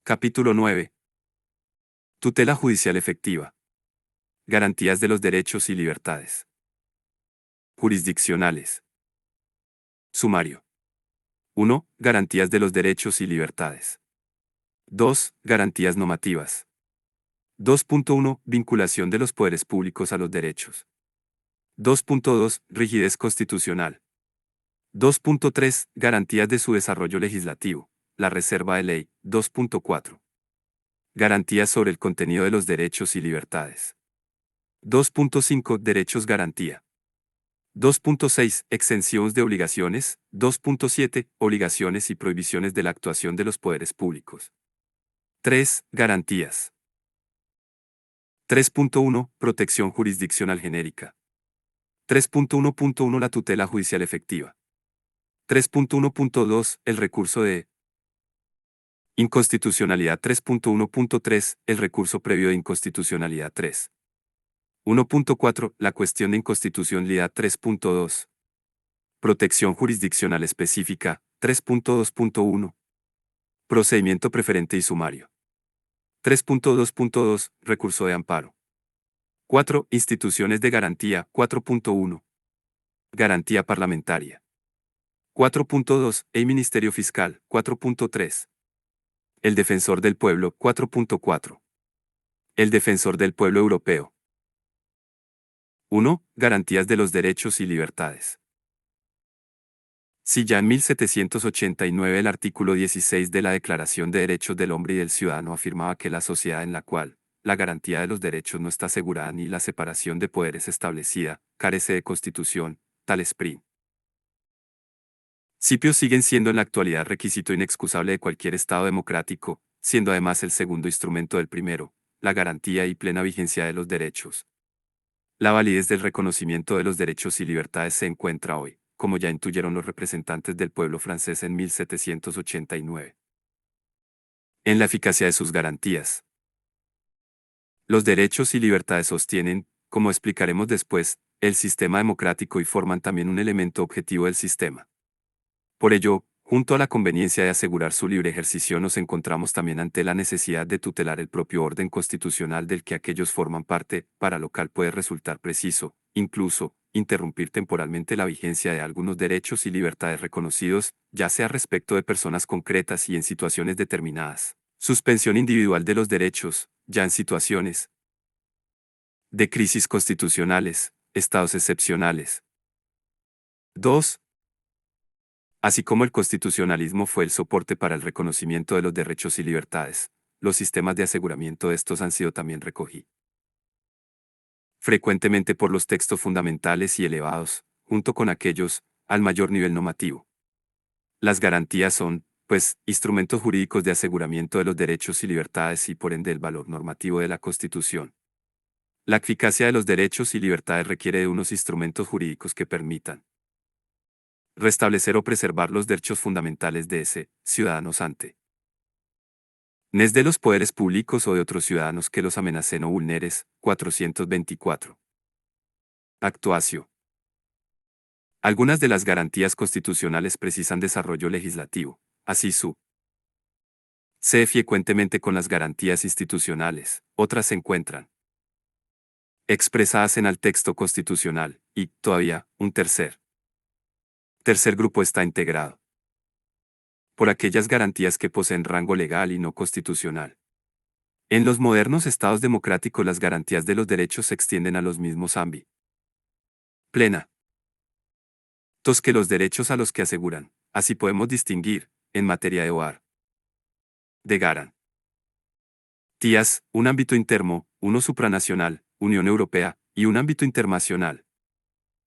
Capítulo 9. Tutela judicial efectiva. Garantías de los derechos y libertades. Jurisdiccionales. Sumario. 1. Garantías de los derechos y libertades. 2. Garantías normativas. 2.1. Vinculación de los poderes públicos a los derechos. 2.2. Rigidez constitucional. 2.3. Garantías de su desarrollo legislativo. La reserva de ley. 2.4. Garantías sobre el contenido de los derechos y libertades. 2.5. Derechos garantía. 2.6. Exenciones de obligaciones. 2.7. Obligaciones y prohibiciones de la actuación de los poderes públicos. 3. Garantías. 3.1. Protección jurisdiccional genérica. 3.1.1. La tutela judicial efectiva. 3.1.2. El recurso de inconstitucionalidad. 3.1.3. El recurso previo de inconstitucionalidad. 3. 1.4. La cuestión de inconstitucionalidad. 3.2. Protección jurisdiccional específica. 3.2.1. Procedimiento preferente y sumario. 3.2.2. Recurso de amparo. 4. Instituciones de garantía. 4.1. Garantía parlamentaria. 4.2. El Ministerio Fiscal. 4.3. El Defensor del Pueblo. 4.4. El Defensor del Pueblo Europeo. 1. Garantías de los derechos y libertades. Si ya en 1789 el artículo 16 de la Declaración de Derechos del Hombre y del Ciudadano afirmaba que la sociedad en la cual la garantía de los derechos no está asegurada ni la separación de poderes establecida, carece de constitución, tales principios siguen siendo en la actualidad requisito inexcusable de cualquier Estado democrático, siendo además el segundo instrumento del primero, la garantía y plena vigencia de los derechos. La validez del reconocimiento de los derechos y libertades se encuentra hoy, como ya intuyeron los representantes del pueblo francés en 1789, en la eficacia de sus garantías. Los derechos y libertades sostienen, como explicaremos después, el sistema democrático y forman también un elemento objetivo del sistema. Por ello, junto a la conveniencia de asegurar su libre ejercicio, nos encontramos también ante la necesidad de tutelar el propio orden constitucional del que aquellos forman parte, para lo cual puede resultar preciso, incluso, interrumpir temporalmente la vigencia de algunos derechos y libertades reconocidos, ya sea respecto de personas concretas y en situaciones determinadas. Suspensión individual de los derechos, ya en situaciones de crisis constitucionales, estados excepcionales. 2. Así como el constitucionalismo fue el soporte para el reconocimiento de los derechos y libertades, los sistemas de aseguramiento de estos han sido también recogidos frecuentemente por los textos fundamentales y elevados, junto con aquellos, al mayor nivel normativo. Las garantías son, pues, instrumentos jurídicos de aseguramiento de los derechos y libertades y por ende el valor normativo de la Constitución. La eficacia de los derechos y libertades requiere de unos instrumentos jurídicos que permitan restablecer o preservar los derechos fundamentales de ese ciudadanos ante nes de los poderes públicos o de otros ciudadanos que los amenacen o vulneres. 424. Actuación. Algunas de las garantías constitucionales precisan desarrollo legislativo, así se frecuentemente con las garantías institucionales, otras se encuentran expresadas en el texto constitucional, y, todavía, un tercer grupo está integrado por aquellas garantías que poseen rango legal y no constitucional. En los modernos estados democráticos las garantías de los derechos se extienden a los mismos ámbitos plena que los derechos a los que aseguran. Así podemos distinguir, en materia de hogar, de garantías, un ámbito interno, uno supranacional, Unión Europea, y un ámbito internacional.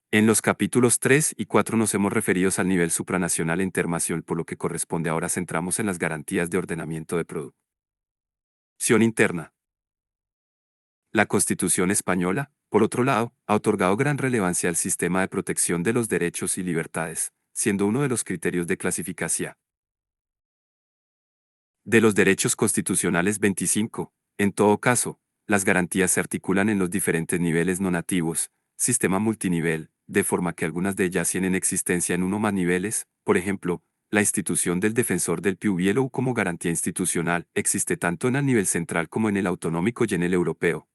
En los capítulos 3 y 4 nos hemos referido al nivel supranacional e internacional, por lo que corresponde ahora centramos en las garantías de ordenamiento de producción interna. La Constitución española, por otro lado, ha otorgado gran relevancia al sistema de protección de los derechos y libertades, siendo uno de los criterios de clasificación de los derechos constitucionales 25. En todo caso, las garantías se articulan en los diferentes niveles no nativos, sistema multinivel, de forma que algunas de ellas tienen existencia en uno o más niveles, por ejemplo, La institución del defensor del pueblo como garantía institucional existe tanto en el nivel central como en el autonómico y en el europeo.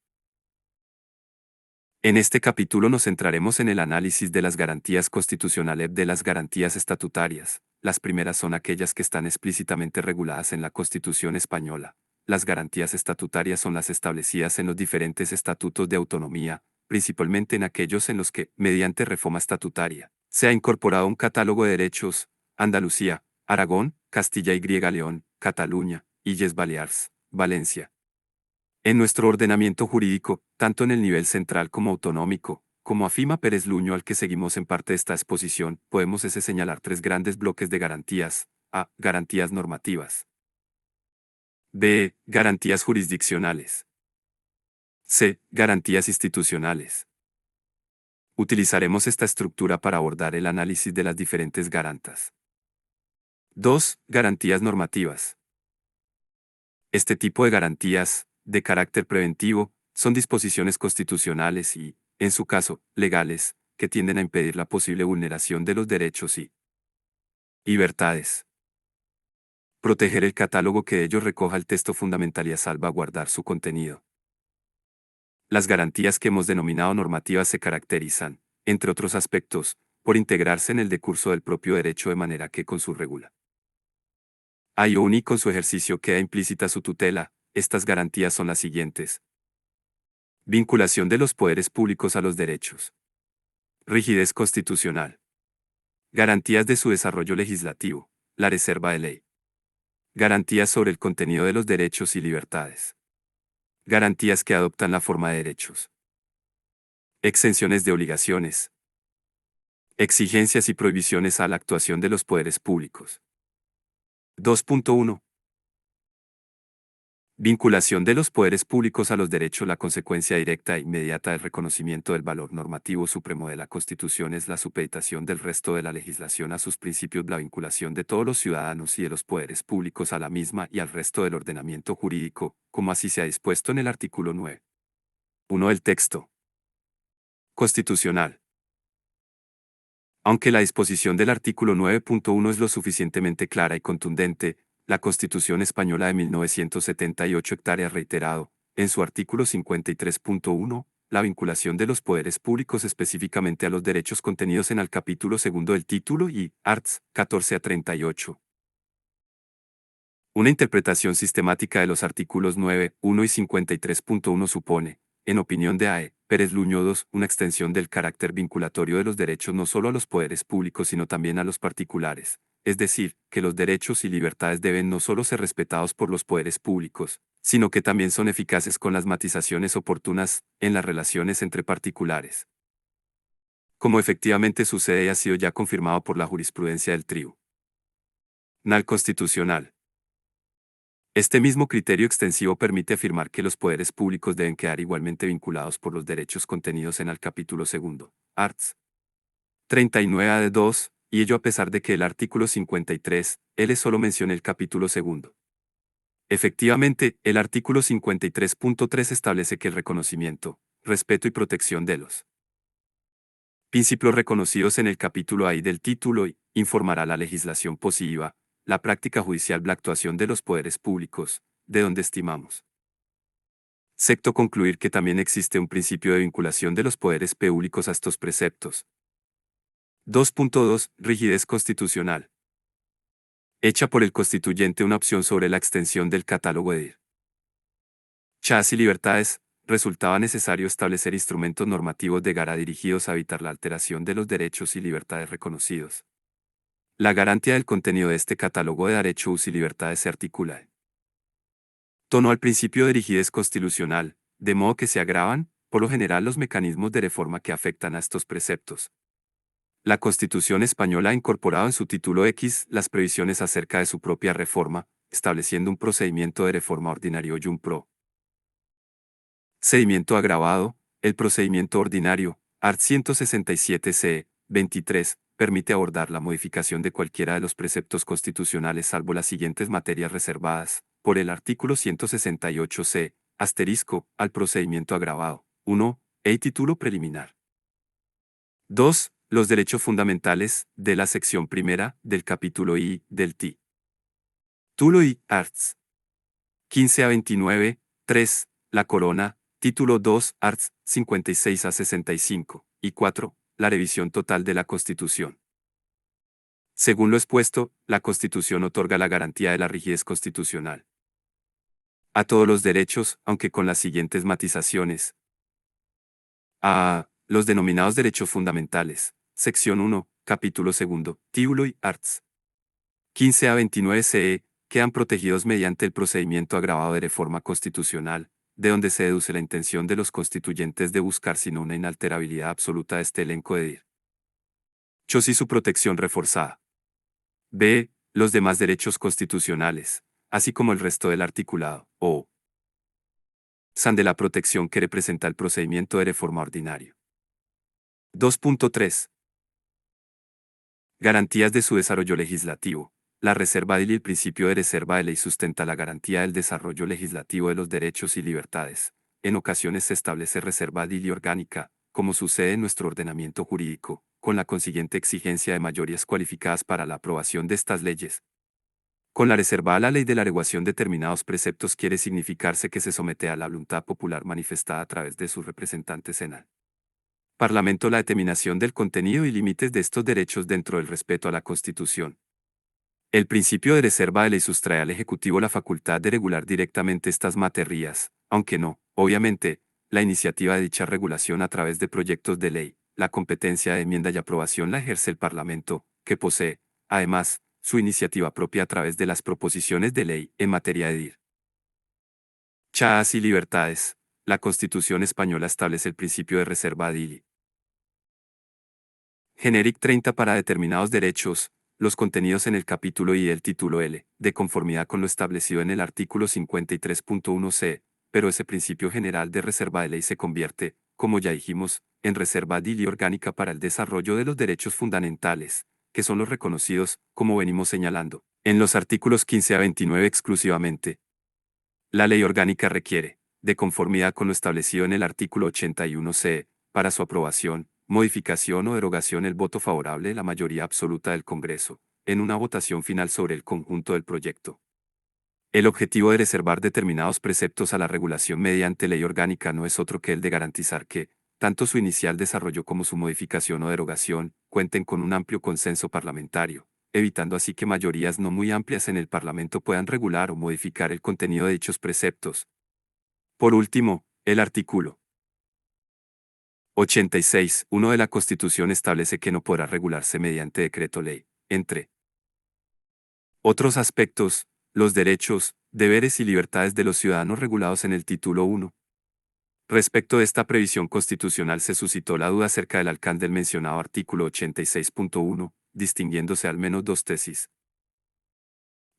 En este capítulo nos centraremos en el análisis de las garantías constitucionales de las garantías estatutarias. Las primeras son aquellas que están explícitamente reguladas en la Constitución española. Las garantías estatutarias son las establecidas en los diferentes estatutos de autonomía, principalmente en aquellos en los que, mediante reforma estatutaria, se ha incorporado un catálogo de derechos, Andalucía, Aragón, Castilla y León, Cataluña, Illes Balears, Valencia. En nuestro ordenamiento jurídico, tanto en el nivel central como autonómico, como afirma Pérez Luño al que seguimos en parte de esta exposición, podemos señalar tres grandes bloques de garantías. A. Garantías normativas. B. Garantías jurisdiccionales. C. Garantías institucionales. Utilizaremos esta estructura para abordar el análisis de las diferentes garantas. 2. Garantías normativas. Este tipo de garantías, de carácter preventivo, son disposiciones constitucionales y, en su caso, legales, que tienden a impedir la posible vulneración de los derechos y libertades. Proteger el catálogo que ellos recoja el texto fundamental y a salvaguardar su contenido. Las garantías que hemos denominado normativas se caracterizan, entre otros aspectos, por integrarse en el decurso del propio derecho de manera que con su regula. Y con su ejercicio queda implícita su tutela. Estas garantías son las siguientes. Vinculación de los poderes públicos a los derechos. Rigidez constitucional. Garantías de su desarrollo legislativo. La reserva de ley. Garantías sobre el contenido de los derechos y libertades. Garantías que adoptan la forma de derechos. Exenciones de obligaciones. Exigencias y prohibiciones a la actuación de los poderes públicos. 2.1. Vinculación de los poderes públicos a los derechos. La consecuencia directa e inmediata del reconocimiento del valor normativo supremo de la Constitución es la supeditación del resto de la legislación a sus principios. La vinculación de todos los ciudadanos y de los poderes públicos a la misma y al resto del ordenamiento jurídico, como así se ha dispuesto en el artículo 9. 1 del texto constitucional. Aunque la disposición del artículo 9.1 es lo suficientemente clara y contundente, la Constitución Española de 1978 ha reiterado, en su artículo 53.1, la vinculación de los poderes públicos específicamente a los derechos contenidos en el capítulo segundo del título y, arts. 14 a 38. Una interpretación sistemática de los artículos 9, 1 y 53.1 supone, en opinión de A.E. Pérez Luño II, una extensión del carácter vinculatorio de los derechos no solo a los poderes públicos sino también a los particulares, es decir, que los derechos y libertades deben no solo ser respetados por los poderes públicos, sino que también son eficaces con las matizaciones oportunas en las relaciones entre particulares. Como efectivamente sucede y ha sido ya confirmado por la jurisprudencia del Tribunal Constitucional. Este mismo criterio extensivo permite afirmar que los poderes públicos deben quedar igualmente vinculados por los derechos contenidos en el capítulo segundo, arts. 39 ad 2, y ello a pesar de que el artículo 53, L solo menciona el capítulo segundo. Efectivamente, el artículo 53.3 establece que el reconocimiento, respeto y protección de los principios reconocidos en el capítulo A del título y informará la legislación positiva, la práctica judicial, la actuación de los poderes públicos, de donde estimamos. Sexto, concluir que también existe un principio de vinculación de los poderes públicos a estos preceptos. 2.2. Rigidez constitucional. Hecha por el constituyente una opción sobre la extensión del catálogo de derechos y libertades, resultaba necesario establecer instrumentos normativos de gara dirigidos a evitar la alteración de los derechos y libertades reconocidos. La garantía del contenido de este catálogo de derechos y libertades se articula en torno al principio de rigidez constitucional, de modo que se agravan, por lo general, los mecanismos de reforma que afectan a estos preceptos. La Constitución española ha incorporado en su título X las previsiones acerca de su propia reforma, estableciendo un procedimiento de reforma ordinario y un procedimiento agravado. El procedimiento ordinario, art. 167c, 23, permite abordar la modificación de cualquiera de los preceptos constitucionales salvo las siguientes materias reservadas, por el artículo 168c, asterisco, al procedimiento agravado. 1. Título preliminar. 2. Los derechos fundamentales, de la sección primera, del capítulo I, del título I, Arts. 15 a 29, 3, La Corona, título 2, Arts. 56 a 65, y 4, la revisión total de la Constitución. Según lo expuesto, la Constitución otorga la garantía de la rigidez constitucional a todos los derechos, aunque con las siguientes matizaciones. A. Los denominados derechos fundamentales. Sección 1, capítulo 2, título y arts. 15 a 29 CE, quedan protegidos mediante el procedimiento agravado de reforma constitucional, de donde se deduce la intención de los constituyentes de buscar sino una inalterabilidad absoluta de este elenco de derechos y su protección reforzada. B. Los demás derechos constitucionales, así como el resto del articulado, o san de la protección que representa el procedimiento de reforma ordinario. 2.3. Garantías de su desarrollo legislativo. La reserva de ley y el principio de reserva de ley sustenta la garantía del desarrollo legislativo de los derechos y libertades. En ocasiones se establece reserva de ley orgánica, como sucede en nuestro ordenamiento jurídico, con la consiguiente exigencia de mayorías cualificadas para la aprobación de estas leyes. Con la reserva a la ley de la adecuación determinados preceptos quiere significarse que se somete a la voluntad popular manifestada a través de sus representantes en el Parlamento la determinación del contenido y límites de estos derechos dentro del respeto a la Constitución. El principio de reserva de ley sustrae al Ejecutivo la facultad de regular directamente estas materias, aunque no, obviamente, la iniciativa de dicha regulación a través de proyectos de ley. La competencia de enmienda y aprobación la ejerce el Parlamento, que posee, además, su iniciativa propia a través de las proposiciones de ley en materia de derechos y libertades. La Constitución española establece el principio de reserva de ley Generic 30 para determinados derechos, los contenidos en el capítulo I y el título L, de conformidad con lo establecido en el artículo 53.1c, pero ese principio general de reserva de ley se convierte, como ya dijimos, en reserva de ley orgánica para el desarrollo de los derechos fundamentales, que son los reconocidos, como venimos señalando, en los artículos 15 a 29 exclusivamente. La ley orgánica requiere, de conformidad con lo establecido en el artículo 81c, para su aprobación, modificación o derogación el voto favorable de la mayoría absoluta del Congreso, en una votación final sobre el conjunto del proyecto. El objetivo de reservar determinados preceptos a la regulación mediante ley orgánica no es otro que el de garantizar que, tanto su inicial desarrollo como su modificación o derogación, cuenten con un amplio consenso parlamentario, evitando así que mayorías no muy amplias en el Parlamento puedan regular o modificar el contenido de dichos preceptos. Por último, el artículo 86.1 de la Constitución establece que no podrá regularse mediante decreto-ley, entre otros aspectos, los derechos, deberes y libertades de los ciudadanos regulados en el título 1. Respecto de esta previsión constitucional se suscitó la duda acerca del alcance del mencionado artículo 86.1, distinguiéndose al menos dos tesis.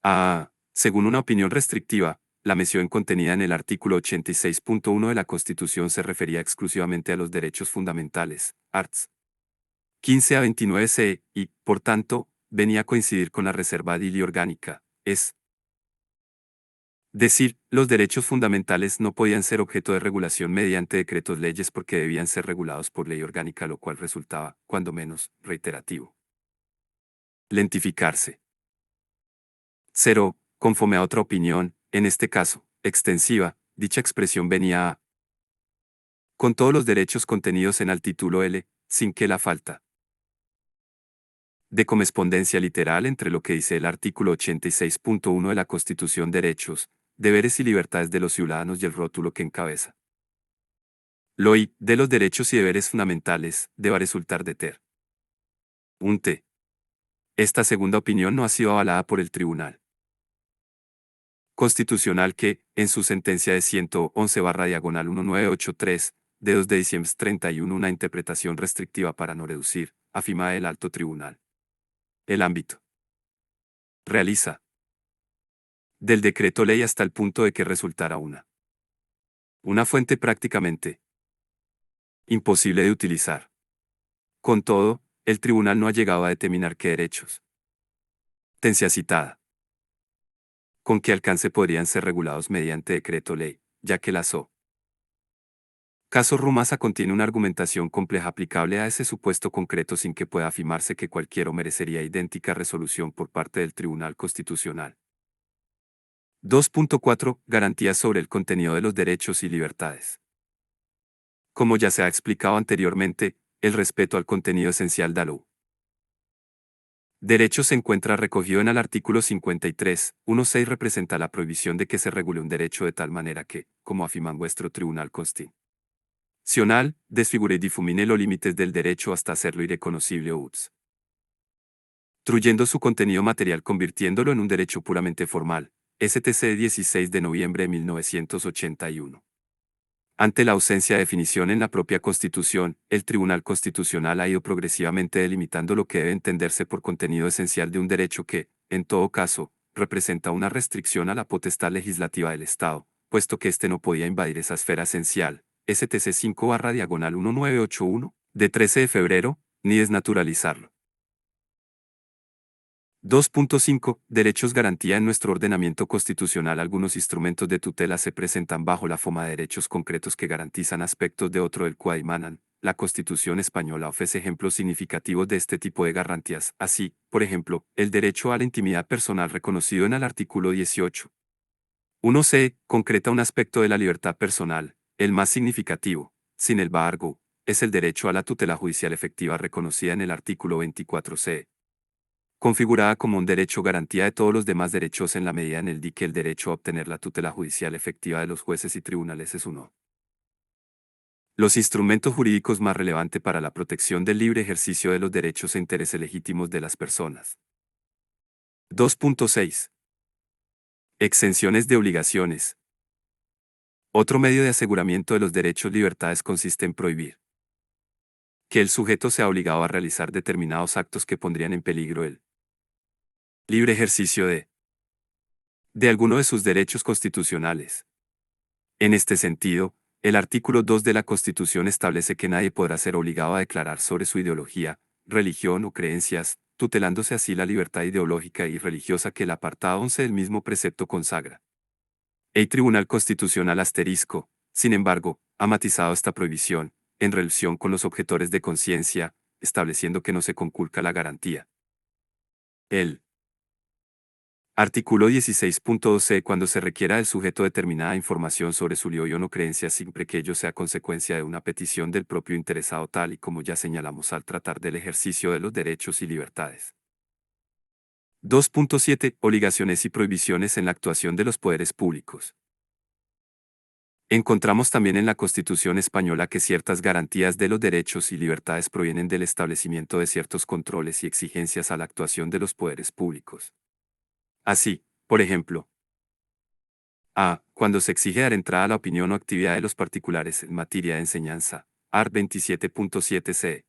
A. Según una opinión restrictiva, la mención contenida en el artículo 86.1 de la Constitución se refería exclusivamente a los derechos fundamentales, arts. 15 a 29 C, y, por tanto, venía a coincidir con la reserva de ley orgánica, es decir, los derechos fundamentales no podían ser objeto de regulación mediante decretos leyes porque debían ser regulados por ley orgánica, lo cual resultaba, cuando menos, reiterativo. Lentificarse. 0. Conforme a otra opinión, en este caso, extensiva, dicha expresión venía a con todos los derechos contenidos en el título L, sin que la falta de correspondencia literal entre lo que dice el artículo 86.1 de la Constitución derechos, deberes y libertades de los ciudadanos y el rótulo que encabeza. Lo I, de los derechos y deberes fundamentales, deba resultar de ter. Un T. Esta segunda opinión no ha sido avalada por el Tribunal Constitucional que, en su sentencia de 111/1983, de 2 de diciembre 31 una interpretación restrictiva para no reducir, afirma el Alto Tribunal. El ámbito realiza del decreto ley hasta el punto de que resultara una fuente prácticamente imposible de utilizar. Con todo, el tribunal no ha llegado a determinar qué derechos. Sentencia citada. Con qué alcance podrían ser regulados mediante decreto ley, ya que las Caso Rumasa contiene una argumentación compleja aplicable a ese supuesto concreto sin que pueda afirmarse que cualquiera merecería idéntica resolución por parte del Tribunal Constitucional. 2.4. Garantías sobre el contenido de los derechos y libertades. Como ya se ha explicado anteriormente, el respeto al contenido esencial de la ley. Derecho se encuentra recogido en el artículo 53, 1.6 representa la prohibición de que se regule un derecho de tal manera que, como afirma vuestro Tribunal Constitucional, desfigure y difumine los límites del derecho hasta hacerlo irreconocible o obstruyendo su contenido material convirtiéndolo en un derecho puramente formal. STC 16 de noviembre de 1981. Ante la ausencia de definición en la propia Constitución, el Tribunal Constitucional ha ido progresivamente delimitando lo que debe entenderse por contenido esencial de un derecho que, en todo caso, representa una restricción a la potestad legislativa del Estado, puesto que éste no podía invadir esa esfera esencial, STC 5/1981, de 13 de febrero, ni desnaturalizarlo. 2.5. Derechos garantía en nuestro ordenamiento constitucional. Algunos instrumentos de tutela se presentan bajo la forma de derechos concretos que garantizan aspectos de otro del cual emanan. La Constitución española ofrece ejemplos significativos de este tipo de garantías. Así, por ejemplo, el derecho a la intimidad personal reconocido en el artículo 18. 1c. Concreta un aspecto de la libertad personal, el más significativo, sin embargo, es el derecho a la tutela judicial efectiva reconocida en el artículo 24c, configurada como un derecho garantía de todos los demás derechos en la medida en el que el derecho a obtener la tutela judicial efectiva de los jueces y tribunales es uno. Los instrumentos jurídicos más relevantes para la protección del libre ejercicio de los derechos e intereses legítimos de las personas. 2.6. Exenciones de obligaciones. Otro medio de aseguramiento de los derechos y libertades consiste en prohibir que el sujeto sea obligado a realizar determinados actos que pondrían en peligro el libre ejercicio de alguno de sus derechos constitucionales. En este sentido, el artículo 2 de la Constitución establece que nadie podrá ser obligado a declarar sobre su ideología, religión o creencias, tutelándose así la libertad ideológica y religiosa que el apartado 11 del mismo precepto consagra. El Tribunal Constitucional asterisco, sin embargo, ha matizado esta prohibición, en relación con los objetores de conciencia, estableciendo que no se conculca la garantía. El artículo 16.12. Cuando se requiera del sujeto determinada información sobre su lío o no creencia siempre que ello sea consecuencia de una petición del propio interesado tal y como ya señalamos al tratar del ejercicio de los derechos y libertades. 2.7. Obligaciones y prohibiciones en la actuación de los poderes públicos. Encontramos también en la Constitución española que ciertas garantías de los derechos y libertades provienen del establecimiento de ciertos controles y exigencias a la actuación de los poderes públicos. Así, por ejemplo, a. Cuando se exige dar entrada a la opinión o actividad de los particulares en materia de enseñanza, art. 27.7c.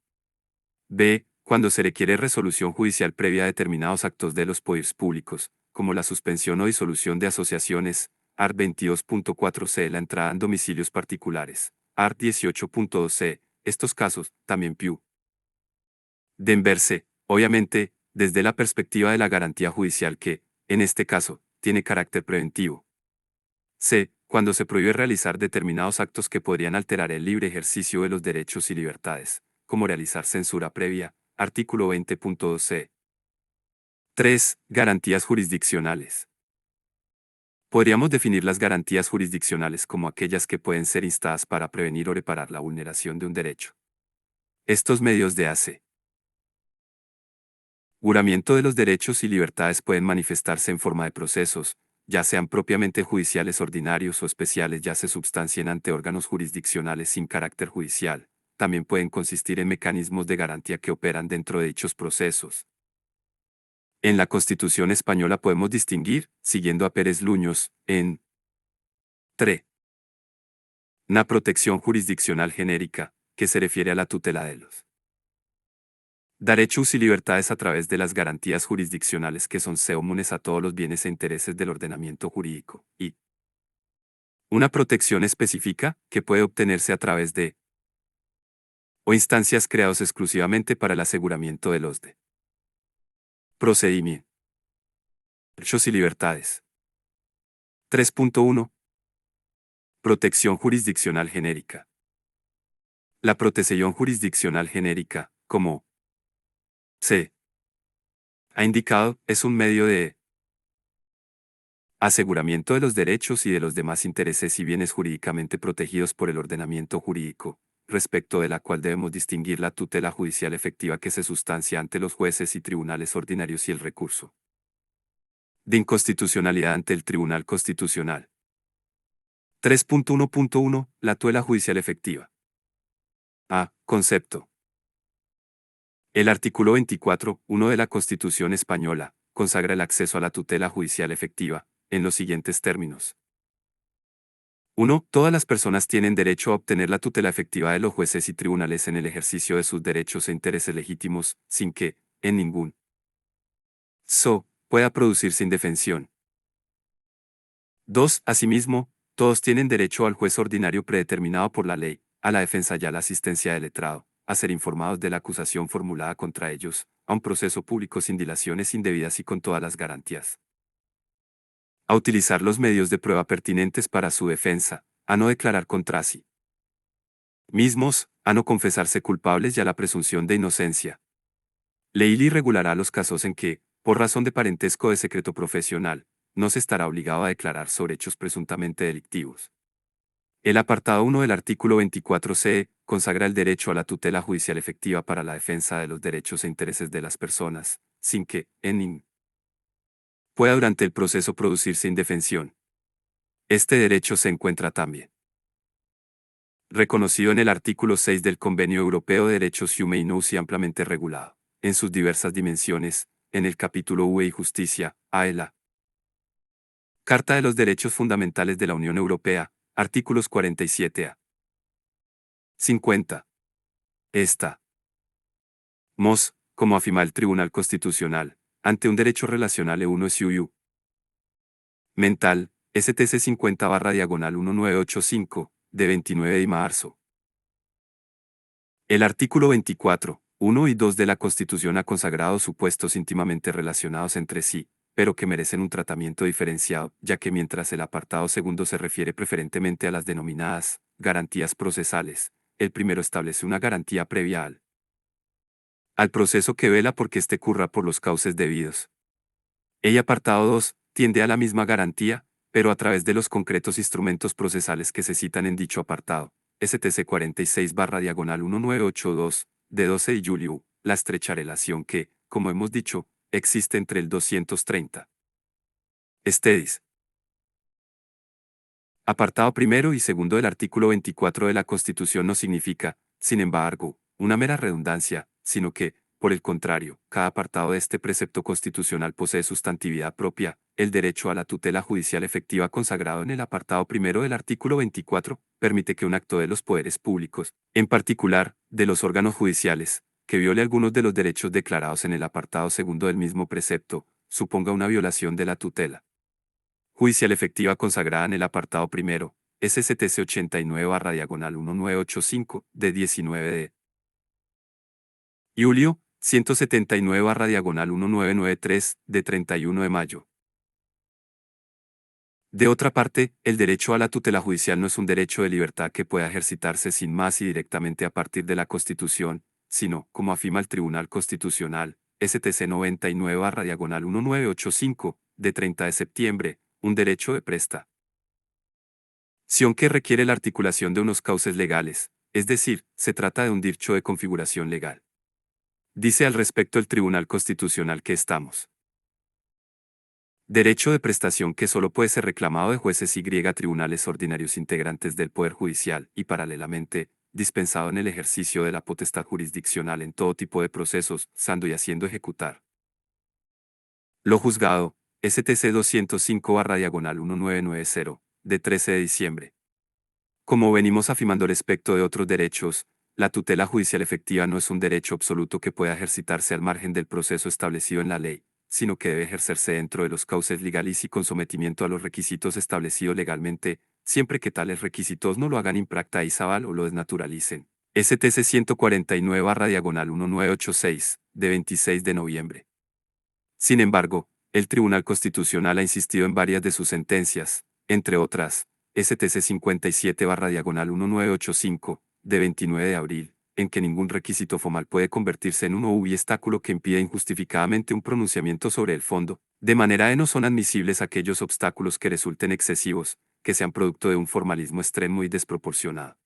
B. Cuando se requiere resolución judicial previa a determinados actos de los poderes públicos, como la suspensión o disolución de asociaciones, art. 22.4c. La entrada en domicilios particulares, art. 18.2c. Estos casos, también deben verse, obviamente, desde la perspectiva de la garantía judicial que, en este caso, tiene carácter preventivo. C. Cuando se prohíbe realizar determinados actos que podrían alterar el libre ejercicio de los derechos y libertades, como realizar censura previa, artículo 20.2c. 3. Garantías jurisdiccionales. Podríamos definir las garantías jurisdiccionales como aquellas que pueden ser instadas para prevenir o reparar la vulneración de un derecho. Estos medios de aseguramiento de los derechos y libertades pueden manifestarse en forma de procesos, ya sean propiamente judiciales ordinarios o especiales, ya se substancien ante órganos jurisdiccionales sin carácter judicial. También pueden consistir en mecanismos de garantía que operan dentro de dichos procesos. En la Constitución española podemos distinguir, siguiendo a Pérez Luños, en 3. Una protección jurisdiccional genérica, que se refiere a la tutela de los derechos y libertades a través de las garantías jurisdiccionales que son comunes a todos los bienes e intereses del ordenamiento jurídico, y una protección específica, que puede obtenerse a través de o instancias creados exclusivamente para el aseguramiento de los procedimientos, derechos y libertades. 3.1. Protección jurisdiccional genérica. La protección jurisdiccional genérica, como se ha indicado, es un medio de aseguramiento de los derechos y de los demás intereses y bienes jurídicamente protegidos por el ordenamiento jurídico, respecto de la cual debemos distinguir la tutela judicial efectiva que se sustancia ante los jueces y tribunales ordinarios y el recurso de inconstitucionalidad ante el Tribunal Constitucional. 3.1.1 La tutela judicial efectiva. A. Concepto. El artículo 24.1 de la Constitución española consagra el acceso a la tutela judicial efectiva, en los siguientes términos. 1. Todas las personas tienen derecho a obtener la tutela efectiva de los jueces y tribunales en el ejercicio de sus derechos e intereses legítimos, sin que, en ningún pueda producirse indefensión. 2. Asimismo, todos tienen derecho al juez ordinario predeterminado por la ley, a la defensa y a la asistencia del letrado, a ser informados de la acusación formulada contra ellos, a un proceso público sin dilaciones indebidas y con todas las garantías. A utilizar los medios de prueba pertinentes para su defensa, a no declarar contra sí mismos, a no confesarse culpables y a la presunción de inocencia. Ley regulará los casos en que, por razón de parentesco de secreto profesional, no se estará obligado a declarar sobre hechos presuntamente delictivos. El apartado 1 del artículo 24c consagra el derecho a la tutela judicial efectiva para la defensa de los derechos e intereses de las personas, sin que, en ningún pueda durante el proceso producirse indefensión. Este derecho se encuentra también reconocido en el artículo 6 del Convenio Europeo de Derechos Humanos y ampliamente regulado, en sus diversas dimensiones, en el capítulo UE y Justicia, AELA. Carta de los Derechos Fundamentales de la Unión Europea, artículos 47a. 50. Esta. Como afirma el Tribunal Constitucional, ante un derecho relacional E1 SUU. Mental, STC 50/1985, de 29 de marzo. El artículo 24, 1 y 2 de la Constitución ha consagrado supuestos íntimamente relacionados entre sí, pero que merecen un tratamiento diferenciado, ya que mientras el apartado segundo se refiere preferentemente a las denominadas garantías procesales, el primero establece una garantía previa al proceso que vela porque éste curra por los cauces debidos. El apartado 2 tiende a la misma garantía, pero a través de los concretos instrumentos procesales que se citan en dicho apartado. STC 46/1982, de 12 de julio, la estrecha relación que, como hemos dicho, existe entre el 230. Estedis. Apartado primero y segundo del artículo 24 de la Constitución no significa, sin embargo, una mera redundancia, sino que, por el contrario, cada apartado de este precepto constitucional posee sustantividad propia, el derecho a la tutela judicial efectiva consagrado en el apartado primero del artículo 24, permite que un acto de los poderes públicos, en particular, de los órganos judiciales, que viole algunos de los derechos declarados en el apartado segundo del mismo precepto, suponga una violación de la tutela judicial efectiva consagrada en el apartado primero, SCTC 89/1985, de 19 de julio, 179/1993, de 31 de mayo. De otra parte, el derecho a la tutela judicial no es un derecho de libertad que pueda ejercitarse sin más y directamente a partir de la Constitución, sino, como afirma el Tribunal Constitucional, STC 99/1985, de 30 de septiembre, un derecho de prestación que requiere la articulación de unos cauces legales, es decir, se trata de un derecho de configuración legal. Dice al respecto el Tribunal Constitucional que estamos. Derecho de prestación que solo puede ser reclamado de jueces y tribunales ordinarios integrantes del Poder Judicial y paralelamente, dispensado en el ejercicio de la potestad jurisdiccional en todo tipo de procesos, sando y haciendo ejecutar. Lo juzgado, STC 205/1990, de 13 de diciembre. Como venimos afirmando respecto de otros derechos, la tutela judicial efectiva no es un derecho absoluto que pueda ejercitarse al margen del proceso establecido en la ley, sino que debe ejercerse dentro de los cauces legales y con sometimiento a los requisitos establecidos legalmente, siempre que tales requisitos no lo hagan impracticable o lo desnaturalicen. STC 149/1986, de 26 de noviembre. Sin embargo, el Tribunal Constitucional ha insistido en varias de sus sentencias, entre otras, STC 57/1985, de 29 de abril, en que ningún requisito formal puede convertirse en un obstáculo que impida injustificadamente un pronunciamiento sobre el fondo, de manera que no son admisibles aquellos obstáculos que resulten excesivos, que sean producto de un formalismo extremo y desproporcionado.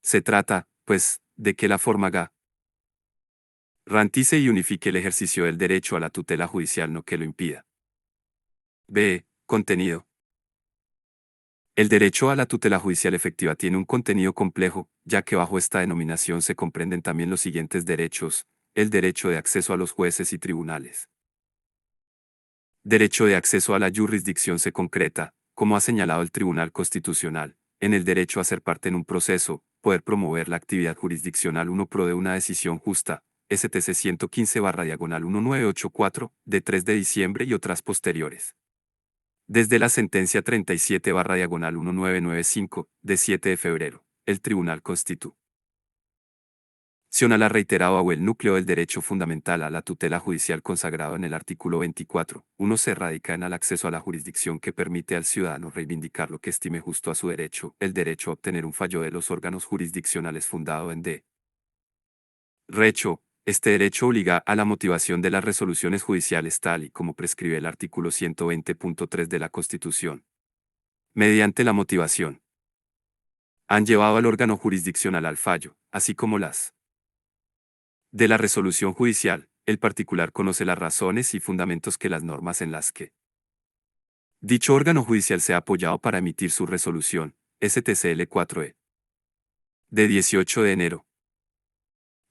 Se trata, pues, de que la forma garantice y unifique el ejercicio del derecho a la tutela judicial, no que lo impida. B. Contenido. El derecho a la tutela judicial efectiva tiene un contenido complejo, ya que bajo esta denominación se comprenden también los siguientes derechos: el derecho de acceso a los jueces y tribunales. Derecho de acceso a la jurisdicción se concreta, como ha señalado el Tribunal Constitucional, en el derecho a ser parte en un proceso, poder promover la actividad jurisdiccional 1 pro de una decisión justa, STC 115/1984, de 3 de diciembre y otras posteriores. Desde la sentencia 37/1995, de 7 de febrero, el Tribunal Constitucional ha reiterado a el núcleo del derecho fundamental a la tutela judicial consagrado en el artículo 24. 1 se radica en el acceso a la jurisdicción que permite al ciudadano reivindicar lo que estime justo a su derecho, el derecho a obtener un fallo de los órganos jurisdiccionales fundado en d. Recho. Este derecho obliga a la motivación de las resoluciones judiciales tal y como prescribe el artículo 120.3 de la Constitución. Mediante la motivación, han llevado al órgano jurisdiccional al fallo, así como las de la resolución judicial. El particular conoce las razones y fundamentos que las normas en las que dicho órgano judicial se ha apoyado para emitir su resolución, STCL 4E. De 18 de enero.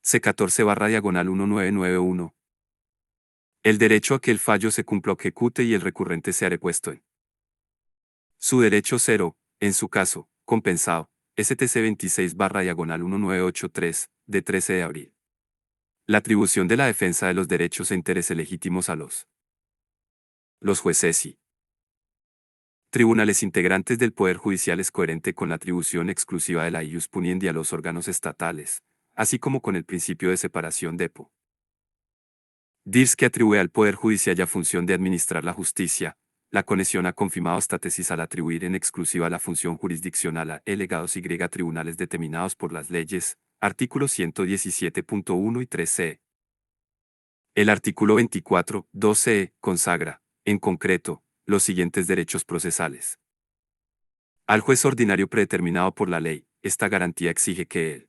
C14/1991. El derecho a que el fallo se cumpla o que ejecute y el recurrente sea repuesto en su derecho cero, en su caso, compensado, STC 26/1983, de 13 de abril. La atribución de la defensa de los derechos e intereses legítimos a los jueces y tribunales integrantes del Poder Judicial es coherente con la atribución exclusiva de la ius puniendi a los órganos estatales, así como con el principio de separación de poderes que atribuye al Poder Judicial la función de administrar la justicia. La conexión ha confirmado esta tesis al atribuir en exclusiva la función jurisdiccional a legados y tribunales determinados por las leyes, artículos 117.1 y 3c. El artículo 24, 2c, consagra, en concreto, los siguientes derechos procesales. Al juez ordinario predeterminado por la ley, esta garantía exige que el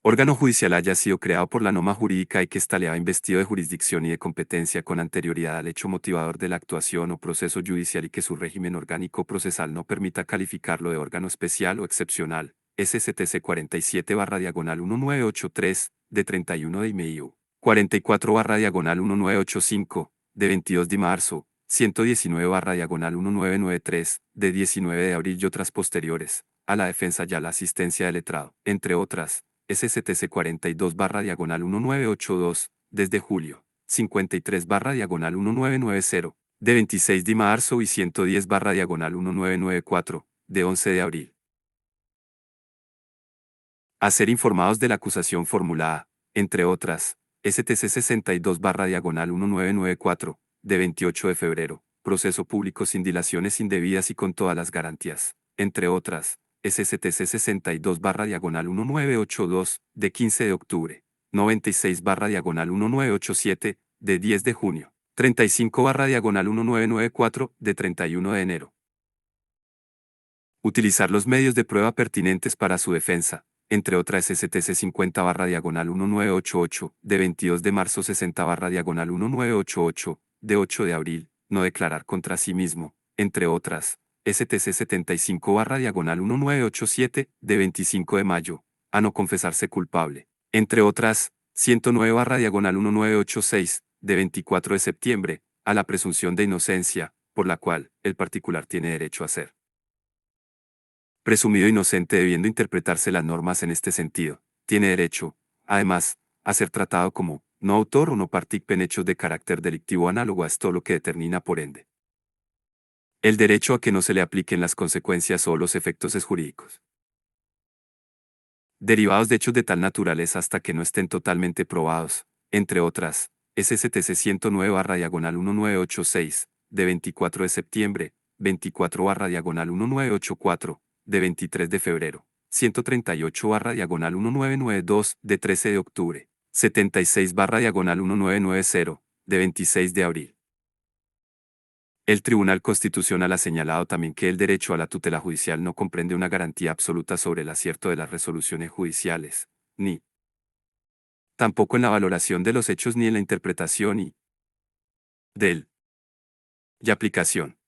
órgano judicial haya sido creado por la norma jurídica y que ésta le haya investido de jurisdicción y de competencia con anterioridad al hecho motivador de la actuación o proceso judicial y que su régimen orgánico procesal no permita calificarlo de órgano especial o excepcional, SCTC 47/1983, de 31 de mayo, 44/1985, de 22 de marzo, 119/1993, de 19 de abril y otras posteriores, a la defensa y a la asistencia del letrado, entre otras, SCTC 42/1982, desde julio, 53/1990, de 26 de marzo y 110/1994, de 11 de abril. A ser informados de la acusación formulada, entre otras, STC 62/1994, de 28 de febrero, proceso público sin dilaciones indebidas y con todas las garantías, entre otras, SCTC 62/1982, de 15 de octubre, 96/1987, de 10 de junio, 35/1994, de 31 de enero. Utilizar los medios de prueba pertinentes para su defensa, entre otras STC 50/1988, de 22 de marzo 60/1988, de 8 de abril, no declarar contra sí mismo, entre otras, STC 75/1987, de 25 de mayo, a no confesarse culpable, entre otras, 109/1986, de 24 de septiembre, a la presunción de inocencia, por la cual el particular tiene derecho a ser presumido inocente debiendo interpretarse las normas en este sentido, tiene derecho, además, a ser tratado como no autor o no partícipe en hechos de carácter delictivo análogo a esto lo que determina por ende el derecho a que no se le apliquen las consecuencias o los efectos jurídicos derivados de hechos de tal naturaleza hasta que no estén totalmente probados, entre otras, SCTC 109/1986, de 24 de septiembre, 24/1984, de 23 de febrero, 138/1992, de 13 de octubre. 76/1990, de 26 de abril. El Tribunal Constitucional ha señalado también que el derecho a la tutela judicial no comprende una garantía absoluta sobre el acierto de las resoluciones judiciales, ni tampoco en la valoración de los hechos ni en la interpretación del y aplicación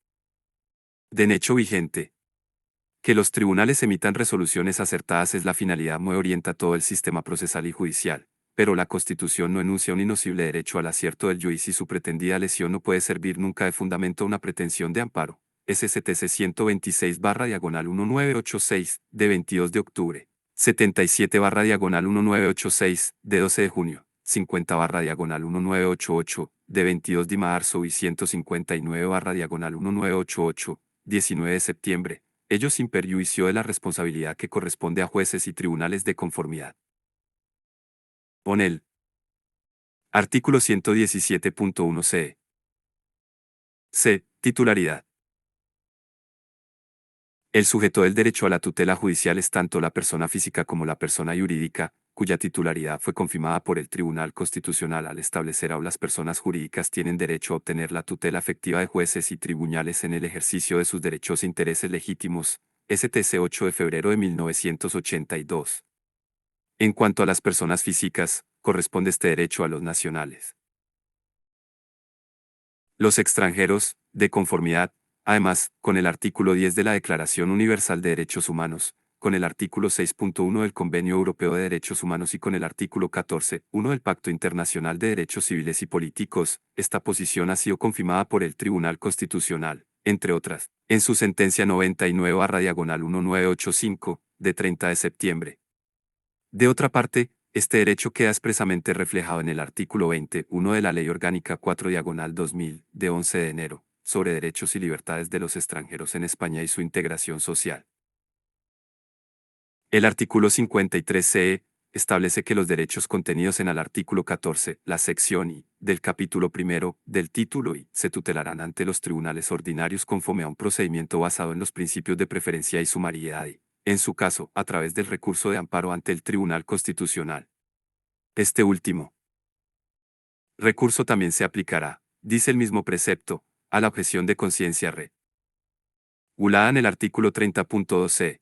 del hecho vigente. Que los tribunales emitan resoluciones acertadas es la finalidad que orienta todo el sistema procesal y judicial, pero la Constitución no enuncia un inosible derecho al acierto del juicio y su pretendida lesión no puede servir nunca de fundamento a una pretensión de amparo. SCTC 126/1986, de 22 de octubre. 77/1986, de 12 de junio. 50/1988, de 22 de marzo y 159/1988, 19 de septiembre. Ello sin perjuicio de la responsabilidad que corresponde a jueces y tribunales de conformidad. Onel. Artículo 117.1 c. C. Titularidad. El sujeto del derecho a la tutela judicial es tanto la persona física como la persona jurídica, cuya titularidad fue confirmada por el Tribunal Constitucional al establecer a las personas jurídicas tienen derecho a obtener la tutela efectiva de jueces y tribunales en el ejercicio de sus derechos e intereses legítimos. STC 8 de febrero de 1982. En cuanto a las personas físicas, corresponde este derecho a los nacionales. Los extranjeros, de conformidad, además, con el artículo 10 de la Declaración Universal de Derechos Humanos, con el artículo 6.1 del Convenio Europeo de Derechos Humanos y con el artículo 14.1 del Pacto Internacional de Derechos Civiles y Políticos, esta posición ha sido confirmada por el Tribunal Constitucional, entre otras, en su sentencia 99/1985, de 30 de septiembre. De otra parte, este derecho queda expresamente reflejado en el artículo 20.1 de la Ley Orgánica 4/2000, de 11 de enero, sobre derechos y libertades de los extranjeros en España y su integración social. El artículo 53c establece que los derechos contenidos en el artículo 14, la sección I, del capítulo primero, del título I, se tutelarán ante los tribunales ordinarios conforme a un procedimiento basado en los principios de preferencia y sumariedad y, en su caso, a través del recurso de amparo ante el Tribunal Constitucional. Este último recurso también se aplicará, dice el mismo precepto, a la objeción de conciencia regulada en el artículo 30.2c.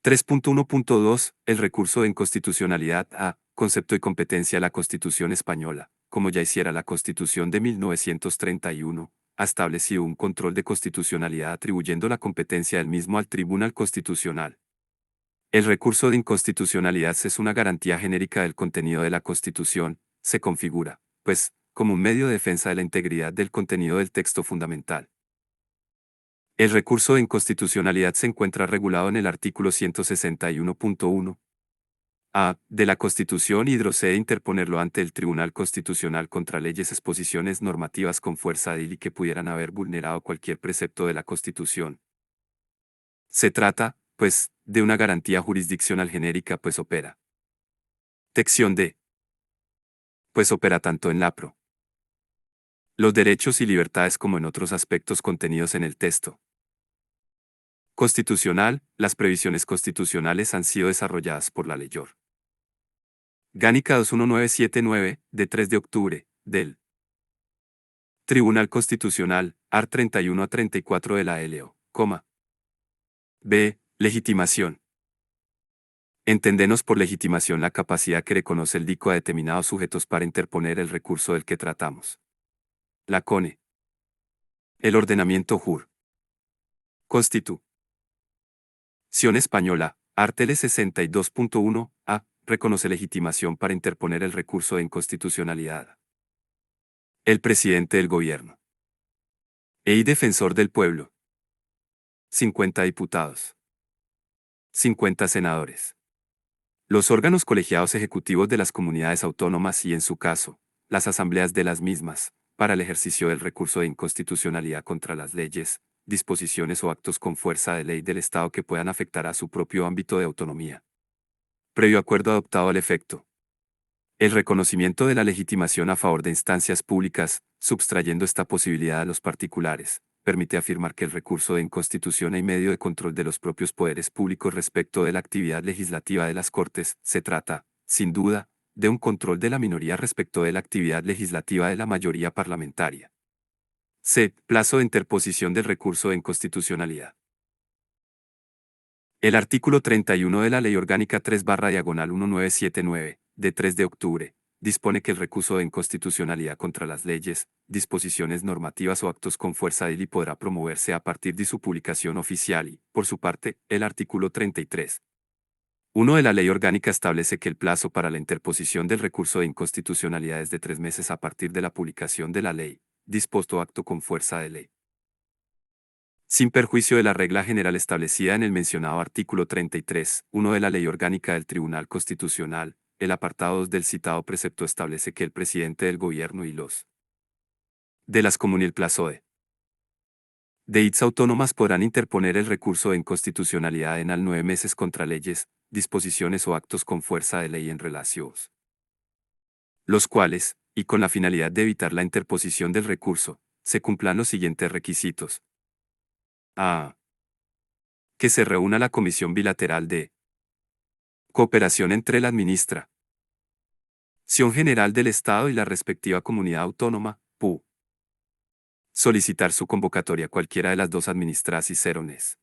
3.1.2. El recurso de inconstitucionalidad a concepto y competencia a la Constitución española, como ya hiciera la Constitución de 1931, ha establecido un control de constitucionalidad atribuyendo la competencia del mismo al Tribunal Constitucional. El recurso de inconstitucionalidad es una garantía genérica del contenido de la Constitución, se configura, pues, como un medio de defensa de la integridad del contenido del texto fundamental. El recurso de inconstitucionalidad se encuentra regulado en el artículo 161.1 a de la Constitución y procede interponerlo ante el Tribunal Constitucional contra leyes, exposiciones normativas con fuerza de y que pudieran haber vulnerado cualquier precepto de la Constitución. Se trata, pues, de una garantía jurisdiccional genérica, pues opera. Sección D. Pues opera tanto en los derechos y libertades como en otros aspectos contenidos en el texto constitucional. Las previsiones constitucionales han sido desarrolladas por la Ley Orgánica 21979, de 3 de octubre, del Tribunal Constitucional, art. 31 a 34 de la LO, B. Legitimación. Entendemos por legitimación la capacidad que reconoce el DICO a determinados sujetos para interponer el recurso del que tratamos. La CONE. El ordenamiento jur. Constitución española, art. L 62.1 a, reconoce legitimación para interponer el recurso de inconstitucionalidad. El presidente del gobierno. Y defensor del pueblo. 50 diputados. 50 senadores. Los órganos colegiados ejecutivos de las comunidades autónomas y, en su caso, las asambleas de las mismas, para el ejercicio del recurso de inconstitucionalidad contra las leyes, disposiciones o actos con fuerza de ley del Estado que puedan afectar a su propio ámbito de autonomía. Previo acuerdo adoptado al efecto. El reconocimiento de la legitimación a favor de instancias públicas, subtrayendo esta posibilidad a los particulares, permite afirmar que el recurso de inconstitución y medio de control de los propios poderes públicos respecto de la actividad legislativa de las Cortes. Se trata, sin duda, de un control de la minoría respecto de la actividad legislativa de la mayoría parlamentaria. C. Plazo de interposición del recurso de inconstitucionalidad. El artículo 31 de la Ley Orgánica 3/1979, de 3 de octubre, dispone que el recurso de inconstitucionalidad contra las leyes, disposiciones normativas o actos con fuerza de ley podrá promoverse a partir de su publicación oficial y, por su parte, el artículo 33. 1 de la Ley Orgánica establece que el plazo para la interposición del recurso de inconstitucionalidad es de 3 meses a partir de la publicación de la ley, dispuesto acto con fuerza de ley. Sin perjuicio de la regla general establecida en el mencionado artículo 33, 1 de la Ley Orgánica del Tribunal Constitucional, el apartado 2 del citado precepto establece que el presidente del gobierno y los de las comunidades, el plazo de ITS autónomas podrán interponer el recurso de inconstitucionalidad en al 9 meses contra leyes, disposiciones o actos con fuerza de ley en relación, los cuales, y con la finalidad de evitar la interposición del recurso, se cumplan los siguientes requisitos. A. Que se reúna la Comisión Bilateral de Cooperación entre la Administración General del Estado y la respectiva comunidad autónoma, PU. Solicitar su convocatoria a cualquiera de las dos administraciones.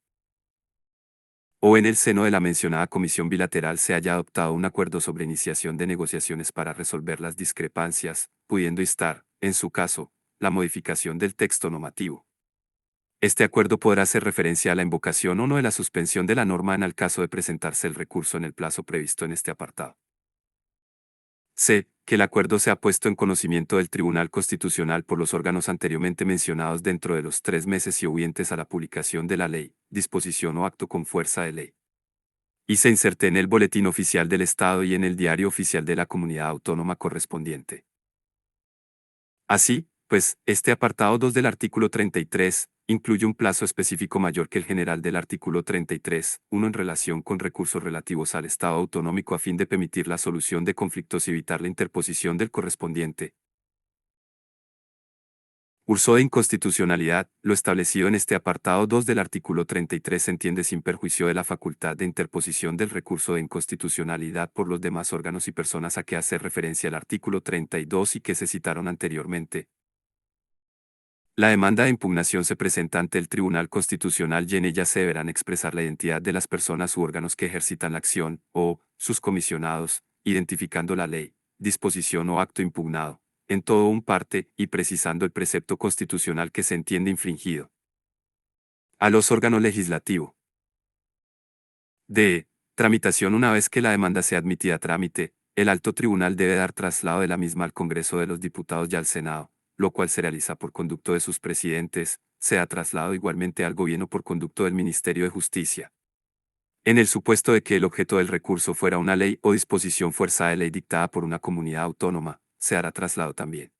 O en el seno de la mencionada comisión bilateral se haya adoptado un acuerdo sobre iniciación de negociaciones para resolver las discrepancias, pudiendo instar, en su caso, la modificación del texto normativo. Este acuerdo podrá hacer referencia a la invocación o no de la suspensión de la norma en el caso de presentarse el recurso en el plazo previsto en este apartado. C. Que el acuerdo sea puesto en conocimiento del Tribunal Constitucional por los órganos anteriormente mencionados dentro de los 3 meses siguientes a la publicación de la ley, disposición o acto con fuerza de ley. Y se inserte en el Boletín Oficial del Estado y en el Diario Oficial de la Comunidad Autónoma correspondiente. Así, pues, este apartado 2 del artículo 33 incluye un plazo específico mayor que el general del artículo 33, 1 en relación con recursos relativos al Estado autonómico a fin de permitir la solución de conflictos y evitar la interposición del correspondiente curso de inconstitucionalidad. Lo establecido en este apartado 2 del artículo 33 se entiende sin perjuicio de la facultad de interposición del recurso de inconstitucionalidad por los demás órganos y personas a que hace referencia el artículo 32 y que se citaron anteriormente. La demanda de impugnación se presenta ante el Tribunal Constitucional y en ella se deberán expresar la identidad de las personas u órganos que ejercitan la acción, o sus comisionados, identificando la ley, disposición o acto impugnado, en todo o un parte, y precisando el precepto constitucional que se entiende infringido. A los órganos legislativos. D. Tramitación. Una vez que la demanda sea admitida a trámite, el alto tribunal debe dar traslado de la misma al Congreso de los Diputados y al Senado, lo cual se realiza por conducto de sus presidentes, sea traslado igualmente al gobierno por conducto del Ministerio de Justicia. En el supuesto de que el objeto del recurso fuera una ley o disposición fuerza de ley dictada por una comunidad autónoma, se hará traslado también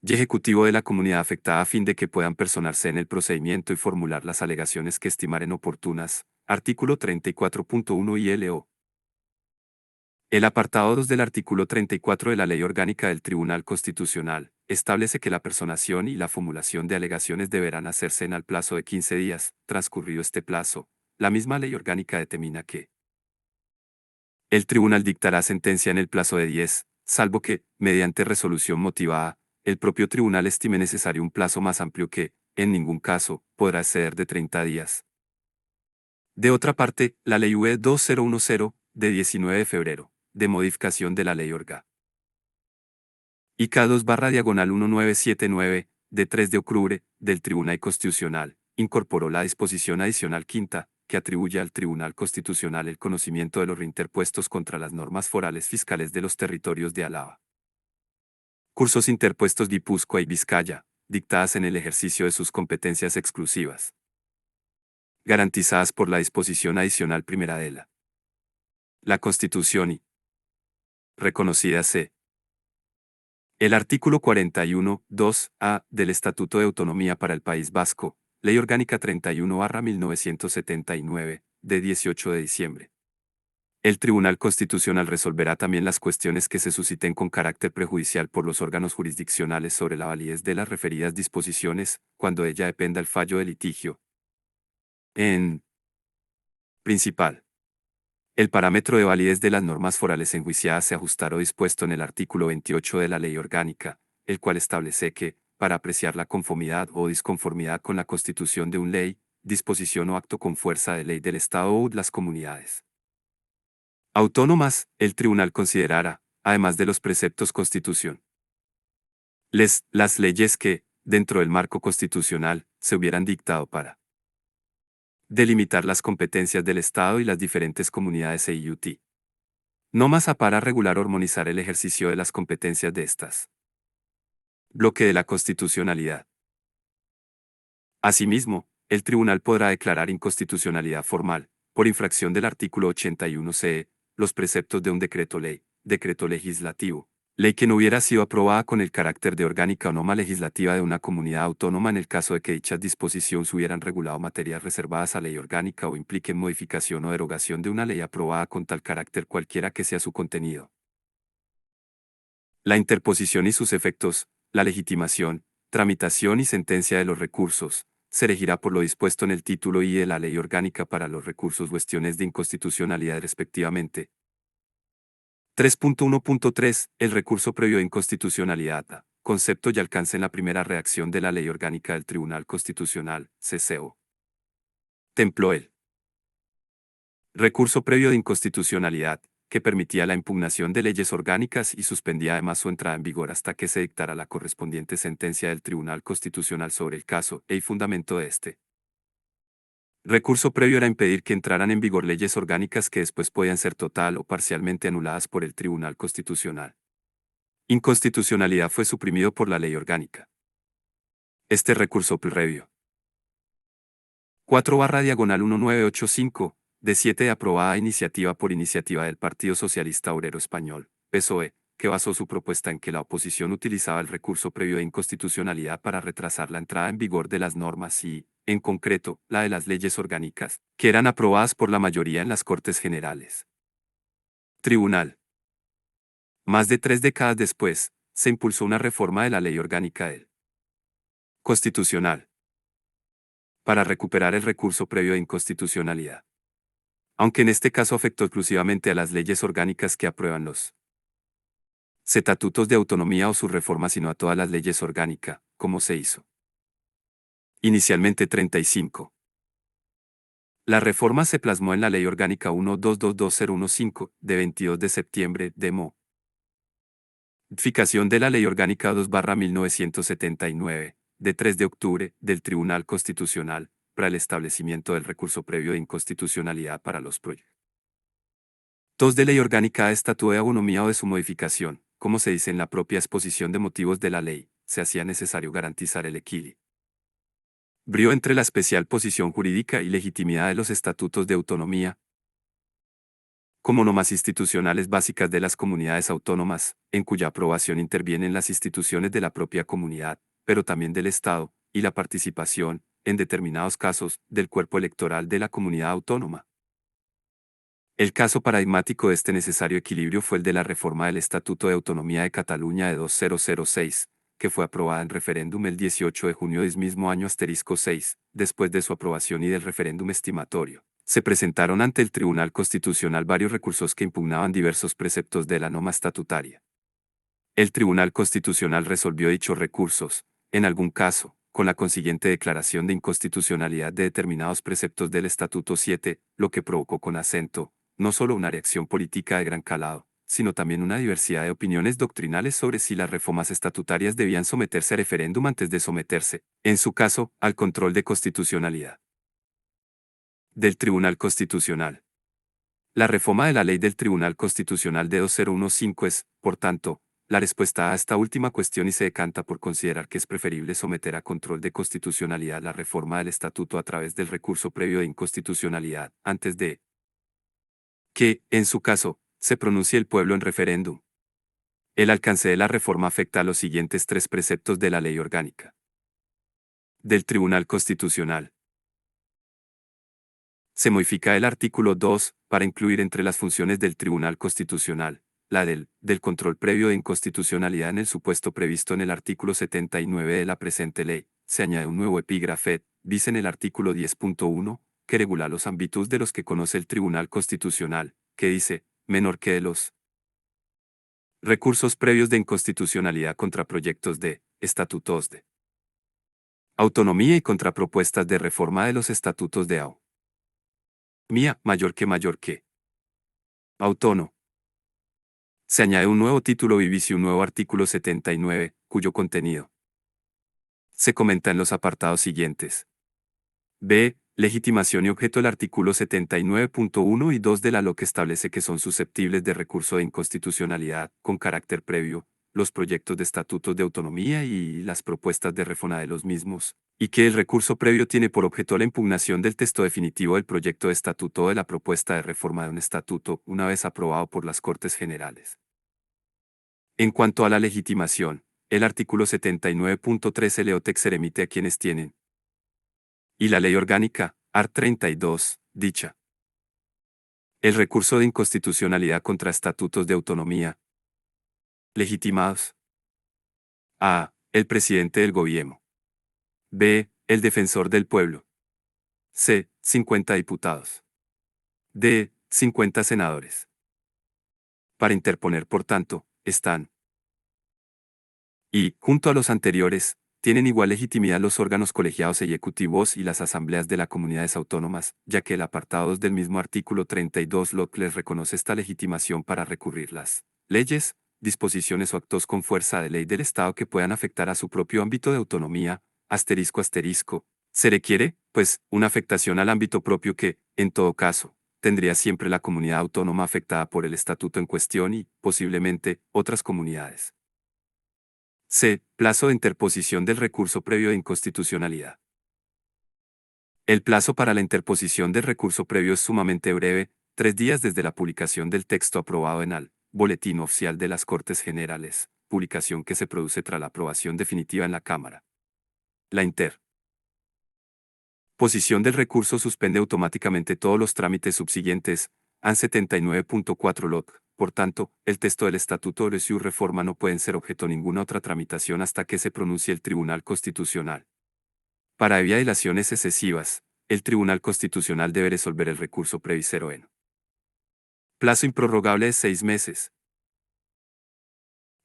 y ejecutivo de la comunidad afectada a fin de que puedan personarse en el procedimiento y formular las alegaciones que estimaren oportunas. Artículo 34.1 y LO. El apartado 2 del artículo 34 de la Ley Orgánica del Tribunal Constitucional establece que la personación y la formulación de alegaciones deberán hacerse en al plazo de 15 días. Transcurrido este plazo, la misma Ley Orgánica determina que el tribunal dictará sentencia en el plazo de 10, salvo que, mediante resolución motivada, el propio tribunal estime necesario un plazo más amplio que, en ningún caso, podrá exceder de 30 días. De otra parte, la Ley UE 2010, de 19 de febrero, de modificación de la Ley Orgánica IK 2/1979, de 3 de octubre, del Tribunal Constitucional, incorporó la disposición adicional quinta, que atribuye al Tribunal Constitucional el conocimiento de los reinterpuestos contra las normas forales fiscales de los territorios de Álava. Cursos interpuestos Guipúzcoa y Vizcaya, dictadas en el ejercicio de sus competencias exclusivas, garantizadas por la disposición adicional primera de la Constitución y reconocida c. El artículo 41, 2a, del Estatuto de Autonomía para el País Vasco, Ley Orgánica 31/1979, de 18 de diciembre El Tribunal Constitucional resolverá también las cuestiones que se susciten con carácter prejudicial por los órganos jurisdiccionales sobre la validez de las referidas disposiciones, cuando de ella dependa el fallo del litigio. En principal, el parámetro de validez de las normas forales enjuiciadas se ajustará o dispuesto en el artículo 28 de la Ley Orgánica, el cual establece que, para apreciar la conformidad o disconformidad con la Constitución de una ley, disposición o acto con fuerza de ley del Estado o las comunidades autónomas, el tribunal considerará, además de los preceptos constitución, las leyes que, dentro del marco constitucional, se hubieran dictado para delimitar las competencias del Estado y las diferentes comunidades EIUT. No más a para regular o armonizar el ejercicio de las competencias de estas. Bloque de la constitucionalidad. Asimismo, el tribunal podrá declarar inconstitucionalidad formal, por infracción del artículo 81 CE, los preceptos de un decreto legislativo, ley que no hubiera sido aprobada con el carácter de orgánica o norma legislativa de una comunidad autónoma en el caso de que dichas disposiciones hubieran regulado materias reservadas a ley orgánica o impliquen modificación o derogación de una ley aprobada con tal carácter cualquiera que sea su contenido. La interposición y sus efectos, la legitimación, tramitación y sentencia de los recursos, se regirá por lo dispuesto en el título I de la Ley Orgánica para los recursos o cuestiones de inconstitucionalidad respectivamente. 3.1.3. El recurso previo de inconstitucionalidad. Concepto y alcance en la primera redacción de la Ley Orgánica del Tribunal Constitucional, CCO. Templo el recurso previo de inconstitucionalidad, que permitía la impugnación de leyes orgánicas y suspendía además su entrada en vigor hasta que se dictara la correspondiente sentencia del Tribunal Constitucional sobre el caso y fundamento de este. Recurso previo era impedir que entraran en vigor leyes orgánicas que después podían ser total o parcialmente anuladas por el Tribunal Constitucional. Inconstitucionalidad fue suprimido por la Ley Orgánica. Este recurso previo. 4/1985, de 7 de aprobada iniciativa por iniciativa del Partido Socialista Obrero Español, PSOE, que basó su propuesta en que la oposición utilizaba el recurso previo de inconstitucionalidad para retrasar la entrada en vigor de las normas y, en concreto, la de las leyes orgánicas, que eran aprobadas por la mayoría en las Cortes Generales. Tribunal. Más de 3 décadas después, se impulsó una reforma de la Ley Orgánica del Constitucional para recuperar el recurso previo de inconstitucionalidad. Aunque en este caso afectó exclusivamente a las leyes orgánicas que aprueban los estatutos de autonomía o su reforma, sino a todas las leyes orgánicas, como se hizo. Inicialmente 35. La reforma se plasmó en la Ley Orgánica 1-222015, de 22 de septiembre, de modificación de la Ley Orgánica 2/1979, de 3 de octubre, del Tribunal Constitucional, para el establecimiento del recurso previo de inconstitucionalidad para los proyectos de ley orgánica de estatuto de autonomía o de su modificación, como se dice en la propia exposición de motivos de la ley, se hacía necesario garantizar el equilibrio entre la especial posición jurídica y legitimidad de los estatutos de autonomía, como normas institucionales básicas de las comunidades autónomas, en cuya aprobación intervienen las instituciones de la propia comunidad, pero también del Estado, y la participación, en determinados casos, del cuerpo electoral de la comunidad autónoma. El caso paradigmático de este necesario equilibrio fue el de la reforma del Estatuto de Autonomía de Cataluña de 2006, que fue aprobada en referéndum el 18 de junio del mismo año *6, después de su aprobación y del referéndum estimatorio. Se presentaron ante el Tribunal Constitucional varios recursos que impugnaban diversos preceptos de la norma estatutaria. El Tribunal Constitucional resolvió dichos recursos, en algún caso, con la consiguiente declaración de inconstitucionalidad de determinados preceptos del Estatuto 7, lo que provocó con acento, no solo una reacción política de gran calado, sino también una diversidad de opiniones doctrinales sobre si las reformas estatutarias debían someterse a referéndum antes de someterse, en su caso, al control de constitucionalidad del Tribunal Constitucional. La reforma de la ley del Tribunal Constitucional de 2015 es, por tanto, la respuesta a esta última cuestión y se decanta por considerar que es preferible someter a control de constitucionalidad la reforma del Estatuto a través del recurso previo de inconstitucionalidad, antes de que, en su caso, se pronuncie el pueblo en referéndum. El alcance de la reforma afecta a los siguientes 3 preceptos de la Ley Orgánica del Tribunal Constitucional. Se modifica el artículo 2 para incluir entre las funciones del Tribunal Constitucional la del control previo de inconstitucionalidad en el supuesto previsto en el artículo 79 de la presente ley. Se añade un nuevo epígrafe, dice en el artículo 10.1, que regula los ámbitos de los que conoce el Tribunal Constitucional, que dice, menor que de los recursos previos de inconstitucionalidad contra proyectos de estatutos de autonomía y contra propuestas de reforma de los estatutos de autonomía, mayor que autónomo. Se añade un nuevo título bis y un nuevo artículo 79, cuyo contenido se comenta en los apartados siguientes. B. Legitimación y objeto. El artículo 79.1 y 2 de la LO que establece que son susceptibles de recurso de inconstitucionalidad, con carácter previo, los proyectos de estatutos de autonomía y las propuestas de reforma de los mismos, y que el recurso previo tiene por objeto la impugnación del texto definitivo del proyecto de estatuto o de la propuesta de reforma de un estatuto, una vez aprobado por las Cortes Generales. En cuanto a la legitimación, el artículo 79.13 Leotex se remite a quienes tienen y la Ley Orgánica, art. 32, dicha. El recurso de inconstitucionalidad contra estatutos de autonomía. Legitimados. A. El presidente del gobierno. B. El defensor del pueblo. C. 50 diputados. D. 50 senadores. Para interponer, por tanto, están. Y, junto a los anteriores, tienen igual legitimidad los órganos colegiados ejecutivos y las asambleas de las comunidades autónomas, ya que el apartado 2 del mismo artículo 32 les reconoce esta legitimación para recurrir las leyes, disposiciones o actos con fuerza de ley del Estado que puedan afectar a su propio ámbito de autonomía, ***. Se requiere, pues, una afectación al ámbito propio que, en todo caso, tendría siempre la comunidad autónoma afectada por el estatuto en cuestión y, posiblemente, otras comunidades. C. Plazo de interposición del recurso previo de inconstitucionalidad. El plazo para la interposición del recurso previo es sumamente breve, 3 días desde la publicación del texto aprobado en el Boletín Oficial de las Cortes Generales, publicación que se produce tras la aprobación definitiva en la Cámara. La interposición del recurso suspende automáticamente todos los trámites subsiguientes, AN 79.4 LOC. Por tanto, el texto del Estatuto de su reforma no pueden ser objeto de ninguna otra tramitación hasta que se pronuncie el Tribunal Constitucional. Para evitar dilaciones excesivas, el Tribunal Constitucional debe resolver el recurso previsero en plazo improrrogable de 6 meses.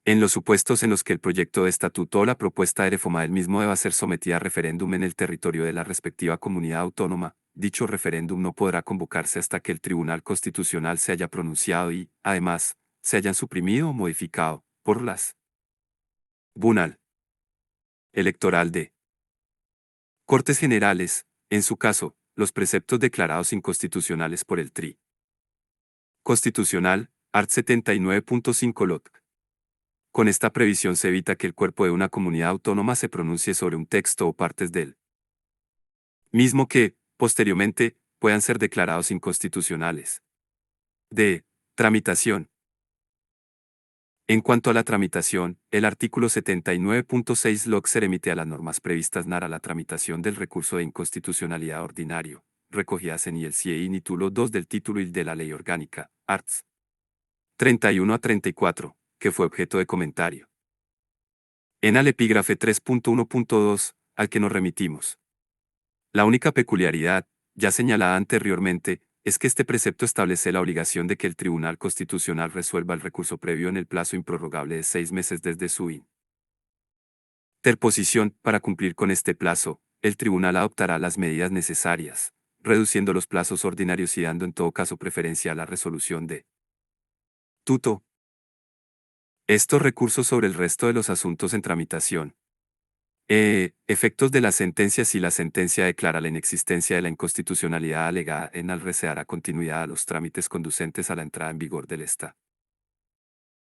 En los supuestos en los que el proyecto de estatuto o la propuesta de reforma del mismo deba ser sometida a referéndum en el territorio de la respectiva comunidad autónoma, dicho referéndum no podrá convocarse hasta que el Tribunal Constitucional se haya pronunciado y, además, se hayan suprimido o modificado, por las Tribunal Electoral de Cortes Generales, en su caso, los preceptos declarados inconstitucionales por el TRI. Constitucional, art. 79.5 LOT. Con esta previsión se evita que el cuerpo de una comunidad autónoma se pronuncie sobre un texto o partes del mismo que, posteriormente, puedan ser declarados inconstitucionales. D. Tramitación. En cuanto a la tramitación, el artículo 79.6 LOC se remite a las normas previstas para la tramitación del recurso de inconstitucionalidad ordinario, recogidas en el CIE y título 2 del título y de la Ley Orgánica, arts. 31 a 34, que fue objeto de comentario. En al epígrafe 3.1.2, al que nos remitimos. La única peculiaridad, ya señalada anteriormente, es que este precepto establece la obligación de que el Tribunal Constitucional resuelva el recurso previo en el plazo improrrogable de 6 meses desde su interposición. Para cumplir con este plazo, el Tribunal adoptará las medidas necesarias, reduciendo los plazos ordinarios y dando en todo caso preferencia a la resolución de tuto. Estos recursos sobre el resto de los asuntos en tramitación. Efectos de las sentencias. Si la sentencia declara la inexistencia de la inconstitucionalidad alegada en al se dará continuidad a los trámites conducentes a la entrada en vigor del Estado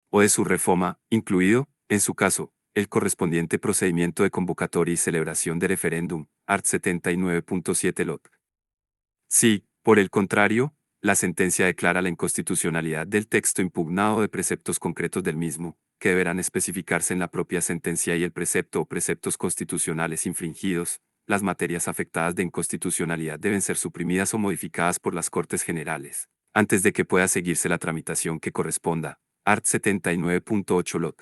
o de su reforma, incluido, en su caso, el correspondiente procedimiento de convocatoria y celebración de referéndum, art. 79.7 LOC. Si, por el contrario, la sentencia declara la inconstitucionalidad del texto impugnado de preceptos concretos del mismo, que deberán especificarse en la propia sentencia y el precepto o preceptos constitucionales infringidos, las materias afectadas de inconstitucionalidad deben ser suprimidas o modificadas por las Cortes Generales, antes de que pueda seguirse la tramitación que corresponda. Art. 79.8 Lot.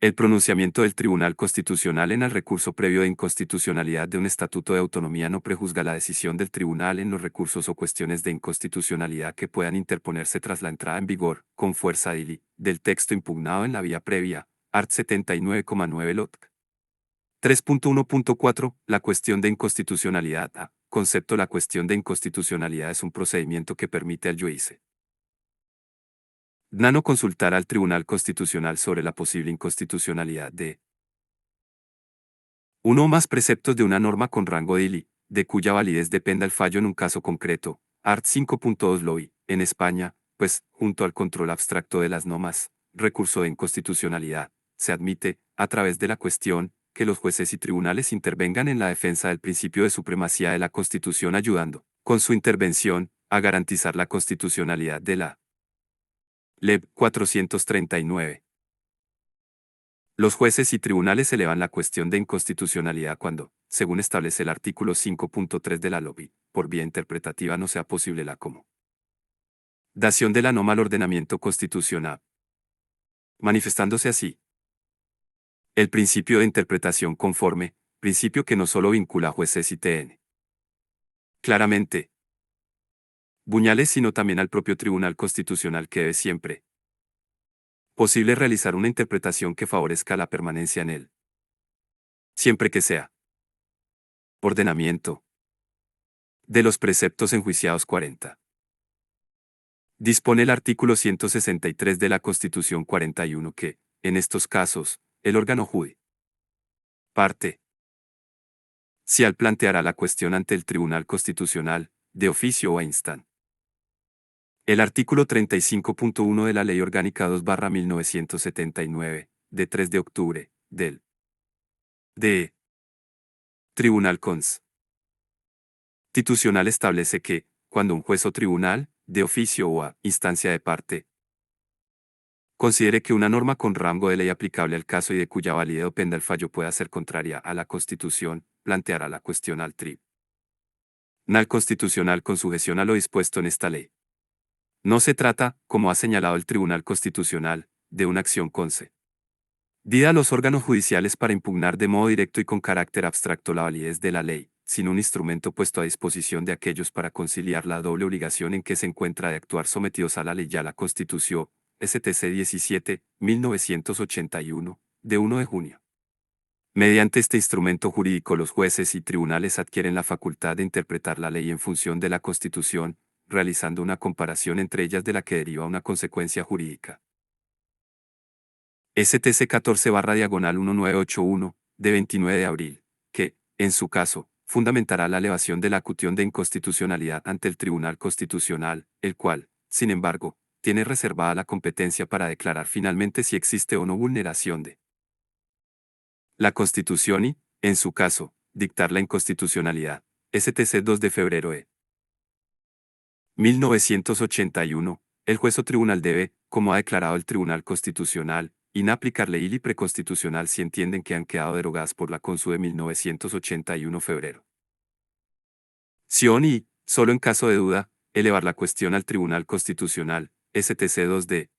El pronunciamiento del Tribunal Constitucional en el recurso previo de inconstitucionalidad de un estatuto de autonomía no prejuzga la decisión del tribunal en los recursos o cuestiones de inconstitucionalidad que puedan interponerse tras la entrada en vigor, con fuerza del texto impugnado en la vía previa. Art. 79,9 Lot. 3.1.4. La cuestión de inconstitucionalidad. Concepto. La cuestión de inconstitucionalidad es un procedimiento que permite al juez no consultar al Tribunal Constitucional sobre la posible inconstitucionalidad de uno o más preceptos de una norma con rango de cuya validez dependa el fallo en un caso concreto. Art. 5.2 Loi, en España, pues, junto al control abstracto de las normas, recurso de inconstitucionalidad, se admite, a través de la cuestión, que los jueces y tribunales intervengan en la defensa del principio de supremacía de la Constitución ayudando, con su intervención, a garantizar la constitucionalidad de la Ley 439. Los jueces y tribunales elevan la cuestión de inconstitucionalidad cuando, según establece el artículo 5.3 de la LOBI, por vía interpretativa no sea posible la dación de la norma al ordenamiento constitucional. Manifestándose así el principio de interpretación conforme, principio que no solo vincula a jueces y TN. Claramente, Buñales, sino también al propio Tribunal Constitucional que debe siempre posible realizar una interpretación que favorezca la permanencia en él. Siempre que sea ordenamiento de los preceptos enjuiciados 40. Dispone el artículo 163 de la Constitución 41 que, en estos casos, el órgano parte, si al planteará la cuestión ante el Tribunal Constitucional, de oficio o a instan. El artículo 35.1 de la Ley Orgánica 2/1979, de 3 de octubre, del Tribunal Constitucional establece que, cuando un juez o tribunal, de oficio o a instancia de parte, considere que una norma con rango de ley aplicable al caso y de cuya validez dependa el fallo pueda ser contraria a la Constitución, planteará la cuestión al Tribunal Constitucional con sujeción a lo dispuesto en esta ley. No se trata, como ha señalado el Tribunal Constitucional, de una acción concedida a los órganos judiciales para impugnar de modo directo y con carácter abstracto la validez de la ley, sino un instrumento puesto a disposición de aquellos para conciliar la doble obligación en que se encuentra de actuar sometidos a la ley ya la Constitución, STC 17, 1981, de 1 de junio. Mediante este instrumento jurídico los jueces y tribunales adquieren la facultad de interpretar la ley en función de la Constitución, realizando una comparación entre ellas de la que deriva una consecuencia jurídica. STC 14/1981, de 29 de abril, que, en su caso, fundamentará la elevación de la acusación de inconstitucionalidad ante el Tribunal Constitucional, el cual, sin embargo, tiene reservada la competencia para declarar finalmente si existe o no vulneración de la Constitución y, en su caso, dictar la inconstitucionalidad. STC 2 de febrero de 1981, el juez o tribunal debe, como ha declarado el Tribunal Constitucional, inaplicar ley y preconstitucional si entienden que han quedado derogadas por la Consu de 1981 febrero. Y, solo en caso de duda, elevar la cuestión al Tribunal Constitucional, STC 2 de.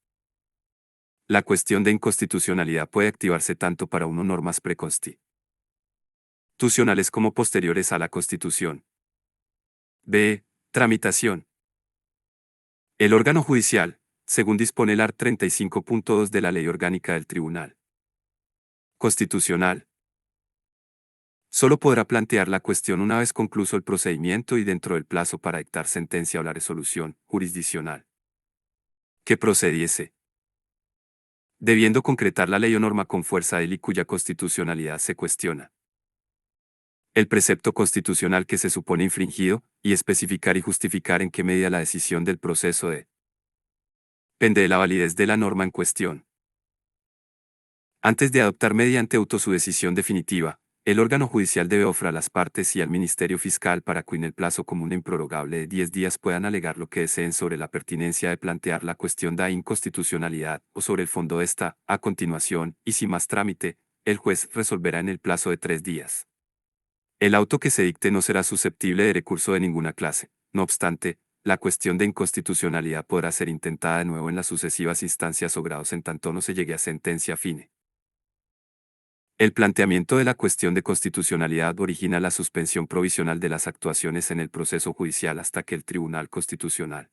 La cuestión de inconstitucionalidad puede activarse tanto para uno normas preconstitucionales como posteriores a la Constitución. B. Tramitación. El órgano judicial, según dispone el art. 35.2 de la Ley Orgánica del Tribunal Constitucional, solo podrá plantear la cuestión una vez concluso el procedimiento y dentro del plazo para dictar sentencia o la resolución jurisdiccional que procediese, debiendo concretar la ley o norma con fuerza de ley cuya constitucionalidad se cuestiona, el precepto constitucional que se supone infringido, y especificar y justificar en qué medida la decisión del proceso depende de la validez de la norma en cuestión. Antes de adoptar mediante auto su decisión definitiva, el órgano judicial debe ofrecer a las partes y al Ministerio Fiscal para que en el plazo común e improrrogable de 10 días puedan alegar lo que deseen sobre la pertinencia de plantear la cuestión de inconstitucionalidad o sobre el fondo de esta. A continuación, y sin más trámite, el juez resolverá en el plazo de 3 días. El auto que se dicte no será susceptible de recurso de ninguna clase. No obstante, la cuestión de inconstitucionalidad podrá ser intentada de nuevo en las sucesivas instancias o grados en tanto no se llegue a sentencia fine. El planteamiento de la cuestión de constitucionalidad origina la suspensión provisional de las actuaciones en el proceso judicial hasta que el Tribunal Constitucional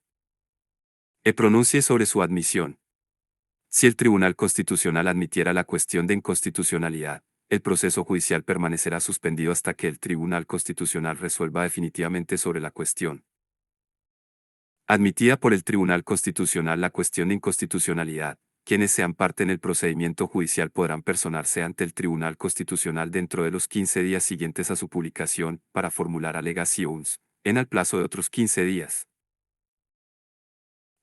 pronuncie sobre su admisión. Si el Tribunal Constitucional admitiera la cuestión de inconstitucionalidad, el proceso judicial permanecerá suspendido hasta que el Tribunal Constitucional resuelva definitivamente sobre la cuestión. Admitida por el Tribunal Constitucional la cuestión de inconstitucionalidad, quienes sean parte en el procedimiento judicial podrán personarse ante el Tribunal Constitucional dentro de los 15 días siguientes a su publicación, para formular alegaciones, en el plazo de otros 15 días.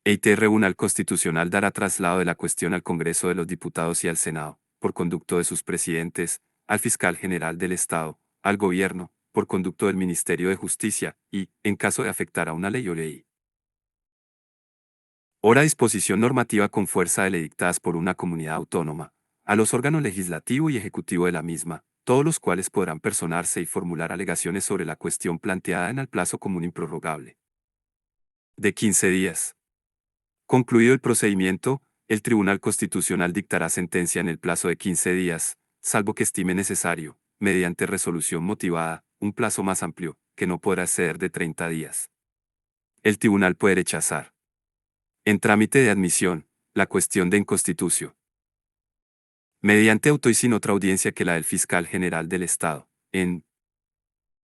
El Tribunal Constitucional dará traslado de la cuestión al Congreso de los Diputados y al Senado, por conducto de sus presidentes, al Fiscal General del Estado, al Gobierno, por conducto del Ministerio de Justicia, y, en caso de afectar a una ley o ley. Hora disposición normativa con fuerza de ley dictadas por una comunidad autónoma, a los órganos legislativo y ejecutivo de la misma, todos los cuales podrán personarse y formular alegaciones sobre la cuestión planteada en el plazo común improrrogable de 15 días. Concluido el procedimiento, el Tribunal Constitucional dictará sentencia en el plazo de 15 días, salvo que estime necesario, mediante resolución motivada, un plazo más amplio, que no podrá exceder de 30 días. El tribunal puede rechazar, en trámite de admisión, la cuestión de inconstitución, mediante auto y sin otra audiencia que la del Fiscal General del Estado, en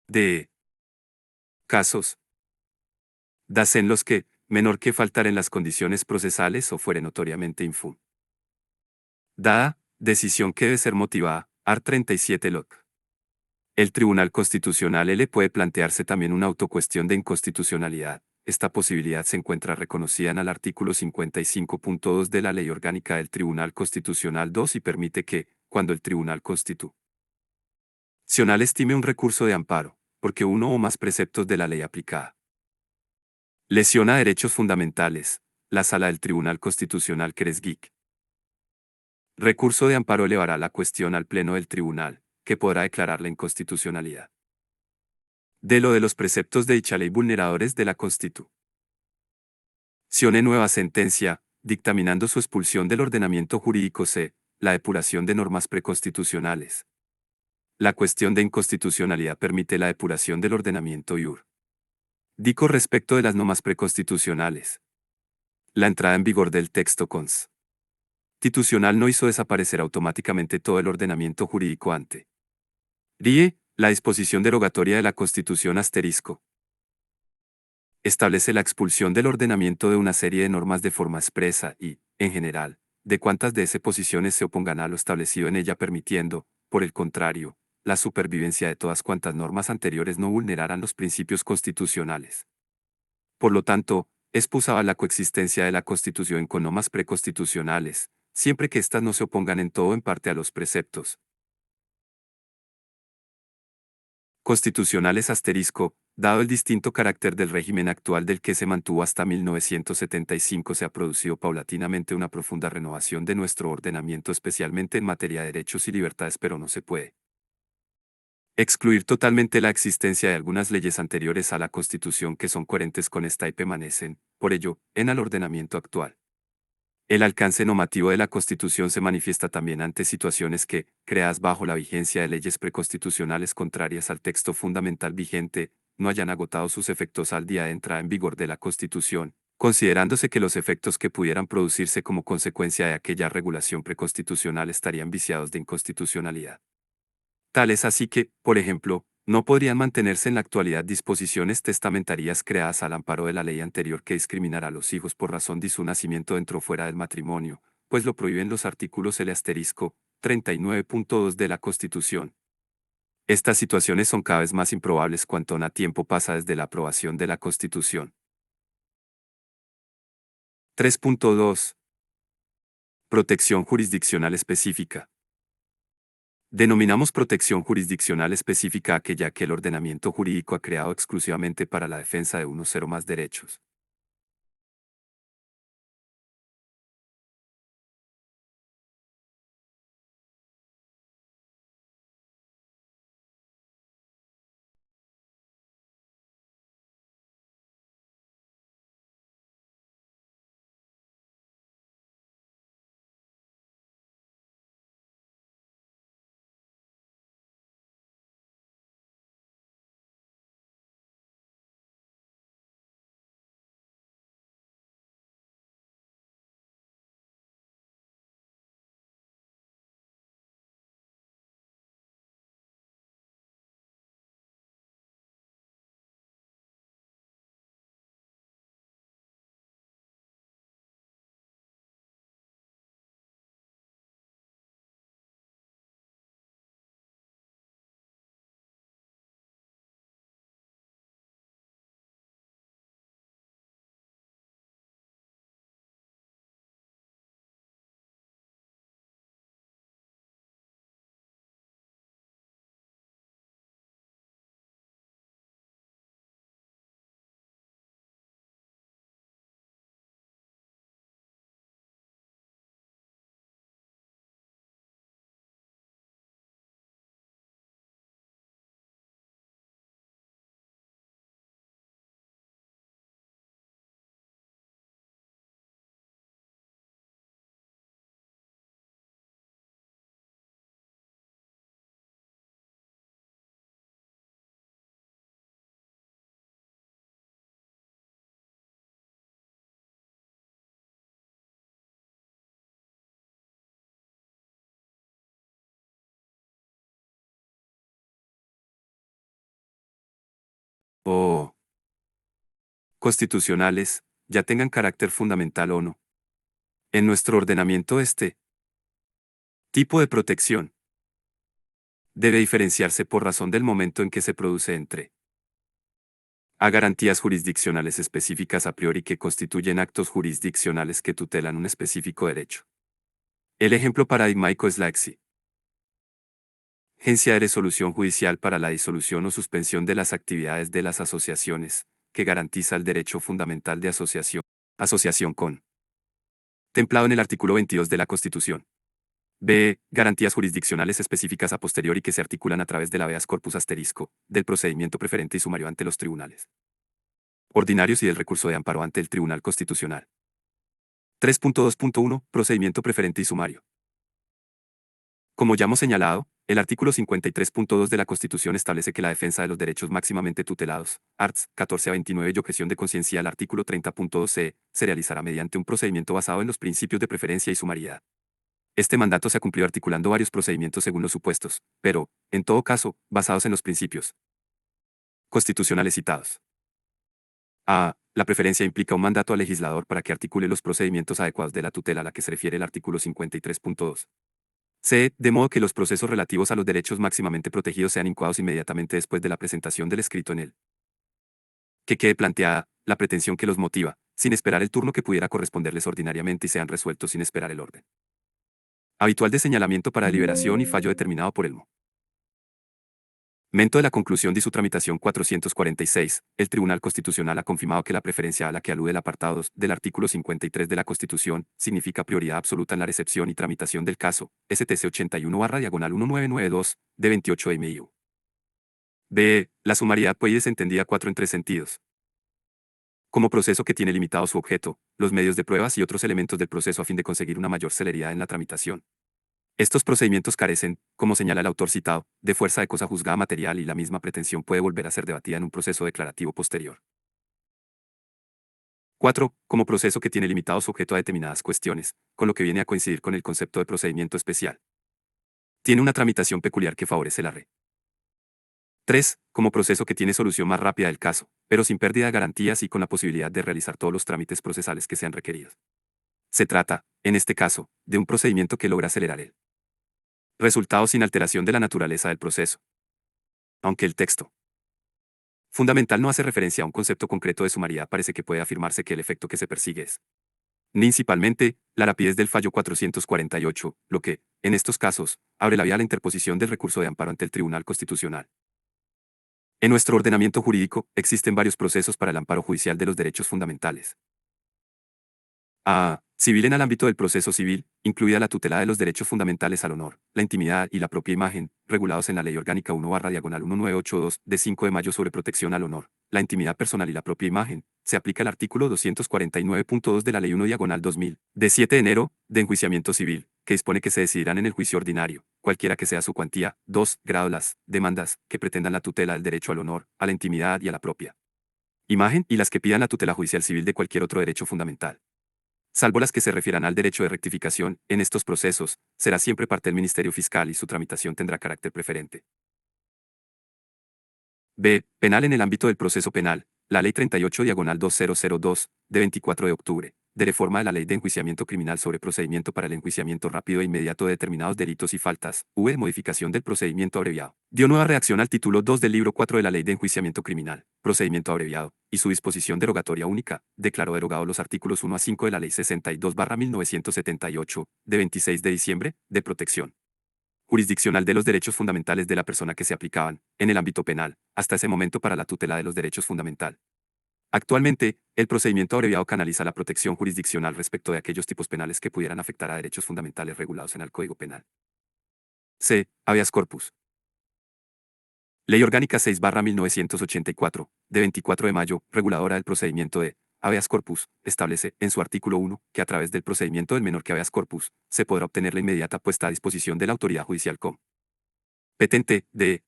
de casos, en los que, menor que faltar en las condiciones procesales o fuere notoriamente dada, decisión que debe ser motivada, art. 37 Loc. El Tribunal Constitucional le puede plantearse también una autocuestión de inconstitucionalidad. Esta posibilidad se encuentra reconocida en el artículo 55.2 de la Ley Orgánica del Tribunal Constitucional 2 y permite que, cuando el Tribunal Constitucional estime un recurso de amparo, porque uno o más preceptos de la ley aplicada lesiona derechos fundamentales, la Sala del Tribunal Constitucional Keresgeek. Recurso de amparo elevará la cuestión al Pleno del Tribunal, que podrá declarar la inconstitucionalidad de lo de los preceptos de dicha ley vulneradores de la Constitución. Nueva sentencia, dictaminando su expulsión del ordenamiento jurídico c. La depuración de normas preconstitucionales. La cuestión de inconstitucionalidad permite la depuración del ordenamiento jurídico respecto de las normas preconstitucionales. La entrada en vigor del texto constitucional no hizo desaparecer automáticamente todo el ordenamiento jurídico ante la disposición derogatoria de la Constitución asterisco. Establece la expulsión del ordenamiento de una serie de normas de forma expresa y, en general, de cuantas de esas posiciones se opongan a lo establecido en ella permitiendo, por el contrario, la supervivencia de todas cuantas normas anteriores no vulneraran los principios constitucionales. Por lo tanto, expulsaba la coexistencia de la Constitución con normas preconstitucionales, siempre que éstas no se opongan en todo o en parte a los preceptos constitucionales asterisco, dado el distinto carácter del régimen actual del que se mantuvo hasta 1975, se ha producido paulatinamente una profunda renovación de nuestro ordenamiento, especialmente en materia de derechos y libertades, pero no se puede excluir totalmente la existencia de algunas leyes anteriores a la Constitución que son coherentes con esta y permanecen, por ello, en el ordenamiento actual. El alcance normativo de la Constitución se manifiesta también ante situaciones que, creadas bajo la vigencia de leyes preconstitucionales contrarias al texto fundamental vigente, no hayan agotado sus efectos al día de entrada en vigor de la Constitución, considerándose que los efectos que pudieran producirse como consecuencia de aquella regulación preconstitucional estarían viciados de inconstitucionalidad. Tal es así que, por ejemplo, no podrían mantenerse en la actualidad disposiciones testamentarias creadas al amparo de la ley anterior que discriminara a los hijos por razón de su nacimiento dentro o fuera del matrimonio, pues lo prohíben los artículos L asterisco 39.2 de la Constitución. Estas situaciones son cada vez más improbables cuanto más tiempo pasa desde la aprobación de la Constitución. 3.2. Protección jurisdiccional específica. Denominamos protección jurisdiccional específica aquella que el ordenamiento jurídico ha creado exclusivamente para la defensa de unos o más derechos. constitucionales, ya tengan carácter fundamental o no. En nuestro ordenamiento este tipo de protección debe diferenciarse por razón del momento en que se produce entre a garantías jurisdiccionales específicas a priori que constituyen actos jurisdiccionales que tutelan un específico derecho. El ejemplo paradigmático es la exigencia de resolución judicial para la disolución o suspensión de las actividades de las asociaciones, que garantiza el derecho fundamental de asociación contemplado en el artículo 22 de la Constitución. B. Garantías jurisdiccionales específicas a posteriori que se articulan a través del habeas corpus asterisco, del procedimiento preferente y sumario ante los tribunales ordinarios y del recurso de amparo ante el Tribunal Constitucional. 3.2.1. Procedimiento preferente y sumario. Como ya hemos señalado, el artículo 53.2 de la Constitución establece que la defensa de los derechos máximamente tutelados, arts. 14 a 29 y objeción de conciencia al artículo 30.2c, se realizará mediante un procedimiento basado en los principios de preferencia y sumariedad. Este mandato se ha cumplido articulando varios procedimientos según los supuestos, pero, en todo caso, basados en los principios constitucionales citados. A. La preferencia implica un mandato al legislador para que articule los procedimientos adecuados de la tutela a la que se refiere el artículo 53.2. C. De modo que los procesos relativos a los derechos máximamente protegidos sean incoados inmediatamente después de la presentación del escrito en él. Que quede planteada la pretensión que los motiva, sin esperar el turno que pudiera corresponderles ordinariamente y sean resueltos sin esperar el orden habitual de señalamiento para deliberación y fallo determinado por el momento de la conclusión de su tramitación 446, el Tribunal Constitucional ha confirmado que la preferencia a la que alude el apartado 2 del artículo 53 de la Constitución significa prioridad absoluta en la recepción y tramitación del caso, STC 81/1992, de 28 de mayo. B. La sumariedad puede ser entendida en tres sentidos. Como proceso que tiene limitado su objeto, los medios de pruebas y otros elementos del proceso a fin de conseguir una mayor celeridad en la tramitación. Estos procedimientos carecen, como señala el autor citado, de fuerza de cosa juzgada material y la misma pretensión puede volver a ser debatida en un proceso declarativo posterior. 4. Como proceso que tiene limitado su objeto a determinadas cuestiones, con lo que viene a coincidir con el concepto de procedimiento especial. Tiene una tramitación peculiar que favorece la 3. Como proceso que tiene solución más rápida del caso, pero sin pérdida de garantías y con la posibilidad de realizar todos los trámites procesales que sean requeridos. Se trata, en este caso, de un procedimiento que logra acelerar el resultado sin alteración de la naturaleza del proceso. Aunque el texto fundamental no hace referencia a un concepto concreto de sumariedad, parece que puede afirmarse que el efecto que se persigue es principalmente la rapidez del fallo 448, lo que, en estos casos, abre la vía a la interposición del recurso de amparo ante el Tribunal Constitucional. En nuestro ordenamiento jurídico, existen varios procesos para el amparo judicial de los derechos fundamentales. A. Civil en el ámbito del proceso civil, incluida la tutela de los derechos fundamentales al honor, la intimidad y la propia imagen, regulados en la Ley Orgánica 1/1982 de 5 de mayo sobre protección al honor, la intimidad personal y la propia imagen. Se aplica el artículo 249.2 de la Ley 1/2000, de 7 de enero, de enjuiciamiento civil, que dispone que se decidirán en el juicio ordinario, cualquiera que sea su cuantía. 2. Grado las demandas que pretendan la tutela del derecho al honor, a la intimidad y a la propia imagen y las que pidan la tutela judicial civil de cualquier otro derecho fundamental. Salvo las que se refieran al derecho de rectificación, en estos procesos, será siempre parte del Ministerio Fiscal y su tramitación tendrá carácter preferente. B. Penal en el ámbito del proceso penal. La Ley 38/2002, de 24 de octubre, de reforma de la Ley de Enjuiciamiento Criminal sobre procedimiento para el enjuiciamiento rápido e inmediato de determinados delitos y faltas, de modificación del procedimiento abreviado. Dio nueva redacción al título 2 del libro 4 de la Ley de Enjuiciamiento Criminal, procedimiento abreviado, y su disposición derogatoria única, declaró derogados los artículos 1 a 5 de la Ley 62/1978, de 26 de diciembre, de protección jurisdiccional de los derechos fundamentales de la persona que se aplicaban, en el ámbito penal, hasta ese momento para la tutela de los derechos fundamentales. Actualmente, el procedimiento abreviado canaliza la protección jurisdiccional respecto de aquellos tipos penales que pudieran afectar a derechos fundamentales regulados en el Código Penal. C. Habeas corpus. Ley Orgánica 6/1984, de 24 de mayo, reguladora del procedimiento de habeas corpus, establece, en su artículo 1, que a través del procedimiento del menor que habeas corpus, se podrá obtener la inmediata puesta a disposición de la autoridad judicial competente de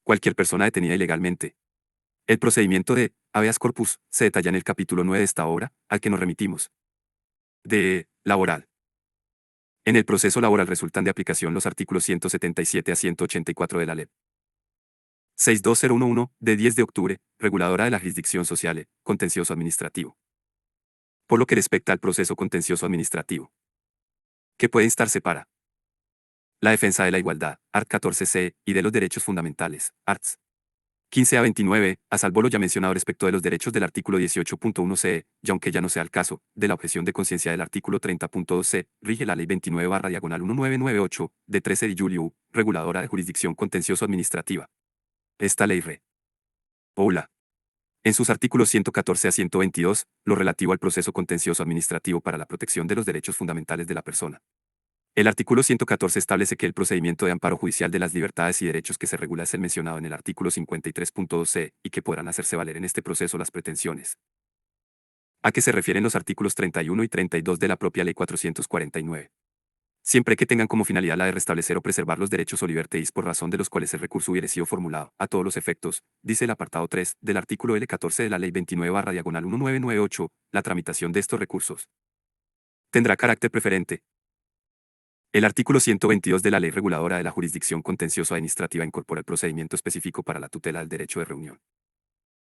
cualquier persona detenida ilegalmente. El procedimiento de habeas corpus se detalla en el capítulo 9 de esta obra, al que nos remitimos. De laboral. En el proceso laboral resultan de aplicación los artículos 177 a 184 de la Ley 62011, de 10 de octubre, reguladora de la jurisdicción social, contencioso administrativo. Por lo que respecta al proceso contencioso administrativo, que puede instarse para la defensa de la igualdad, art. 14c, y de los derechos fundamentales, arts. 15 a 29, a salvo lo ya mencionado respecto de los derechos del artículo 18.1c, y aunque ya no sea el caso, de la objeción de conciencia del artículo 30.2c, rige la Ley 29/1998, de 13 de julio, reguladora de jurisdicción contencioso administrativa. Esta ley regula, en sus artículos 114 a 122, lo relativo al proceso contencioso administrativo para la protección de los derechos fundamentales de la persona. El artículo 114 establece que el procedimiento de amparo judicial de las libertades y derechos que se regula es el mencionado en el artículo 53.2c, y que podrán hacerse valer en este proceso las pretensiones a que se refieren los artículos 31 y 32 de la propia Ley 449. Siempre que tengan como finalidad la de restablecer o preservar los derechos o libertades por razón de los cuales el recurso hubiere sido formulado, a todos los efectos, dice el apartado 3 del artículo L14 de la Ley 29/1998, la tramitación de estos recursos tendrá carácter preferente. El artículo 122 de la Ley Reguladora de la Jurisdicción Contencioso Administrativa incorpora el procedimiento específico para la tutela del derecho de reunión,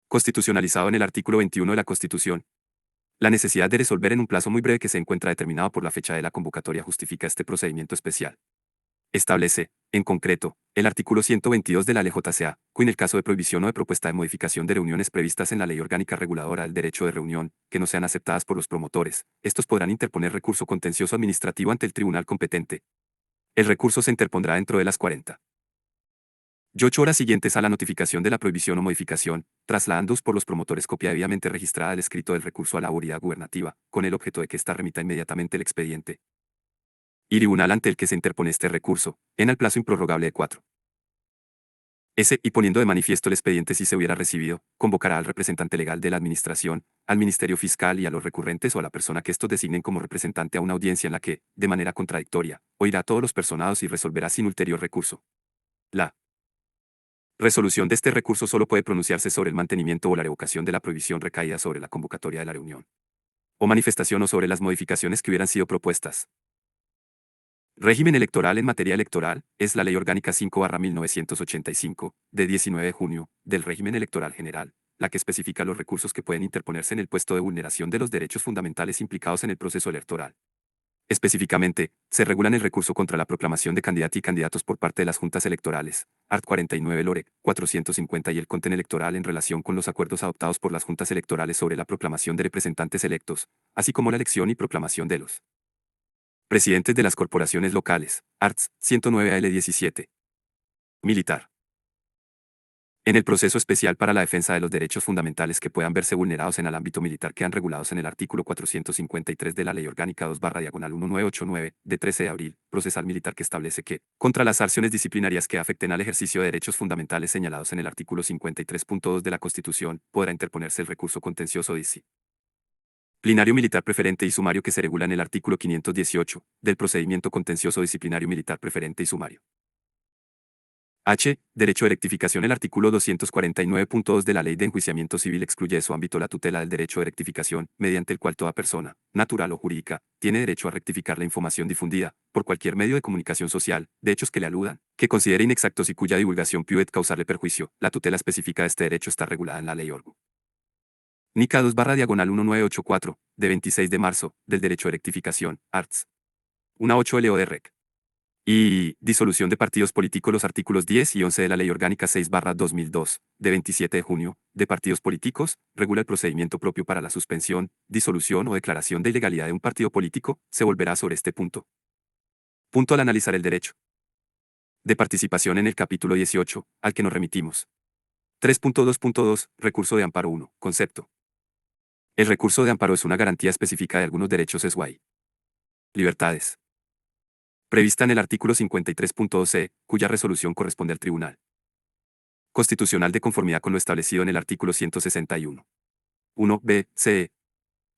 constitucionalizado en el artículo 21 de la Constitución. La necesidad de resolver en un plazo muy breve que se encuentra determinado por la fecha de la convocatoria justifica este procedimiento especial. Establece, en concreto, el artículo 122 de la LJCA, que en el caso de prohibición o de propuesta de modificación de reuniones previstas en la Ley Orgánica Reguladora del Derecho de Reunión, que no sean aceptadas por los promotores, estos podrán interponer recurso contencioso administrativo ante el tribunal competente. El recurso se interpondrá dentro de las 48 horas siguientes a la notificación de la prohibición o modificación, trasladando por los promotores copia debidamente registrada del escrito del recurso a la autoridad gubernativa, con el objeto de que ésta remita inmediatamente el expediente y tribunal ante el que se interpone este recurso, en el plazo improrrogable de 4 S, y poniendo de manifiesto el expediente si se hubiera recibido, convocará al representante legal de la Administración, al Ministerio Fiscal y a los recurrentes o a la persona que estos designen como representante a una audiencia en la que, de manera contradictoria, oirá a todos los personados y resolverá sin ulterior recurso. La resolución de este recurso solo puede pronunciarse sobre el mantenimiento o la revocación de la prohibición recaída sobre la convocatoria de la reunión o manifestación o sobre las modificaciones que hubieran sido propuestas. Régimen electoral en materia electoral, es la Ley Orgánica 5/1985, de 19 de junio, del régimen electoral general, la que especifica los recursos que pueden interponerse en el puesto de vulneración de los derechos fundamentales implicados en el proceso electoral. Específicamente, se regulan el recurso contra la proclamación de candidatos y candidatos por parte de las juntas electorales, art. 49 Lore, 450 y el contén electoral en relación con los acuerdos adoptados por las juntas electorales sobre la proclamación de representantes electos, así como la elección y proclamación de los presidentes de las corporaciones locales, arts. 109 AL 17. Militar. En el proceso especial para la defensa de los derechos fundamentales que puedan verse vulnerados en el ámbito militar quedan regulados en el artículo 453 de la Ley Orgánica 2/1989, de 13 de abril, procesal militar que establece que, contra las sanciones disciplinarias que afecten al ejercicio de derechos fundamentales señalados en el artículo 53.2 de la Constitución, podrá interponerse el recurso contencioso disciplinario militar preferente y sumario que se regula en el artículo 518, del procedimiento contencioso disciplinario militar preferente y sumario. H. Derecho de rectificación. El artículo 249.2 de la Ley de Enjuiciamiento Civil excluye de su ámbito la tutela del derecho de rectificación, mediante el cual toda persona, natural o jurídica, tiene derecho a rectificar la información difundida, por cualquier medio de comunicación social, de hechos que le aludan, que considere inexactos y cuya divulgación puede causarle perjuicio. La tutela específica de este derecho está regulada en la Ley Orgánica 2/1984, de 26 de marzo, del derecho de rectificación, arts. 1/8 LO de Rec. Y disolución de partidos políticos. Los artículos 10 y 11 de la Ley Orgánica 6/2002, de 27 de junio, de partidos políticos, regula el procedimiento propio para la suspensión, disolución o declaración de ilegalidad de un partido político. Se volverá sobre este punto al analizar el derecho de participación en el capítulo 18, al que nos remitimos. 3.2.2, recurso de amparo 1, concepto. El recurso de amparo es una garantía específica de algunos derechos y libertades prevista en el artículo 53.2c, cuya resolución corresponde al Tribunal Constitucional de conformidad con lo establecido en el artículo 161. 1b, c.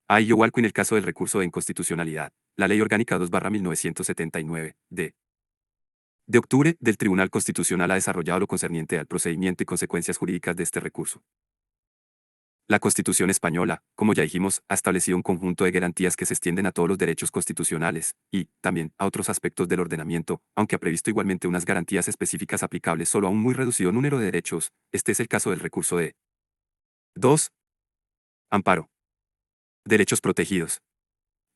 A y igual que en el caso del recurso de inconstitucionalidad, la Ley Orgánica 2/1979, de octubre, del Tribunal Constitucional ha desarrollado lo concerniente al procedimiento y consecuencias jurídicas de este recurso. La Constitución española, como ya dijimos, ha establecido un conjunto de garantías que se extienden a todos los derechos constitucionales, y, también, a otros aspectos del ordenamiento, aunque ha previsto igualmente unas garantías específicas aplicables solo a un muy reducido número de derechos. Este es el caso del recurso de 2. Amparo. Derechos protegidos.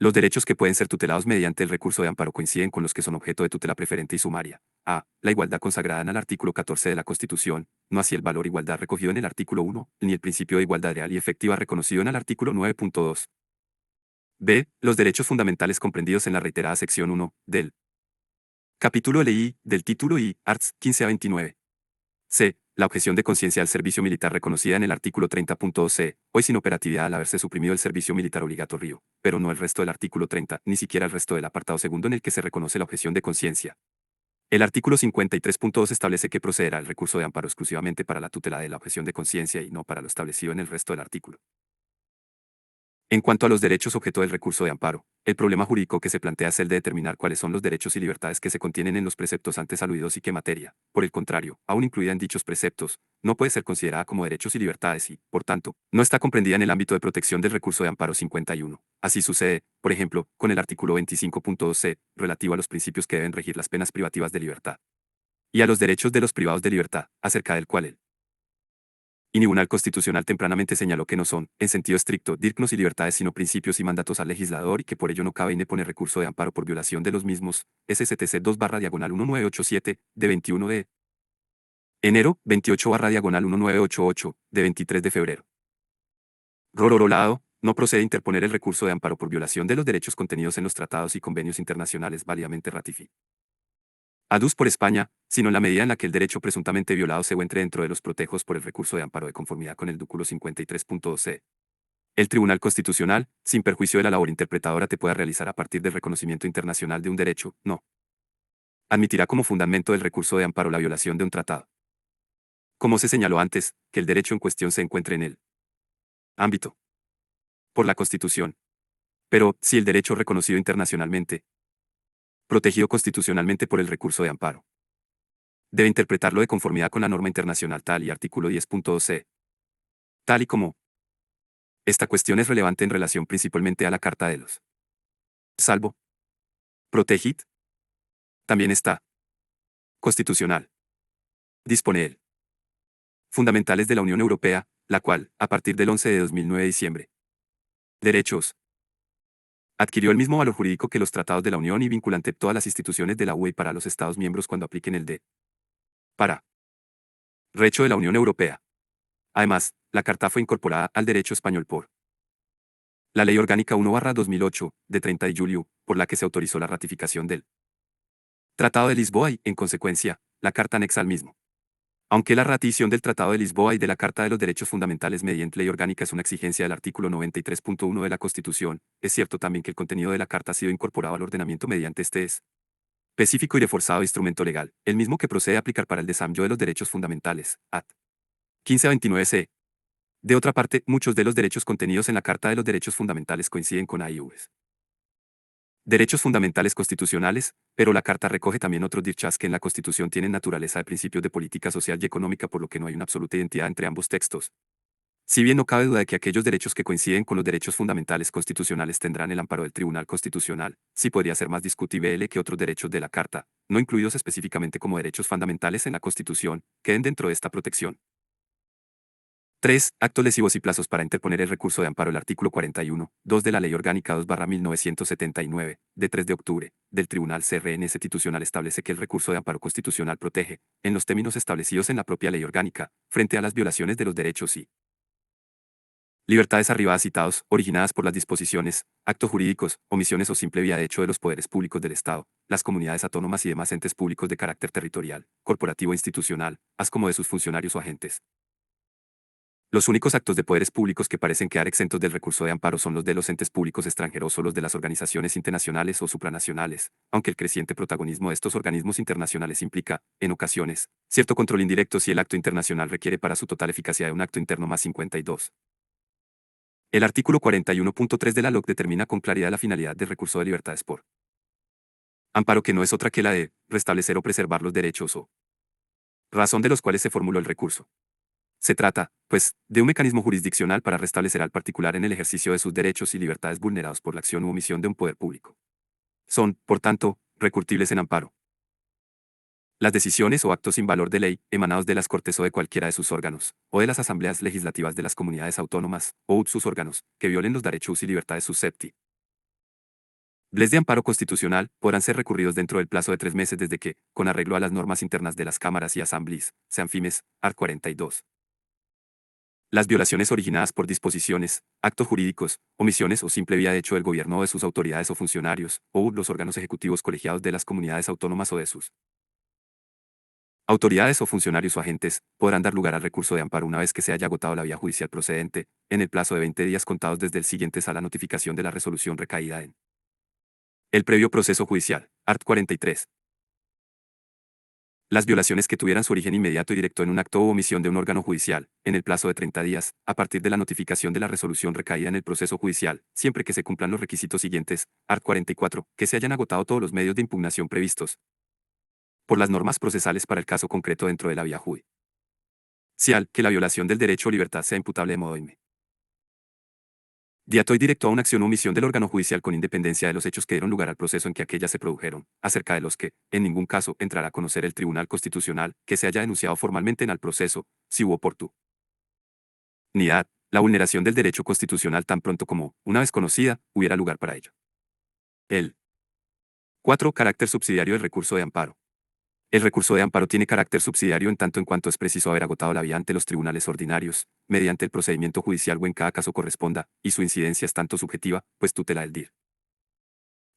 Los derechos que pueden ser tutelados mediante el recurso de amparo coinciden con los que son objeto de tutela preferente y sumaria. A. La igualdad consagrada en el artículo 14 de la Constitución, no así el valor igualdad recogido en el artículo 1, ni el principio de igualdad real y efectiva reconocido en el artículo 9.2. B. Los derechos fundamentales comprendidos en la reiterada sección 1, del capítulo LI, del título I, arts. 15 a 29. C. La objeción de conciencia al servicio militar reconocida en el artículo 30.2c, hoy sin operatividad al haberse suprimido el servicio militar obligatorio, pero no el resto del artículo 30, ni siquiera el resto del apartado segundo en el que se reconoce la objeción de conciencia. El artículo 53.2 establece que procederá el recurso de amparo exclusivamente para la tutela de la objeción de conciencia y no para lo establecido en el resto del artículo. En cuanto a los derechos objeto del recurso de amparo, el problema jurídico que se plantea es el de determinar cuáles son los derechos y libertades que se contienen en los preceptos antes aludidos y qué materia, por el contrario, aún incluida en dichos preceptos, no puede ser considerada como derechos y libertades y, por tanto, no está comprendida en el ámbito de protección del recurso de amparo 51. Así sucede, por ejemplo, con el artículo 25.2c, relativo a los principios que deben regir las penas privativas de libertad, y a los derechos de los privados de libertad, acerca del cual el y Tribunal Constitucional tempranamente señaló que no son, en sentido estricto, dignos y libertades sino principios y mandatos al legislador y que por ello no cabe interponer recurso de amparo por violación de los mismos, SCTC 2/1987, de 21 de enero, 28/1988, de 23 de febrero. Rororolado, no procede interponer el recurso de amparo por violación de los derechos contenidos en los tratados y convenios internacionales válidamente ratificados adus por España, sino en la medida en la que el derecho presuntamente violado se encuentre dentro de los protejos por el recurso de amparo de conformidad con el dúculo 53.2c. El Tribunal Constitucional, sin perjuicio de la labor interpretadora te pueda realizar a partir del reconocimiento internacional de un derecho, no admitirá como fundamento del recurso de amparo la violación de un tratado. Como se señaló antes, que el derecho en cuestión se encuentre en el ámbito por la Constitución. Pero, si el derecho reconocido internacionalmente, protegido constitucionalmente por el recurso de amparo, debe interpretarlo de conformidad con la norma internacional tal y artículo 10.2c. Tal y como esta cuestión es relevante en relación principalmente a la Carta de los Salvo Protegit, también está constitucional. Dispone el Fundamentales de la Unión Europea, la cual, a partir del 11 de 2009 diciembre, derechos, adquirió el mismo valor jurídico que los tratados de la Unión y vinculante todas las instituciones de la UE y para los Estados miembros cuando apliquen el de para recho de la Unión Europea. Además, la Carta fue incorporada al derecho español por la Ley Orgánica 1/2008, de 30 de julio, por la que se autorizó la ratificación del Tratado de Lisboa y, en consecuencia, la Carta anexa al mismo. Aunque la ratificación del Tratado de Lisboa y de la Carta de los Derechos Fundamentales mediante ley orgánica es una exigencia del artículo 93.1 de la Constitución, es cierto también que el contenido de la Carta ha sido incorporado al ordenamiento mediante este específico y reforzado instrumento legal, el mismo que procede a aplicar para el desarrollo de los derechos fundamentales, Art. 15 a 29c. De otra parte, muchos de los derechos contenidos en la Carta de los Derechos Fundamentales coinciden con AIUs. Derechos fundamentales constitucionales, pero la Carta recoge también otros derechos que en la Constitución tienen naturaleza de principios de política social y económica por lo que no hay una absoluta identidad entre ambos textos. Si bien no cabe duda de que aquellos derechos que coinciden con los derechos fundamentales constitucionales tendrán el amparo del Tribunal Constitucional, sí podría ser más discutible que otros derechos de la Carta, no incluidos específicamente como derechos fundamentales en la Constitución, queden dentro de esta protección. 3. Actos lesivos y plazos para interponer el recurso de amparo. El artículo 41, 2 de la Ley Orgánica 2/1979, de 3 de octubre, del Tribunal CRN Institucional establece que el recurso de amparo constitucional protege, en los términos establecidos en la propia Ley Orgánica, frente a las violaciones de los derechos y libertades arribadas citados, originadas por las disposiciones, actos jurídicos, omisiones o simple vía de hecho de los poderes públicos del Estado, las comunidades autónomas y demás entes públicos de carácter territorial, corporativo e institucional, así como de sus funcionarios o agentes. Los únicos actos de poderes públicos que parecen quedar exentos del recurso de amparo son los de los entes públicos extranjeros o los de las organizaciones internacionales o supranacionales, aunque el creciente protagonismo de estos organismos internacionales implica, en ocasiones, cierto control indirecto si el acto internacional requiere para su total eficacia de un acto interno más 52. El artículo 41.3 de la LOC determina con claridad la finalidad del recurso de libertades por amparo, que no es otra que la de restablecer o preservar los derechos o razón de los cuales se formuló el recurso. Se trata, pues, de un mecanismo jurisdiccional para restablecer al particular en el ejercicio de sus derechos y libertades vulnerados por la acción u omisión de un poder público. Son, por tanto, recurribles en amparo. Las decisiones o actos sin valor de ley, emanados de las Cortes o de cualquiera de sus órganos, o de las asambleas legislativas de las comunidades autónomas, o sus órganos, que violen los derechos y libertades susceptibles de amparo constitucional, podrán ser recurridos dentro del plazo de 3 meses desde que, con arreglo a las normas internas de las cámaras y asambleas, sean firmes, art. 42. Las violaciones originadas por disposiciones, actos jurídicos, omisiones o simple vía de hecho del gobierno o de sus autoridades o funcionarios, o los órganos ejecutivos colegiados de las comunidades autónomas o de sus autoridades o funcionarios o agentes, podrán dar lugar al recurso de amparo una vez que se haya agotado la vía judicial procedente, en el plazo de 20 días contados desde el siguiente a la notificación de la resolución recaída en el previo proceso judicial, art. 43. Las violaciones que tuvieran su origen inmediato y directo en un acto o omisión de un órgano judicial, en el plazo de 30 días, a partir de la notificación de la resolución recaída en el proceso judicial, siempre que se cumplan los requisitos siguientes, art. 44, que se hayan agotado todos los medios de impugnación previstos por las normas procesales para el caso concreto dentro de la vía judicial, que la violación del derecho o libertad sea imputable de modo inmediato y directo a una acción o omisión del órgano judicial con independencia de los hechos que dieron lugar al proceso en que aquellas se produjeron, acerca de los que, en ningún caso, entrará a conocer el Tribunal Constitucional, que se haya denunciado formalmente en el proceso, si hubo oportunidad, la vulneración del derecho constitucional tan pronto como, una vez conocida, hubiera lugar para ello. El 4. Carácter subsidiario del recurso de amparo. El recurso de amparo tiene carácter subsidiario en tanto en cuanto es preciso haber agotado la vía ante los tribunales ordinarios, mediante el procedimiento judicial o en cada caso corresponda, y su incidencia es tanto subjetiva, pues tutela el dir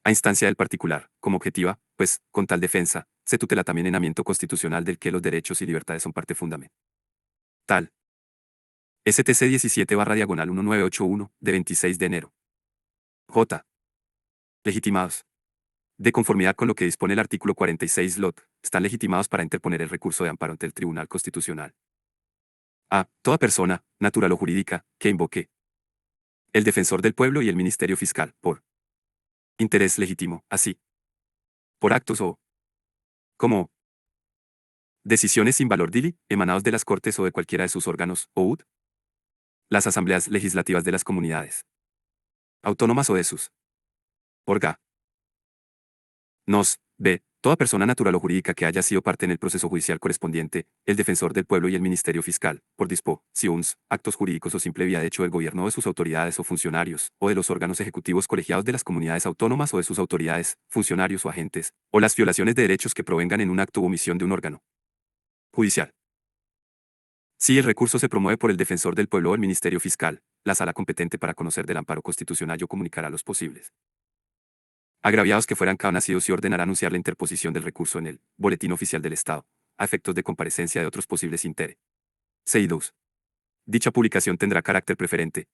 a instancia del particular, como objetiva, pues, con tal defensa, se tutela también en amiento constitucional del que los derechos y libertades son parte fundamental. STC 17/1981, de 26 de enero. J. Legitimados. De conformidad con lo que dispone el artículo 46 LOT, están legitimados para interponer el recurso de amparo ante el Tribunal Constitucional. A. Toda persona, natural o jurídica, que invoque el defensor del pueblo y el Ministerio Fiscal, por interés legítimo, así, por actos o como decisiones sin valor dili, emanados de las Cortes o de cualquiera de sus órganos, o las asambleas legislativas de las comunidades autónomas o de sus orga. Nos. B. Toda persona natural o jurídica que haya sido parte en el proceso judicial correspondiente, el defensor del pueblo y el Ministerio Fiscal, por disposiciones, actos jurídicos o simple vía de hecho del gobierno o de sus autoridades o funcionarios, o de los órganos ejecutivos colegiados de las comunidades autónomas o de sus autoridades, funcionarios o agentes, o las violaciones de derechos que provengan en un acto u omisión de un órgano judicial. Si el recurso se promueve por el defensor del pueblo o el Ministerio Fiscal, la sala competente para conocer del amparo constitucional comunicará a los posibles agraviados que fueran nacidos y ordenará anunciar la interposición del recurso en el Boletín Oficial del Estado, a efectos de comparecencia de otros posibles interesados. Dicha publicación tendrá carácter preferente.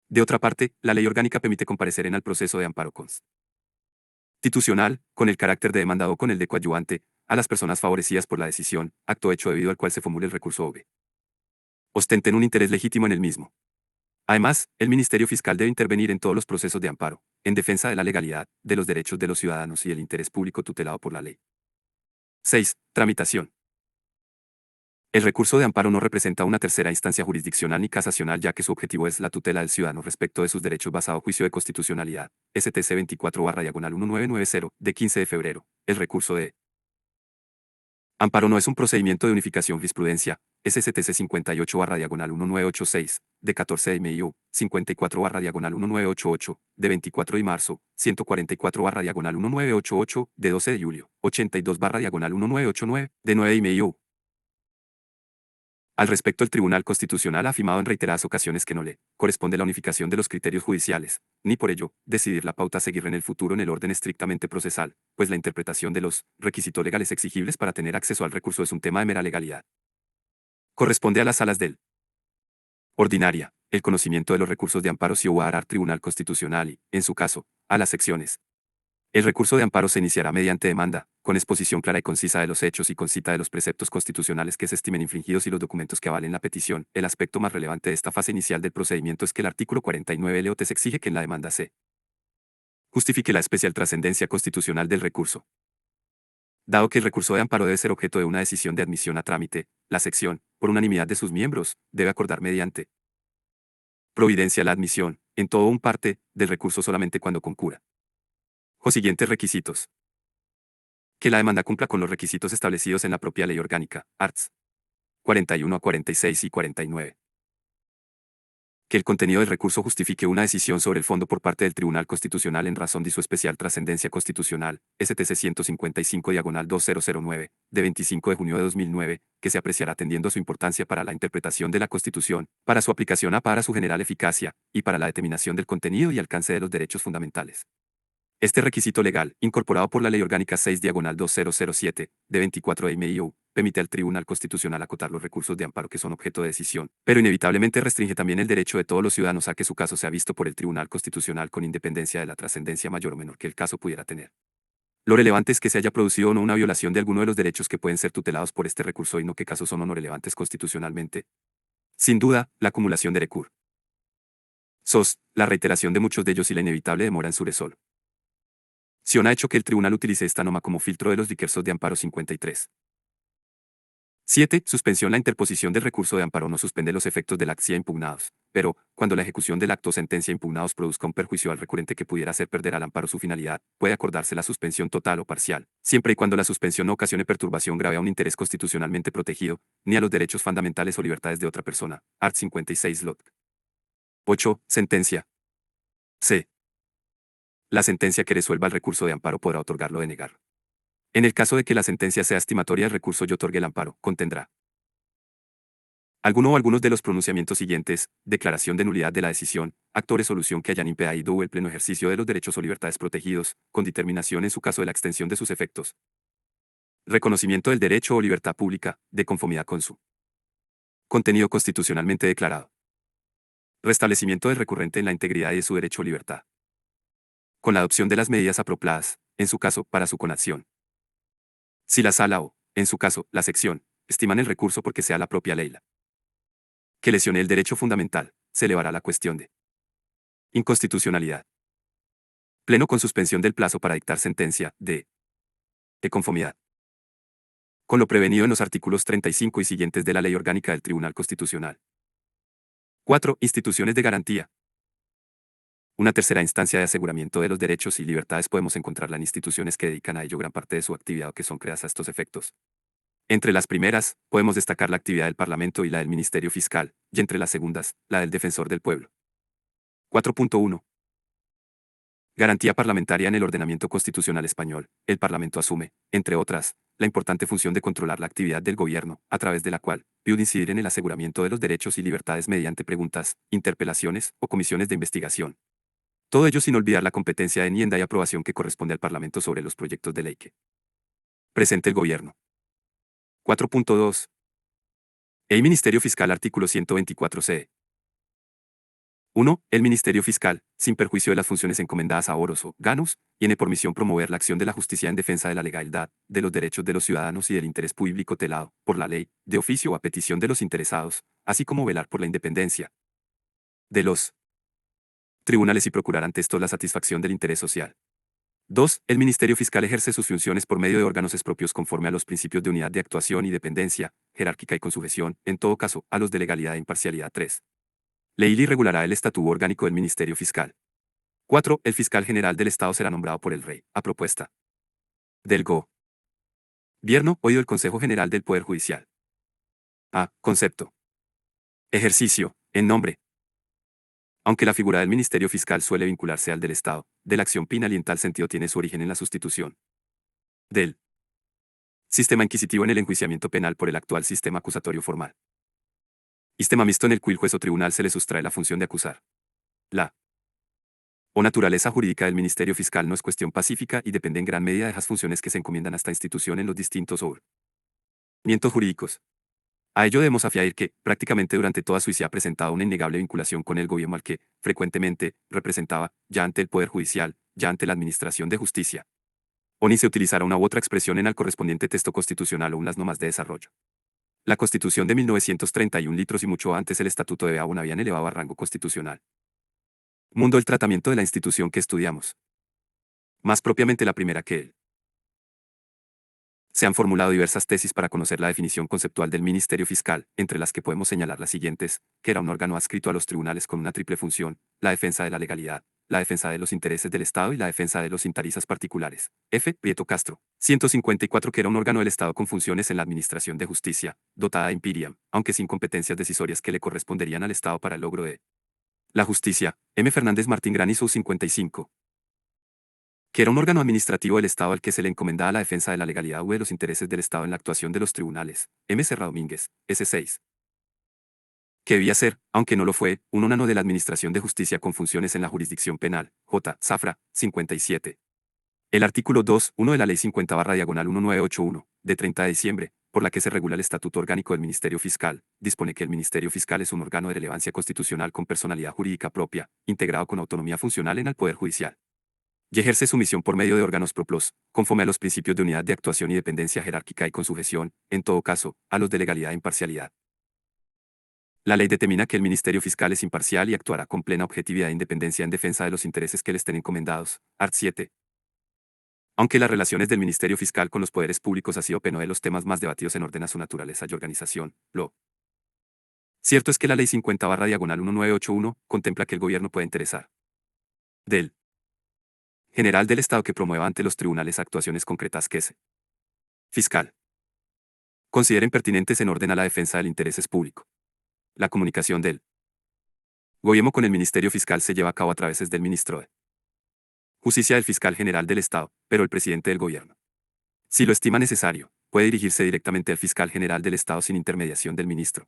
De otra parte, la ley orgánica permite comparecer en el proceso de amparo constitucional, con el carácter de demandado o con el de coadyuvante, a las personas favorecidas por la decisión, acto hecho debido al cual se formule el recurso OB. Ostenten un interés legítimo en el mismo. Además, el Ministerio Fiscal debe intervenir en todos los procesos de amparo, en defensa de la legalidad, de los derechos de los ciudadanos y el interés público tutelado por la ley. 6. Tramitación. El recurso de amparo no representa una tercera instancia jurisdiccional ni casacional ya que su objetivo es la tutela del ciudadano respecto de sus derechos basado en juicio de constitucionalidad, STC 24/1990, de 15 de febrero. El recurso de amparo no es un procedimiento de unificación jurisprudencia, SCTC 58/1986, de 14 de mayo, 54/1988, de 24 de marzo, 144/1988, de 12 de julio, 82/1989, de 9 de mayo. Al respecto, el Tribunal Constitucional ha afirmado en reiteradas ocasiones que no le corresponde la unificación de los criterios judiciales, ni por ello, decidir la pauta a seguir en el futuro en el orden estrictamente procesal, pues la interpretación de los requisitos legales exigibles para tener acceso al recurso es un tema de mera legalidad. Corresponde a las salas del ordinaria, el conocimiento de los recursos de amparo si hubo al Tribunal Constitucional y, en su caso, a las secciones. El recurso de amparo se iniciará mediante demanda, con exposición clara y concisa de los hechos y con cita de los preceptos constitucionales que se estimen infringidos y los documentos que avalen la petición. El aspecto más relevante de esta fase inicial del procedimiento es que el artículo 49 LOT exige que en la demanda se justifique la especial trascendencia constitucional del recurso. Dado que el recurso de amparo debe ser objeto de una decisión de admisión a trámite, la sección, por unanimidad de sus miembros, debe acordar mediante providencia la admisión, en todo o un parte, del recurso solamente cuando concurra. Los siguientes requisitos. Que la demanda cumpla con los requisitos establecidos en la propia ley orgánica, arts. 41 a 46 y 49. Que el contenido del recurso justifique una decisión sobre el fondo por parte del Tribunal Constitucional en razón de su especial trascendencia constitucional, STC 155-2009, de 25 de junio de 2009, que se apreciará atendiendo a su importancia para la interpretación de la Constitución, para su aplicación para su general eficacia, y para la determinación del contenido y alcance de los derechos fundamentales. Este requisito legal, incorporado por la Ley Orgánica 6-2007, de 24 de MIU, permite al Tribunal Constitucional acotar los recursos de amparo que son objeto de decisión, pero inevitablemente restringe también el derecho de todos los ciudadanos a que su caso sea visto por el Tribunal Constitucional con independencia de la trascendencia mayor o menor que el caso pudiera tener. Lo relevante es que se haya producido o no una violación de alguno de los derechos que pueden ser tutelados por este recurso y no qué casos son o no relevantes constitucionalmente. Sin duda, la acumulación de recursos. La reiteración de muchos de ellos y la inevitable demora en su resolución ha hecho que el tribunal utilice esta norma como filtro de los recursos de amparo 53. 7. Suspensión. La interposición del recurso de amparo no suspende los efectos del acto impugnados, pero, cuando la ejecución del acto o sentencia impugnados produzca un perjuicio al recurrente que pudiera hacer perder al amparo su finalidad, puede acordarse la suspensión total o parcial, siempre y cuando la suspensión no ocasione perturbación grave a un interés constitucionalmente protegido, ni a los derechos fundamentales o libertades de otra persona. Art. 56 Lot. 8. Sentencia. C. La sentencia que resuelva el recurso de amparo podrá otorgarlo o denegar. En el caso de que la sentencia sea estimatoria, el recurso y otorgue el amparo, contendrá alguno o algunos de los pronunciamientos siguientes: declaración de nulidad de la decisión, acto o resolución que hayan impedido el pleno ejercicio de los derechos o libertades protegidos, con determinación en su caso de la extensión de sus efectos. Reconocimiento del derecho o libertad pública, de conformidad con su contenido constitucionalmente declarado. Restablecimiento del recurrente en la integridad y de su derecho o libertad. Con la adopción de las medidas apropiadas, en su caso, para su conación. Si la sala o, en su caso, la sección, estiman el recurso porque sea la propia ley que lesione el derecho fundamental, se elevará la cuestión de inconstitucionalidad. Pleno con suspensión del plazo para dictar sentencia de conformidad con lo prevenido en los artículos 35 y siguientes de la Ley Orgánica del Tribunal Constitucional. 4. Instituciones de garantía. Una tercera instancia de aseguramiento de los derechos y libertades podemos encontrarla en instituciones que dedican a ello gran parte de su actividad o que son creadas a estos efectos. Entre las primeras, podemos destacar la actividad del Parlamento y la del Ministerio Fiscal, y entre las segundas, la del Defensor del Pueblo. 4.1. Garantía parlamentaria. En el ordenamiento constitucional español, el Parlamento asume, entre otras, la importante función de controlar la actividad del gobierno, a través de la cual puede incidir en el aseguramiento de los derechos y libertades mediante preguntas, interpelaciones o comisiones de investigación. Todo ello sin olvidar la competencia de enmienda y aprobación que corresponde al Parlamento sobre los proyectos de ley que presente el gobierno. 4.2. El Ministerio Fiscal. Artículo 124c. 1. El Ministerio Fiscal, sin perjuicio de las funciones encomendadas a oros o ganos, tiene por misión promover la acción de la justicia en defensa de la legalidad, de los derechos de los ciudadanos y del interés público tutelado por la ley, de oficio o a petición de los interesados, así como velar por la independencia de los tribunales y procurar ante estos la satisfacción del interés social. 2. El Ministerio Fiscal ejerce sus funciones por medio de órganos propios conforme a los principios de unidad de actuación y dependencia, jerárquica y con sujeción, en todo caso, a los de legalidad e imparcialidad. 3. Ley y regulará el estatuto orgánico del Ministerio Fiscal. 4. El fiscal general del Estado será nombrado por el Rey, a propuesta del Gobierno, oído el Consejo General del Poder Judicial. A. Concepto. Ejercicio. En nombre. Aunque la figura del Ministerio Fiscal suele vincularse al del Estado, de la acción penal y en tal sentido tiene su origen en la sustitución del sistema inquisitivo en el enjuiciamiento penal por el actual sistema acusatorio formal. Sistema mixto en el cual el juez o tribunal se le sustrae la función de acusar. La o naturaleza jurídica del Ministerio Fiscal no es cuestión pacífica y depende en gran medida de las funciones que se encomiendan a esta institución en los distintos ordenamientos jurídicos. A ello debemos afiar que, prácticamente durante toda su historia ha presentado una innegable vinculación con el gobierno al que, frecuentemente, representaba, ya ante el Poder Judicial, ya ante la Administración de Justicia. O ni se utilizará una u otra expresión en el correspondiente texto constitucional o unas normas de desarrollo. La Constitución de 1931 litros y mucho antes el Estatuto de aún habían elevado a rango constitucional. Mundo. El tratamiento de la institución que estudiamos. Más propiamente la primera que él. Se han formulado diversas tesis para conocer la definición conceptual del Ministerio Fiscal, entre las que podemos señalar las siguientes, que era un órgano adscrito a los tribunales con una triple función: la defensa de la legalidad, la defensa de los intereses del Estado y la defensa de los intereses particulares. F. Prieto Castro. 154, que era un órgano del Estado con funciones en la administración de justicia, dotada de imperium, aunque sin competencias decisorias que le corresponderían al Estado para el logro de la justicia. M. Fernández Martín Granizo. 55, que era un órgano administrativo del Estado al que se le encomendaba la defensa de la legalidad u de los intereses del Estado en la actuación de los tribunales. M. Serra Domínguez, S6, que debía ser, aunque no lo fue, un órgano de la Administración de Justicia con funciones en la jurisdicción penal. J. Zafra, 57. El artículo 2.1 de la Ley 50/1981, de 30 de diciembre, por la que se regula el Estatuto Orgánico del Ministerio Fiscal, dispone que el Ministerio Fiscal es un órgano de relevancia constitucional con personalidad jurídica propia, integrado con autonomía funcional en el Poder Judicial, y ejerce su misión por medio de órganos propios, conforme a los principios de unidad de actuación y dependencia jerárquica y con sujeción, en todo caso, a los de legalidad e imparcialidad. La ley determina que el Ministerio Fiscal es imparcial y actuará con plena objetividad e independencia en defensa de los intereses que le estén encomendados. Art. 7. Aunque las relaciones del Ministerio Fiscal con los poderes públicos ha sido uno de los temas más debatidos en orden a su naturaleza y organización, lo cierto es que la Ley 50/1981 contempla que el gobierno puede interesar del general del Estado que promueva ante los tribunales actuaciones concretas que se fiscal consideren pertinentes en orden a la defensa del interés público. La comunicación del gobierno con el Ministerio Fiscal se lleva a cabo a través del ministro de Justicia, del fiscal general del Estado, pero el presidente del gobierno, si lo estima necesario, puede dirigirse directamente al fiscal general del Estado sin intermediación del ministro.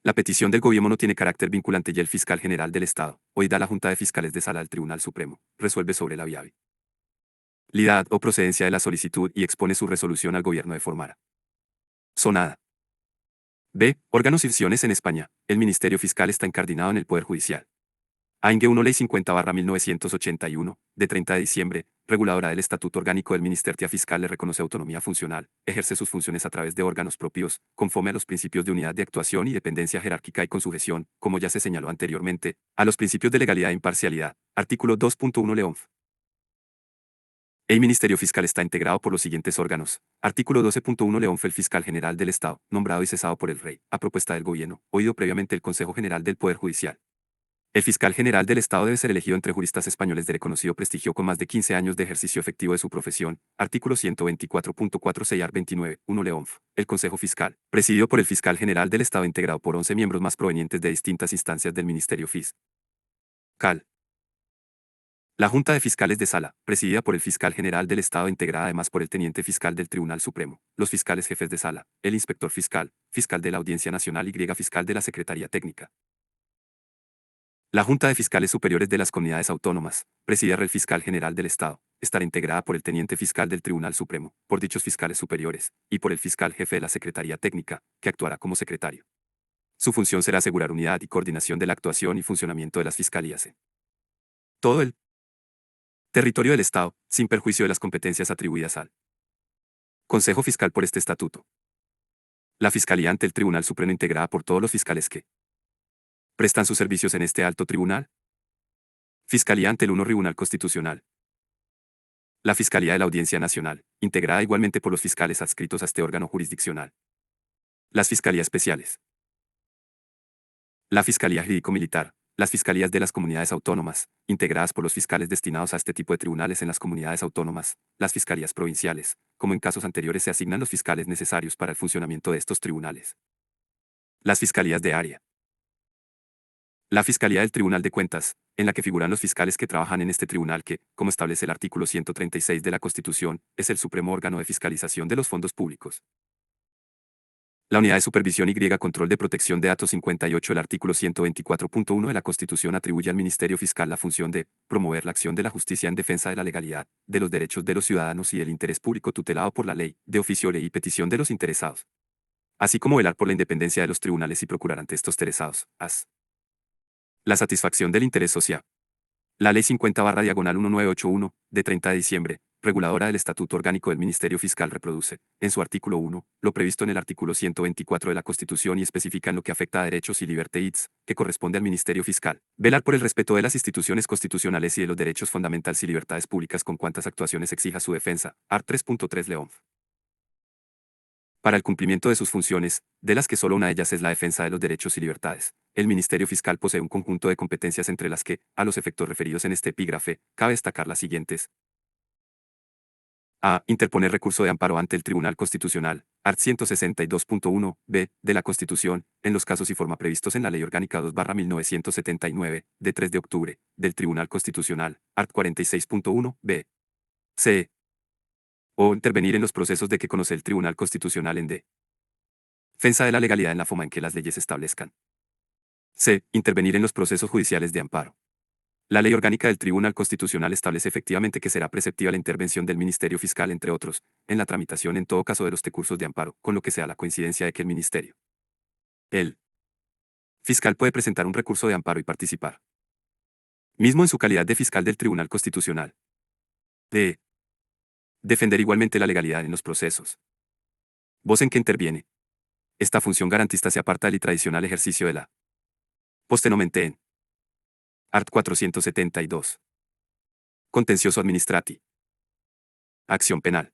La petición del gobierno no tiene carácter vinculante y el fiscal general del Estado, hoy da la Junta de Fiscales de Sala del Tribunal Supremo, resuelve sobre la viabilidad o procedencia de la solicitud y expone su resolución al gobierno de forma sonada. B. Órganos y funciones en España. El Ministerio Fiscal está incardinado en el Poder Judicial. AING 1 Ley 50/1981, de 30 de diciembre, reguladora del Estatuto Orgánico del Ministerio Fiscal, le reconoce autonomía funcional, ejerce sus funciones a través de órganos propios, conforme a los principios de unidad de actuación y dependencia jerárquica y con sujeción, como ya se señaló anteriormente, a los principios de legalidad e imparcialidad. Artículo 2.1 León. El Ministerio Fiscal está integrado por los siguientes órganos. Artículo 12.1 León. El fiscal general del Estado, nombrado y cesado por el Rey, a propuesta del gobierno, oído previamente el Consejo General del Poder Judicial. El fiscal general del Estado debe ser elegido entre juristas españoles de reconocido prestigio con más de 15 años de ejercicio efectivo de su profesión. Artículo 124.46 Art. 29. 1 León. El Consejo Fiscal, presidido por el fiscal general del Estado, integrado por 11 miembros más provenientes de distintas instancias del Ministerio Fiscal. La Junta de Fiscales de Sala, presidida por el fiscal general del Estado, integrada además por el teniente fiscal del Tribunal Supremo, los fiscales jefes de sala, el inspector fiscal, fiscal de la Audiencia Nacional y fiscal de la Secretaría Técnica. La Junta de Fiscales Superiores de las Comunidades Autónomas, presidida por el fiscal general del Estado, estará integrada por el teniente fiscal del Tribunal Supremo, por dichos fiscales superiores, y por el fiscal jefe de la Secretaría Técnica, que actuará como secretario. Su función será asegurar unidad y coordinación de la actuación y funcionamiento de las fiscalías en todo el territorio del Estado, sin perjuicio de las competencias atribuidas al Consejo Fiscal por este estatuto. La Fiscalía ante el Tribunal Supremo, integrada por todos los fiscales que prestan sus servicios en este alto tribunal. Fiscalía ante el Tribunal Constitucional. La Fiscalía de la Audiencia Nacional, integrada igualmente por los fiscales adscritos a este órgano jurisdiccional. Las Fiscalías Especiales. La Fiscalía Jurídico-Militar. Las fiscalías de las comunidades autónomas, integradas por los fiscales destinados a este tipo de tribunales en las comunidades autónomas, las fiscalías provinciales, como en casos anteriores se asignan los fiscales necesarios para el funcionamiento de estos tribunales. Las fiscalías de área. La Fiscalía del Tribunal de Cuentas, en la que figuran los fiscales que trabajan en este tribunal que, como establece el artículo 136 de la Constitución, es el supremo órgano de fiscalización de los fondos públicos. La Unidad de Supervisión y Control de Protección de Datos. 58. El artículo 124.1 de la Constitución atribuye al Ministerio Fiscal la función de promover la acción de la justicia en defensa de la legalidad, de los derechos de los ciudadanos y del interés público tutelado por la ley, de oficio, ley y petición de los interesados, así como velar por la independencia de los tribunales y procurar ante estos interesados, la satisfacción del interés social. La Ley 50/1981, de 30 de diciembre, reguladora del Estatuto Orgánico del Ministerio Fiscal, reproduce, en su artículo 1, lo previsto en el artículo 124 de la Constitución y especifica en lo que afecta a derechos y libertades, que corresponde al Ministerio Fiscal. Velar por el respeto de las instituciones constitucionales y de los derechos fundamentales y libertades públicas con cuantas actuaciones exija su defensa. Art. 3.3 León. Para el cumplimiento de sus funciones, de las que solo una de ellas es la defensa de los derechos y libertades, el Ministerio Fiscal posee un conjunto de competencias entre las que, a los efectos referidos en este epígrafe, cabe destacar las siguientes. A. Interponer recurso de amparo ante el Tribunal Constitucional, art. 162.1, b, de la Constitución, en los casos y forma previstos en la Ley Orgánica 2/1979, de 3 de octubre, del Tribunal Constitucional, art. 46.1, b. C. O intervenir en los procesos de que conoce el Tribunal Constitucional en defensa de la legalidad en la forma en que las leyes establezcan. C. Intervenir en los procesos judiciales de amparo. La Ley Orgánica del Tribunal Constitucional establece efectivamente que será preceptiva la intervención del Ministerio Fiscal, entre otros, en la tramitación en todo caso de los recursos de amparo, con lo que sea la coincidencia de que el fiscal puede presentar un recurso de amparo y participar, mismo en su calidad de fiscal del Tribunal Constitucional, de defender igualmente la legalidad en los procesos. Voz en que interviene. Esta función garantista se aparta del tradicional ejercicio de la postenomente en art. 472. Contencioso administrativo. Acción penal.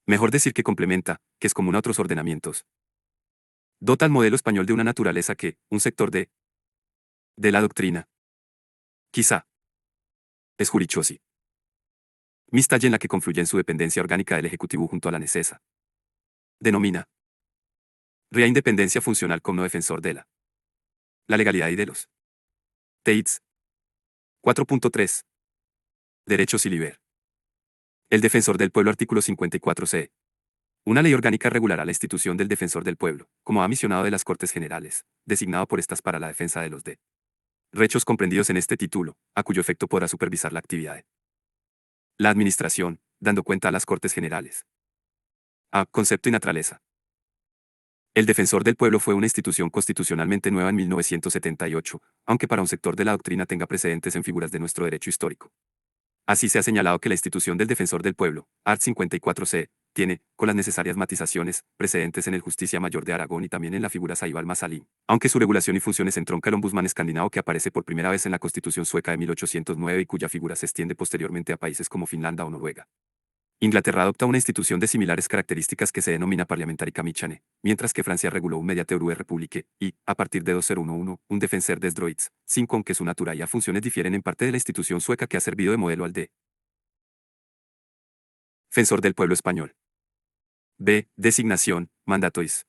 Mejor decir que complementa, que es común a otros ordenamientos. Dota al modelo español de una naturaleza que, un sector de la doctrina, quizá, es jurichosi. Mista y en la que confluye en su dependencia orgánica del Ejecutivo junto a la necesa. Denomina. Rea independencia funcional como defensor de la legalidad y de los TEITS. 4.3. Derechos y liber. El defensor del pueblo, artículo 54c. Una ley orgánica regulará la institución del defensor del pueblo, como comisionado de las Cortes Generales, designado por estas para la defensa de los derechos comprendidos en este título, a cuyo efecto podrá supervisar la actividad de la administración, dando cuenta a las Cortes Generales. A. Concepto y naturaleza. El defensor del pueblo fue una institución constitucionalmente nueva en 1978, aunque para un sector de la doctrina tenga precedentes en figuras de nuestro derecho histórico. Así se ha señalado que la institución del defensor del pueblo, art. 54c, tiene, con las necesarias matizaciones, precedentes en el Justicia Mayor de Aragón y también en la figura Saíbal Masalín, aunque su regulación y funciones entronca el ombudsman escandinavo que aparece por primera vez en la Constitución sueca de 1809 y cuya figura se extiende posteriormente a países como Finlandia o Noruega. Inglaterra adopta una institución de similares características que se denomina Parliamentary Commission, mientras que Francia reguló un Mediateur de Republique y, a partir de 2011, un Defenseur des droits, sin con que su natura y funciones difieren en parte de la institución sueca que ha servido de modelo al defensor del pueblo español. B. Designación, mandatois.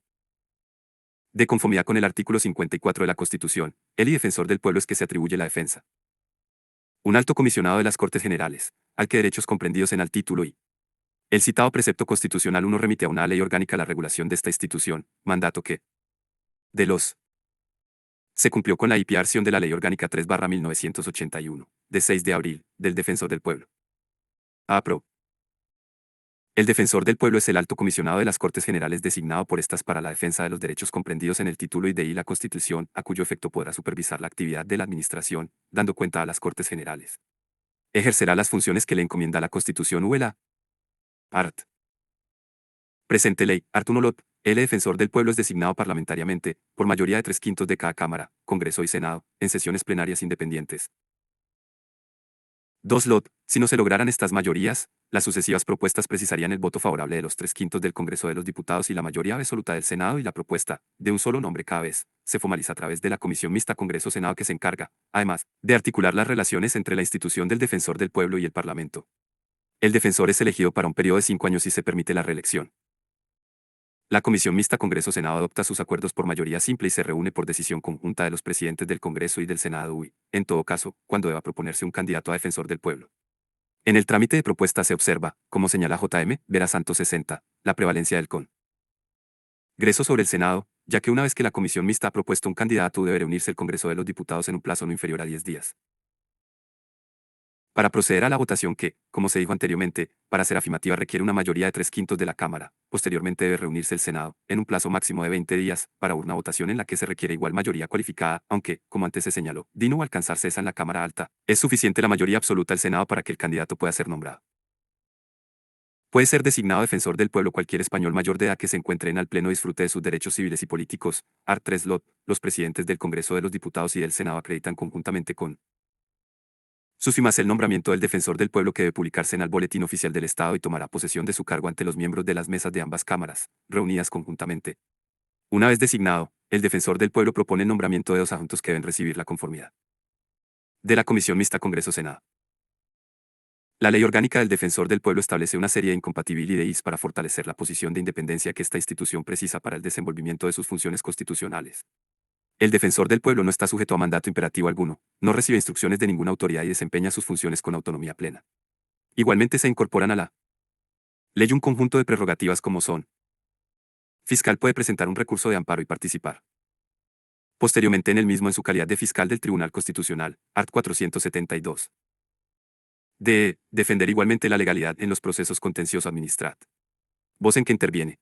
De conformidad con el artículo 54 de la Constitución, el y defensor del pueblo es que se atribuye la defensa. Un alto comisionado de las Cortes Generales, al que derechos comprendidos en el título y el citado precepto constitucional 1 remite a una ley orgánica la regulación de esta institución, mandato que, de los, se cumplió con la IPA-versión de la Ley Orgánica 3/1981, de 6 de abril, del Defensor del Pueblo. Apro. El defensor del pueblo es el alto comisionado de las Cortes Generales designado por estas para la defensa de los derechos comprendidos en el título y de la Constitución, a cuyo efecto podrá supervisar la actividad de la administración, dando cuenta a las Cortes Generales. Ejercerá las funciones que le encomienda la Constitución u la art. Presente ley, art. 1 lot. El defensor del pueblo es designado parlamentariamente, por mayoría de 3/5 de cada Cámara, Congreso y Senado, en sesiones plenarias independientes. 2 lot. Si no se lograran estas mayorías, las sucesivas propuestas precisarían el voto favorable de los 3/5 del Congreso de los Diputados y la mayoría absoluta del Senado, y la propuesta, de un solo nombre cada vez, se formaliza a través de la Comisión Mixta Congreso-Senado que se encarga, además, de articular las relaciones entre la institución del defensor del pueblo y el Parlamento. El defensor es elegido para un periodo de 5 años y se permite la reelección. La Comisión Mixta Congreso-Senado adopta sus acuerdos por mayoría simple y se reúne por decisión conjunta de los presidentes del Congreso y del Senado y, en todo caso, cuando deba proponerse un candidato a defensor del pueblo. En el trámite de propuesta se observa, como señala J.M. Vera Santos 60, la prevalencia del Congreso sobre el Senado, ya que una vez que la Comisión Mixta ha propuesto un candidato debe reunirse el Congreso de los Diputados en un plazo no inferior a 10 días. Para proceder a la votación que, como se dijo anteriormente, para ser afirmativa requiere una mayoría de 3/5 de la Cámara, posteriormente debe reunirse el Senado, en un plazo máximo de 20 días, para una votación en la que se requiere igual mayoría cualificada, aunque, como antes se señaló, de no alcanzarse esa en la Cámara Alta, es suficiente la mayoría absoluta del Senado para que el candidato pueda ser nombrado. Puede ser designado defensor del pueblo cualquier español mayor de edad que se encuentre en al pleno disfrute de sus derechos civiles y políticos. Art. 3 Lot. Los presidentes del Congreso de los Diputados y del Senado acreditan conjuntamente con sus firmas el nombramiento del defensor del pueblo que debe publicarse en el Boletín Oficial del Estado y tomará posesión de su cargo ante los miembros de las mesas de ambas cámaras, reunidas conjuntamente. Una vez designado, el defensor del pueblo propone el nombramiento de los adjuntos que deben recibir la conformidad de la Comisión Mixta Congreso-Senado. La Ley Orgánica del Defensor del Pueblo establece una serie de incompatibilidades para fortalecer la posición de independencia que esta institución precisa para el desenvolvimiento de sus funciones constitucionales. El defensor del pueblo no está sujeto a mandato imperativo alguno, no recibe instrucciones de ninguna autoridad y desempeña sus funciones con autonomía plena. Igualmente se incorporan a la ley un conjunto de prerrogativas como son: fiscal puede presentar un recurso de amparo y participar posteriormente en el mismo en su calidad de fiscal del Tribunal Constitucional, art. 472. De defender igualmente la legalidad en los procesos contencioso administrat. Voz en que interviene.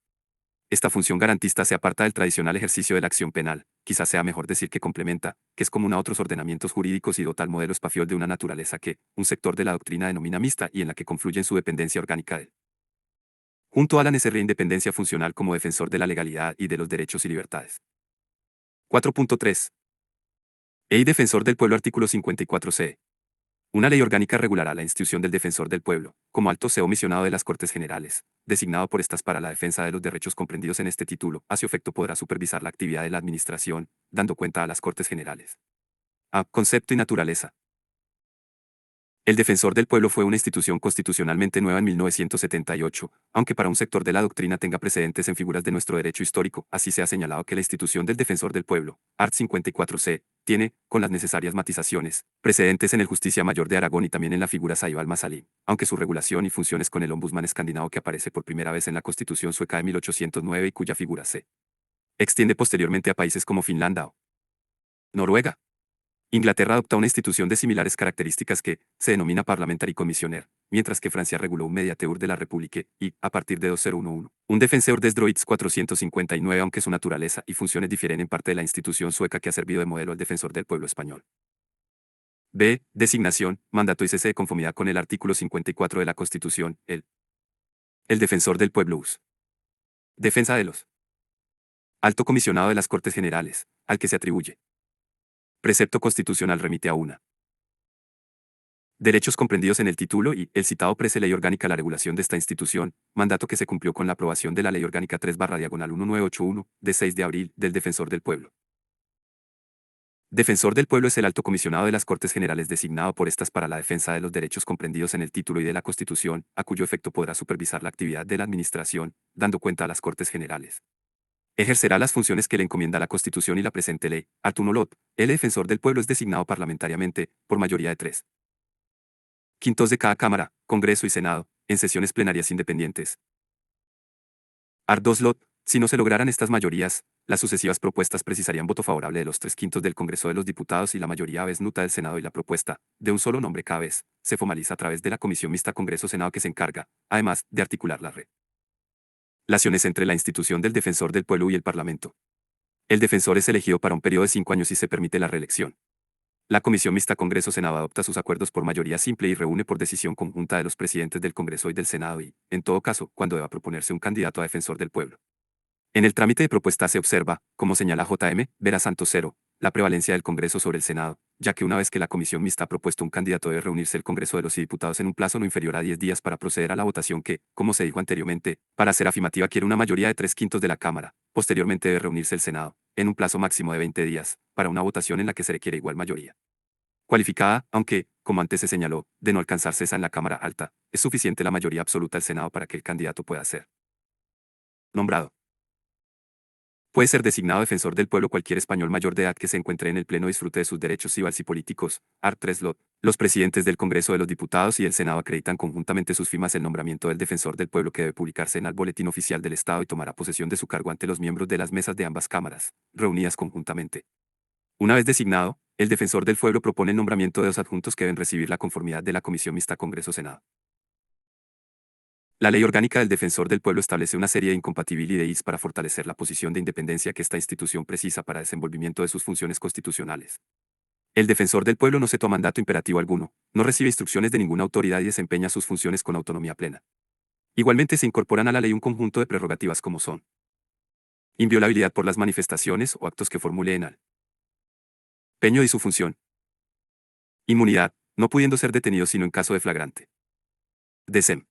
Esta función garantista se aparta del tradicional ejercicio de la acción penal, quizás sea mejor decir que complementa, que es común a otros ordenamientos jurídicos y dota al modelo espacial de una naturaleza que, un sector de la doctrina denomina mixta y en la que confluye en su dependencia orgánica de junto a la necesaria independencia funcional como defensor de la legalidad y de los derechos y libertades. 4.3. Defensor del Pueblo. Artículo 54c. Una ley orgánica regulará la institución del defensor del pueblo, como alto sea comisionado de las Cortes Generales, designado por estas para la defensa de los derechos comprendidos en este título. A su efecto podrá supervisar la actividad de la administración, dando cuenta a las Cortes Generales. A. Concepto y naturaleza. El defensor del pueblo fue una institución constitucionalmente nueva en 1978, aunque para un sector de la doctrina tenga precedentes en figuras de nuestro derecho histórico. Así se ha señalado que la institución del defensor del pueblo, art. 54c, tiene, con las necesarias matizaciones, precedentes en el Justicia Mayor de Aragón y también en la figura Saiba al-Masalí, aunque su regulación y funciones con el ombudsman escandinavo que aparece por primera vez en la Constitución sueca de 1809 y cuya figura se extiende posteriormente a países como Finlandia o Noruega. Inglaterra adopta una institución de similares características que se denomina Parliamentary Commissioner, mientras que Francia reguló un mediateur de la República y, a partir de 2011, un defensor des droits 459, aunque su naturaleza y funciones difieren en parte de la institución sueca que ha servido de modelo al defensor del pueblo español. B. Designación, mandato y cese de conformidad con el artículo 54 de la Constitución. El defensor del pueblo US. Defensa de los Alto Comisionado de las Cortes Generales, al que se atribuye precepto constitucional remite a una derechos comprendidos en el título y el citado ley orgánica la regulación de esta institución, mandato que se cumplió con la aprobación de la Ley Orgánica 3/1981, de 6 de abril, del Defensor del Pueblo. Defensor del Pueblo es el alto comisionado de las Cortes Generales designado por estas para la defensa de los derechos comprendidos en el título y de la Constitución, a cuyo efecto podrá supervisar la actividad de la Administración, dando cuenta a las Cortes Generales. Ejercerá las funciones que le encomienda la Constitución y la presente ley. Art. 1 Lot. El defensor del pueblo es designado parlamentariamente, por mayoría de 3/5 de cada Cámara, Congreso y Senado, en sesiones plenarias independientes. Art. 2 Lot. Si no se lograran estas mayorías, las sucesivas propuestas precisarían voto favorable de los 3/5 del Congreso de los Diputados y la mayoría a vez nuta del Senado y la propuesta, de un solo nombre cada vez, se formaliza a través de la Comisión Mixta Congreso-Senado que se encarga, además, de articular las relaciones entre la institución del defensor del pueblo y el Parlamento. El defensor es elegido para un periodo de 5 años y se permite la reelección. La Comisión Mixta Congreso-Senado adopta sus acuerdos por mayoría simple y reúne por decisión conjunta de los presidentes del Congreso y del Senado y, en todo caso, cuando deba proponerse un candidato a defensor del pueblo. En el trámite de propuesta se observa, como señala J.M. Vera Santos Cero, la prevalencia del Congreso sobre el Senado, ya que una vez que la Comisión Mixta ha propuesto un candidato debe reunirse el Congreso de los Diputados en un plazo no inferior a 10 días para proceder a la votación que, como se dijo anteriormente, para ser afirmativa quiere una mayoría de 3/5 de la Cámara. Posteriormente debe reunirse el Senado, en un plazo máximo de 20 días, para una votación en la que se requiere igual mayoría cualificada, aunque, como antes se señaló, de no alcanzarse esa en la Cámara Alta, es suficiente la mayoría absoluta del Senado para que el candidato pueda ser nombrado. Puede ser designado defensor del pueblo cualquier español mayor de edad que se encuentre en el pleno disfrute de sus derechos civiles y políticos. Art. 3 Lot. Los presidentes del Congreso de los Diputados y el Senado acreditan conjuntamente sus firmas el nombramiento del defensor del pueblo que debe publicarse en el Boletín Oficial del Estado y tomará posesión de su cargo ante los miembros de las mesas de ambas cámaras, reunidas conjuntamente. Una vez designado, el defensor del pueblo propone el nombramiento de los adjuntos que deben recibir la conformidad de la Comisión Mixta Congreso-Senado. La Ley Orgánica del Defensor del Pueblo establece una serie de incompatibilidades para fortalecer la posición de independencia que esta institución precisa para desenvolvimiento de sus funciones constitucionales. El defensor del pueblo no se toma mandato imperativo alguno, no recibe instrucciones de ninguna autoridad y desempeña sus funciones con autonomía plena. Igualmente se incorporan a la ley un conjunto de prerrogativas como son inviolabilidad por las manifestaciones o actos que formule en al peño y su función, inmunidad, no pudiendo ser detenido sino en caso de flagrante desem,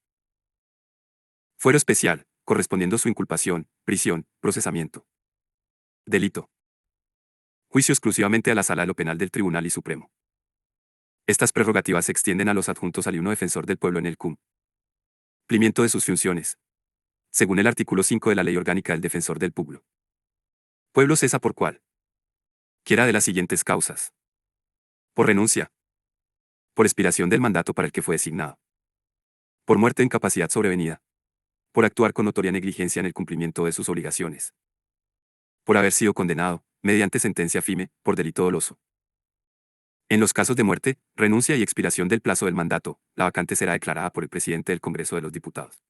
fuero especial, correspondiendo su inculpación, prisión, procesamiento, delito, juicio exclusivamente a la Sala de lo Penal del Tribunal y Supremo. Estas prerrogativas se extienden a los adjuntos al uno defensor del pueblo en el cumplimiento de sus funciones, según el artículo 5 de la Ley Orgánica del Defensor del Pueblo. Pueblo cesa por cual quiera de las siguientes causas: por renuncia, por expiración del mandato para el que fue designado, por muerte o incapacidad sobrevenida, por actuar con notoria negligencia en el cumplimiento de sus obligaciones, por haber sido condenado, mediante sentencia firme, por delito doloso. En los casos de muerte, renuncia y expiración del plazo del mandato, la vacante será declarada por el presidente del Congreso de los Diputados.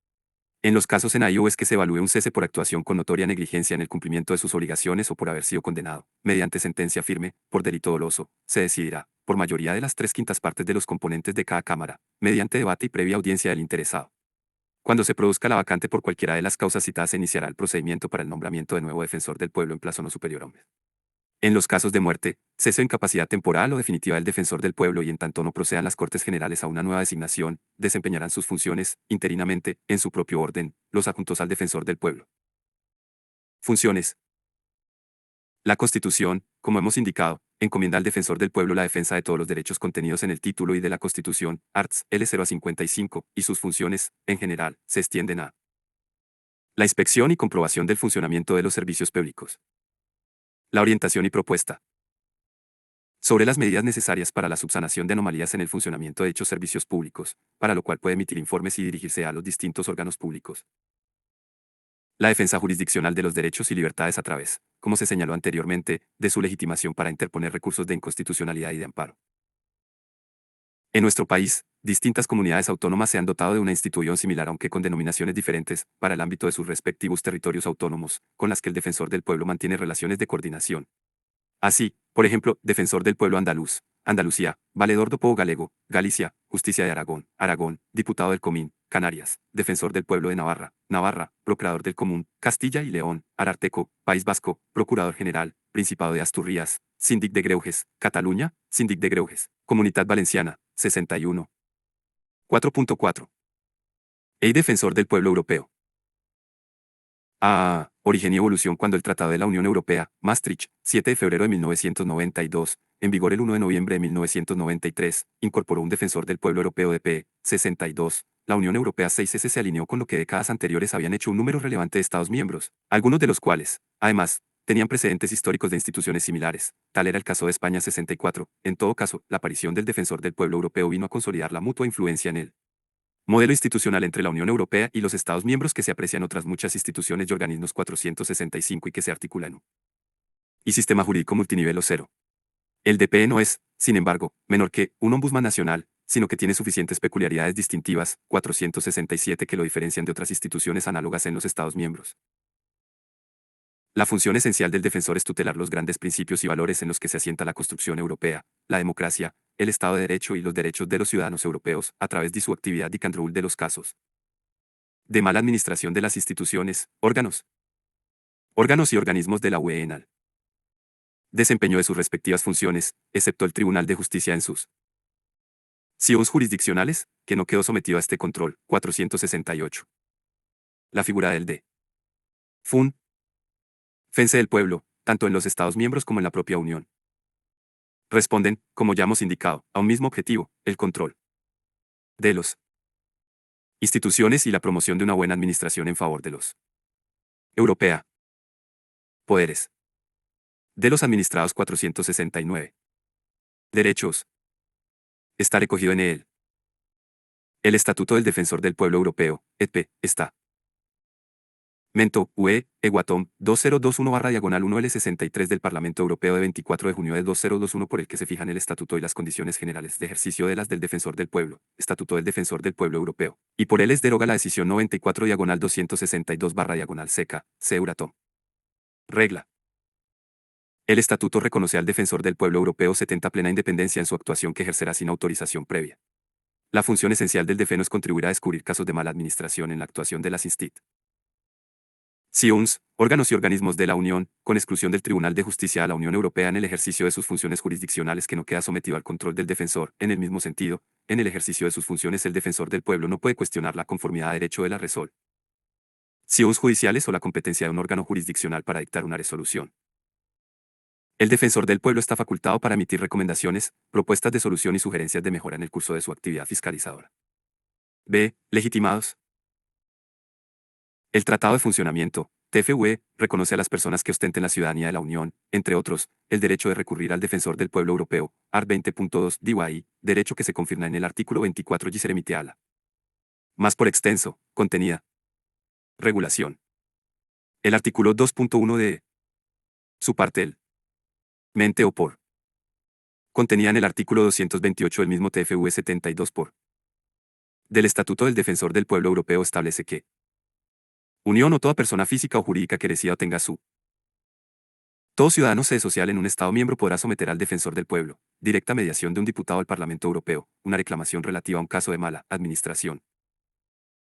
En los casos en ahí o es que se evalúe un cese por actuación con notoria negligencia en el cumplimiento de sus obligaciones o por haber sido condenado, mediante sentencia firme, por delito doloso, se decidirá, por mayoría de las 3/5 partes de los componentes de cada Cámara, mediante debate y previa audiencia del interesado. Cuando se produzca la vacante por cualquiera de las causas citadas se iniciará el procedimiento para el nombramiento de nuevo defensor del pueblo en plazo no superior a un mes. En los casos de muerte, cese o incapacidad temporal o definitiva del defensor del pueblo y en tanto no procedan las Cortes Generales a una nueva designación, desempeñarán sus funciones, interinamente, en su propio orden, los adjuntos al defensor del pueblo. Funciones. La Constitución, como hemos indicado, encomienda al defensor del pueblo la defensa de todos los derechos contenidos en el título y de la Constitución, arts. L 0 a 55, y sus funciones, en general, se extienden a la inspección y comprobación del funcionamiento de los servicios públicos, la orientación y propuesta sobre las medidas necesarias para la subsanación de anomalías en el funcionamiento de dichos servicios públicos, para lo cual puede emitir informes y dirigirse a los distintos órganos públicos. La defensa jurisdiccional de los derechos y libertades a través, como se señaló anteriormente, de su legitimación para interponer recursos de inconstitucionalidad y de amparo. En nuestro país, distintas comunidades autónomas se han dotado de una institución similar aunque con denominaciones diferentes, para el ámbito de sus respectivos territorios autónomos, con las que el defensor del pueblo mantiene relaciones de coordinación. Así, por ejemplo, Defensor del Pueblo Andaluz, Andalucía, Valedor do Povo Galego, Galicia, Justicia de Aragón, Aragón, Diputado del Comín, Canarias, Defensor del Pueblo de Navarra, Navarra, Procurador del Común, Castilla y León, Ararteco, País Vasco, Procurador General, Principado de Asturias, Síndic de Greuges, Cataluña, Síndic de Greuges, Comunitat Valenciana, 61. 4.4. Defensor del Pueblo Europeo. Origen y evolución. Cuando el Tratado de la Unión Europea, Maastricht, 7 de febrero de 1992, en vigor el 1 de noviembre de 1993, incorporó un defensor del pueblo europeo de p. 62. La Unión Europea 6S se alineó con lo que décadas anteriores habían hecho un número relevante de Estados miembros, algunos de los cuales, además, tenían precedentes históricos de instituciones similares. Tal era el caso de España 64. En todo caso, la aparición del defensor del pueblo europeo vino a consolidar la mutua influencia en él. Modelo institucional entre la Unión Europea y los Estados miembros que se aprecia en otras muchas instituciones y organismos 465 y que se articula en un y sistema jurídico multinivel o cero. El DPE no es, sin embargo, menor que un ombudsman nacional, sino que tiene suficientes peculiaridades distintivas, 467 que lo diferencian de otras instituciones análogas en los Estados miembros. La función esencial del defensor es tutelar los grandes principios y valores en los que se asienta la construcción europea, la democracia, el Estado de Derecho y los derechos de los ciudadanos europeos, a través de su actividad y control de los casos de mala administración de las instituciones, órganos y organismos de la UE en al desempeño de sus respectivas funciones, excepto el Tribunal de Justicia en sus acciones jurisdiccionales, que no quedó sometido a este control, 468. La figura del defensa del pueblo, tanto en los Estados miembros como en la propia Unión, responden, como ya hemos indicado, a un mismo objetivo, el control de las instituciones y la promoción de una buena administración en favor de los europea. Poderes de los administrados 469. Derechos. Está recogido en él. El Estatuto del Defensor del Pueblo Europeo, EP, está. Mento, UE, Eguatom, 2021/1L63 del Parlamento Europeo de 24 de junio de 2021 por el que se fijan el Estatuto y las condiciones generales de ejercicio de las del Defensor del Pueblo, Estatuto del Defensor del Pueblo Europeo, y por él es deroga la decisión 94/262/CECA, C. Euratom. Regla. El Estatuto reconoce al Defensor del Pueblo Europeo 70 plena independencia en su actuación que ejercerá sin autorización previa. La función esencial del DEFENO es contribuir a descubrir casos de mala administración en la actuación de las INSTIT. CIUNS, órganos y organismos de la Unión, con exclusión del Tribunal de Justicia de la Unión Europea en el ejercicio de sus funciones jurisdiccionales que no queda sometido al control del defensor. En el mismo sentido, en el ejercicio de sus funciones el defensor del pueblo no puede cuestionar la conformidad a derecho de la resol. CIUNS judiciales o la competencia de un órgano jurisdiccional para dictar una resolución. El defensor del pueblo está facultado para emitir recomendaciones, propuestas de solución y sugerencias de mejora en el curso de su actividad fiscalizadora. B. Legitimados. El Tratado de Funcionamiento, TFUE, reconoce a las personas que ostenten la ciudadanía de la Unión, entre otros, el derecho de recurrir al Defensor del Pueblo Europeo, art. 20.2 DYI, derecho que se confirma en el artículo 24 Giseremitiala. Más por extenso, contenida. Regulación. El artículo 2.1 de su parte el mente o por contenida en el artículo 228 del mismo TFUE 72 por del Estatuto del Defensor del Pueblo Europeo establece que Unión o toda persona física o jurídica que resida o tenga su todo ciudadano sede social en un Estado miembro podrá someter al defensor del pueblo, directa mediación de un diputado al Parlamento Europeo, una reclamación relativa a un caso de mala administración.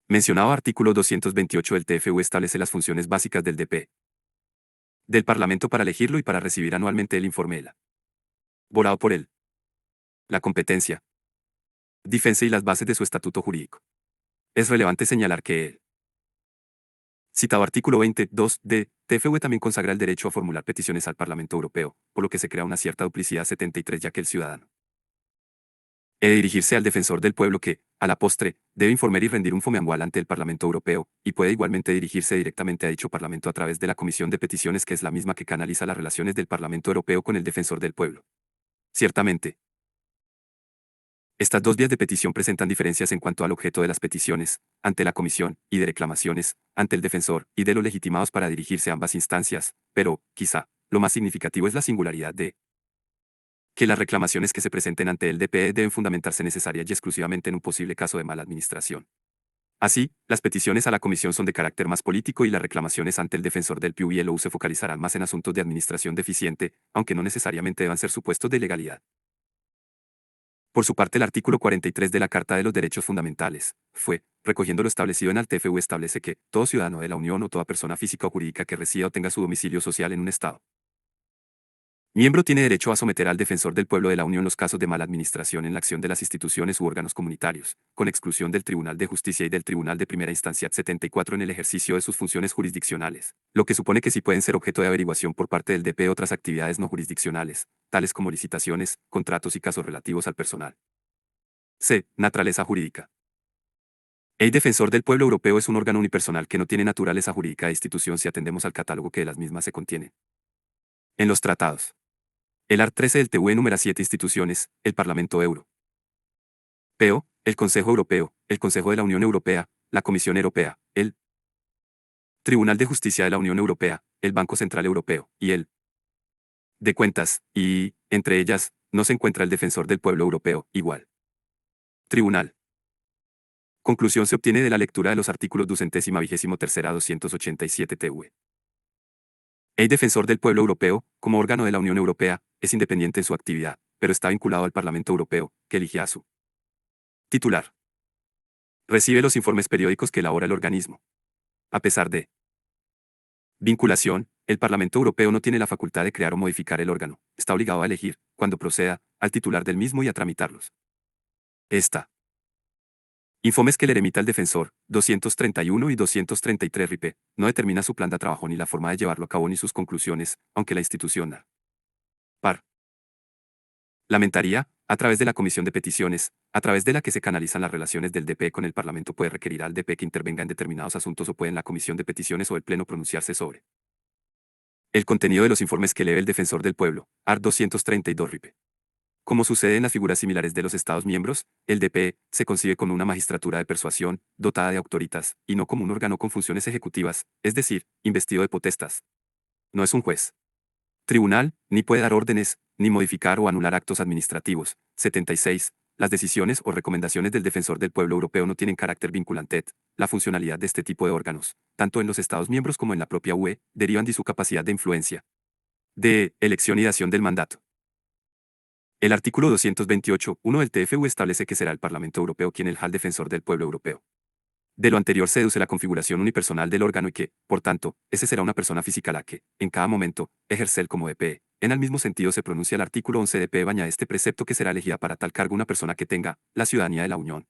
Mencionado artículo 228 del TFU establece las funciones básicas del DP. Del Parlamento para elegirlo y para recibir anualmente el informe elaborado por él. La competencia, defensa y las bases de su estatuto jurídico. Es relevante señalar que el citado artículo 22 de TFUE también consagra el derecho a formular peticiones al Parlamento Europeo, por lo que se crea una cierta duplicidad 73 ya que el ciudadano he de dirigirse al defensor del pueblo que, a la postre, debe informar y rendir un fomeanual ante el Parlamento Europeo, y puede igualmente dirigirse directamente a dicho Parlamento a través de la Comisión de Peticiones que es la misma que canaliza las relaciones del Parlamento Europeo con el defensor del pueblo. Ciertamente, estas dos vías de petición presentan diferencias en cuanto al objeto de las peticiones, ante la comisión, y de reclamaciones, ante el defensor, y de los legitimados para dirigirse a ambas instancias, pero, quizá, lo más significativo es la singularidad de que las reclamaciones que se presenten ante el DPE deben fundamentarse necesarias y exclusivamente en un posible caso de mala administración. Así, las peticiones a la comisión son de carácter más político y las reclamaciones ante el defensor del PUILO se focalizarán más en asuntos de administración deficiente, aunque no necesariamente deban ser supuestos de legalidad. Por su parte, el artículo 43 de la Carta de los Derechos Fundamentales, recogiendo lo establecido en el TFU establece que todo ciudadano de la Unión o toda persona física o jurídica que resida o tenga su domicilio social en un Estado miembro tiene derecho a someter al defensor del pueblo de la Unión los casos de mala administración en la acción de las instituciones u órganos comunitarios, con exclusión del Tribunal de Justicia y del Tribunal de Primera Instancia 74 en el ejercicio de sus funciones jurisdiccionales, lo que supone que sí pueden ser objeto de averiguación por parte del DP otras actividades no jurisdiccionales, tales como licitaciones, contratos y casos relativos al personal. C. Naturaleza jurídica. El defensor del pueblo europeo es un órgano unipersonal que no tiene naturaleza jurídica de institución si atendemos al catálogo que de las mismas se contiene en los tratados. El art. 13 del TUE enumera 7 instituciones, el Parlamento Europeo, el Consejo Europeo, el Consejo de la Unión Europea, la Comisión Europea, el Tribunal de Justicia de la Unión Europea, el Banco Central Europeo, y el de Cuentas, y, entre ellas, no se encuentra el Defensor del Pueblo Europeo, igual. Tribunal. Conclusión se obtiene de la lectura de los artículos 223 a 287 TUE. El Defensor del Pueblo Europeo, como órgano de la Unión Europea, es independiente en su actividad, pero está vinculado al Parlamento Europeo, que elige a su titular. Recibe los informes periódicos que elabora el organismo. A pesar de vinculación, el Parlamento Europeo no tiene la facultad de crear o modificar el órgano, está obligado a elegir, cuando proceda, al titular del mismo y a tramitarlos. Esta. Informes que le remita el defensor, 231 y 233 RIP, no determina su plan de trabajo ni la forma de llevarlo a cabo ni sus conclusiones, aunque la institución par lamentaría, a través de la Comisión de Peticiones, a través de la que se canalizan las relaciones del DP con el Parlamento puede requerir al DP que intervenga en determinados asuntos o puede en la Comisión de Peticiones o el Pleno pronunciarse sobre el contenido de los informes que lee el Defensor del Pueblo, art. 232 RIP. Como sucede en las figuras similares de los Estados miembros, el DP se concibe como una magistratura de persuasión, dotada de autoritas, y no como un órgano con funciones ejecutivas, es decir, investido de potestas. No es un juez. Tribunal, ni puede dar órdenes, ni modificar o anular actos administrativos. 76. Las decisiones o recomendaciones del Defensor del Pueblo Europeo no tienen carácter vinculante. La funcionalidad de este tipo de órganos, tanto en los Estados miembros como en la propia UE, derivan de su capacidad de influencia, de elección y dación del mandato. El artículo 228.1 del TFU establece que será el Parlamento Europeo quien elija al defensor del pueblo europeo. De lo anterior se deduce la configuración unipersonal del órgano y que, por tanto, ese será una persona física la que, en cada momento, ejercer como DPE. En el mismo sentido se pronuncia el artículo 11 de PE baña este precepto que será elegida para tal cargo una persona que tenga la ciudadanía de la Unión,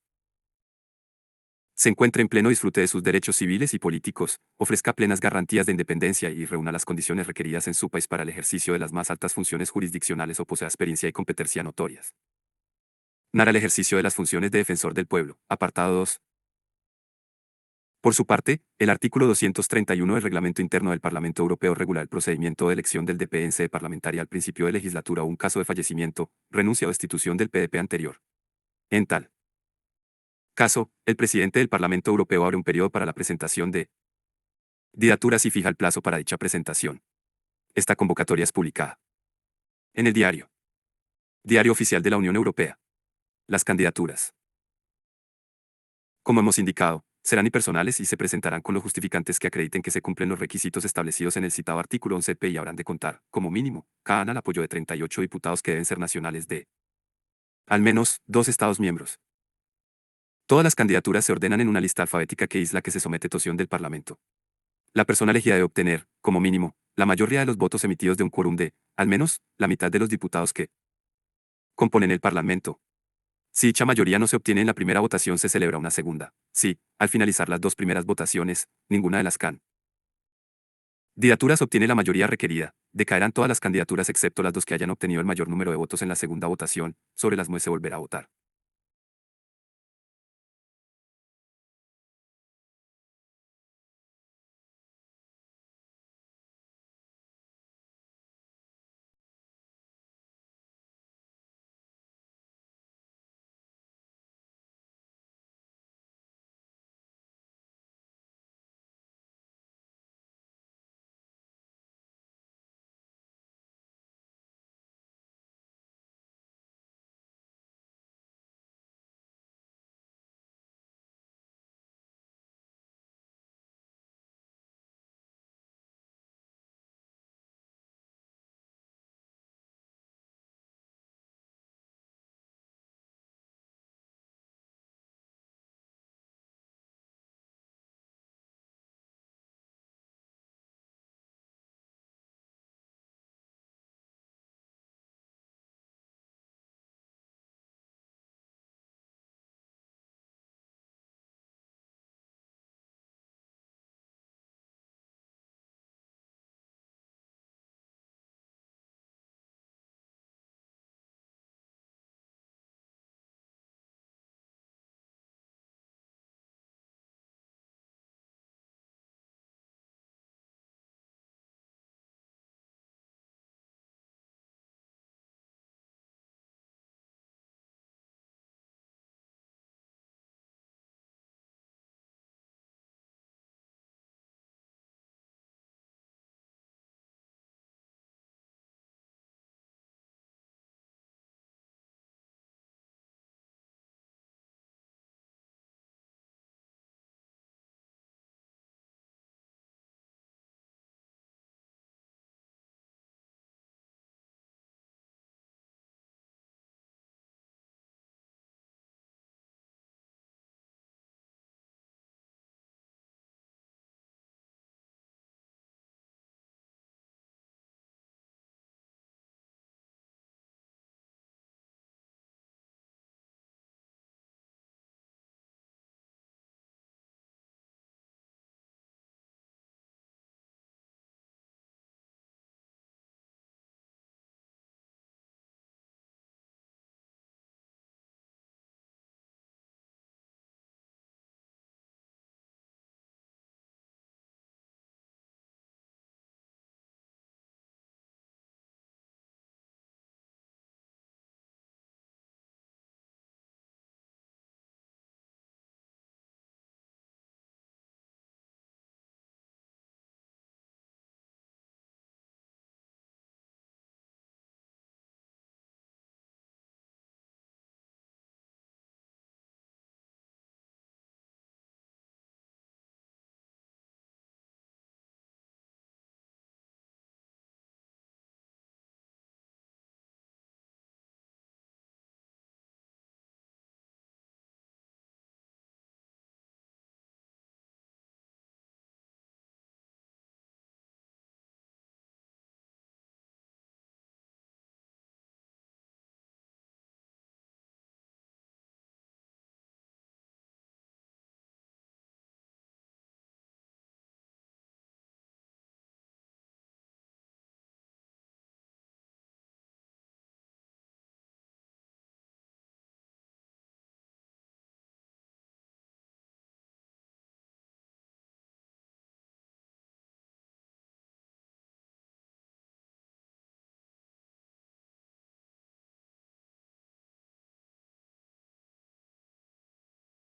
se encuentre en pleno disfrute de sus derechos civiles y políticos, ofrezca plenas garantías de independencia y reúna las condiciones requeridas en su país para el ejercicio de las más altas funciones jurisdiccionales o posea experiencia y competencia notorias. Narra el ejercicio de las funciones de defensor del pueblo. Apartado 2. Por su parte, el artículo 231 del Reglamento Interno del Parlamento Europeo regula el procedimiento de elección del DP en sede parlamentaria al principio de legislatura o un caso de fallecimiento, renuncia o destitución del PDP anterior. En tal caso, el presidente del Parlamento Europeo abre un periodo para la presentación de candidaturas y fija el plazo para dicha presentación. Esta convocatoria es publicada en el Diario Oficial de la Unión Europea. Las candidaturas, como hemos indicado, serán impersonales y se presentarán con los justificantes que acrediten que se cumplen los requisitos establecidos en el citado artículo 11p y habrán de contar, como mínimo, cada año al apoyo de 38 diputados que deben ser nacionales de al menos 2 Estados miembros. Todas las candidaturas se ordenan en una lista alfabética que es la que se somete a votación del Parlamento. La persona elegida debe obtener, como mínimo, la mayoría de los votos emitidos de un quórum de, al menos, la mitad de los diputados que componen el Parlamento. Si dicha mayoría no se obtiene en la primera votación se celebra una segunda. Si, al finalizar las dos primeras votaciones, ninguna de las candidaturas obtiene la mayoría requerida, decaerán todas las candidaturas excepto las dos que hayan obtenido el mayor número de votos en la segunda votación, sobre las cuales se volverá a votar.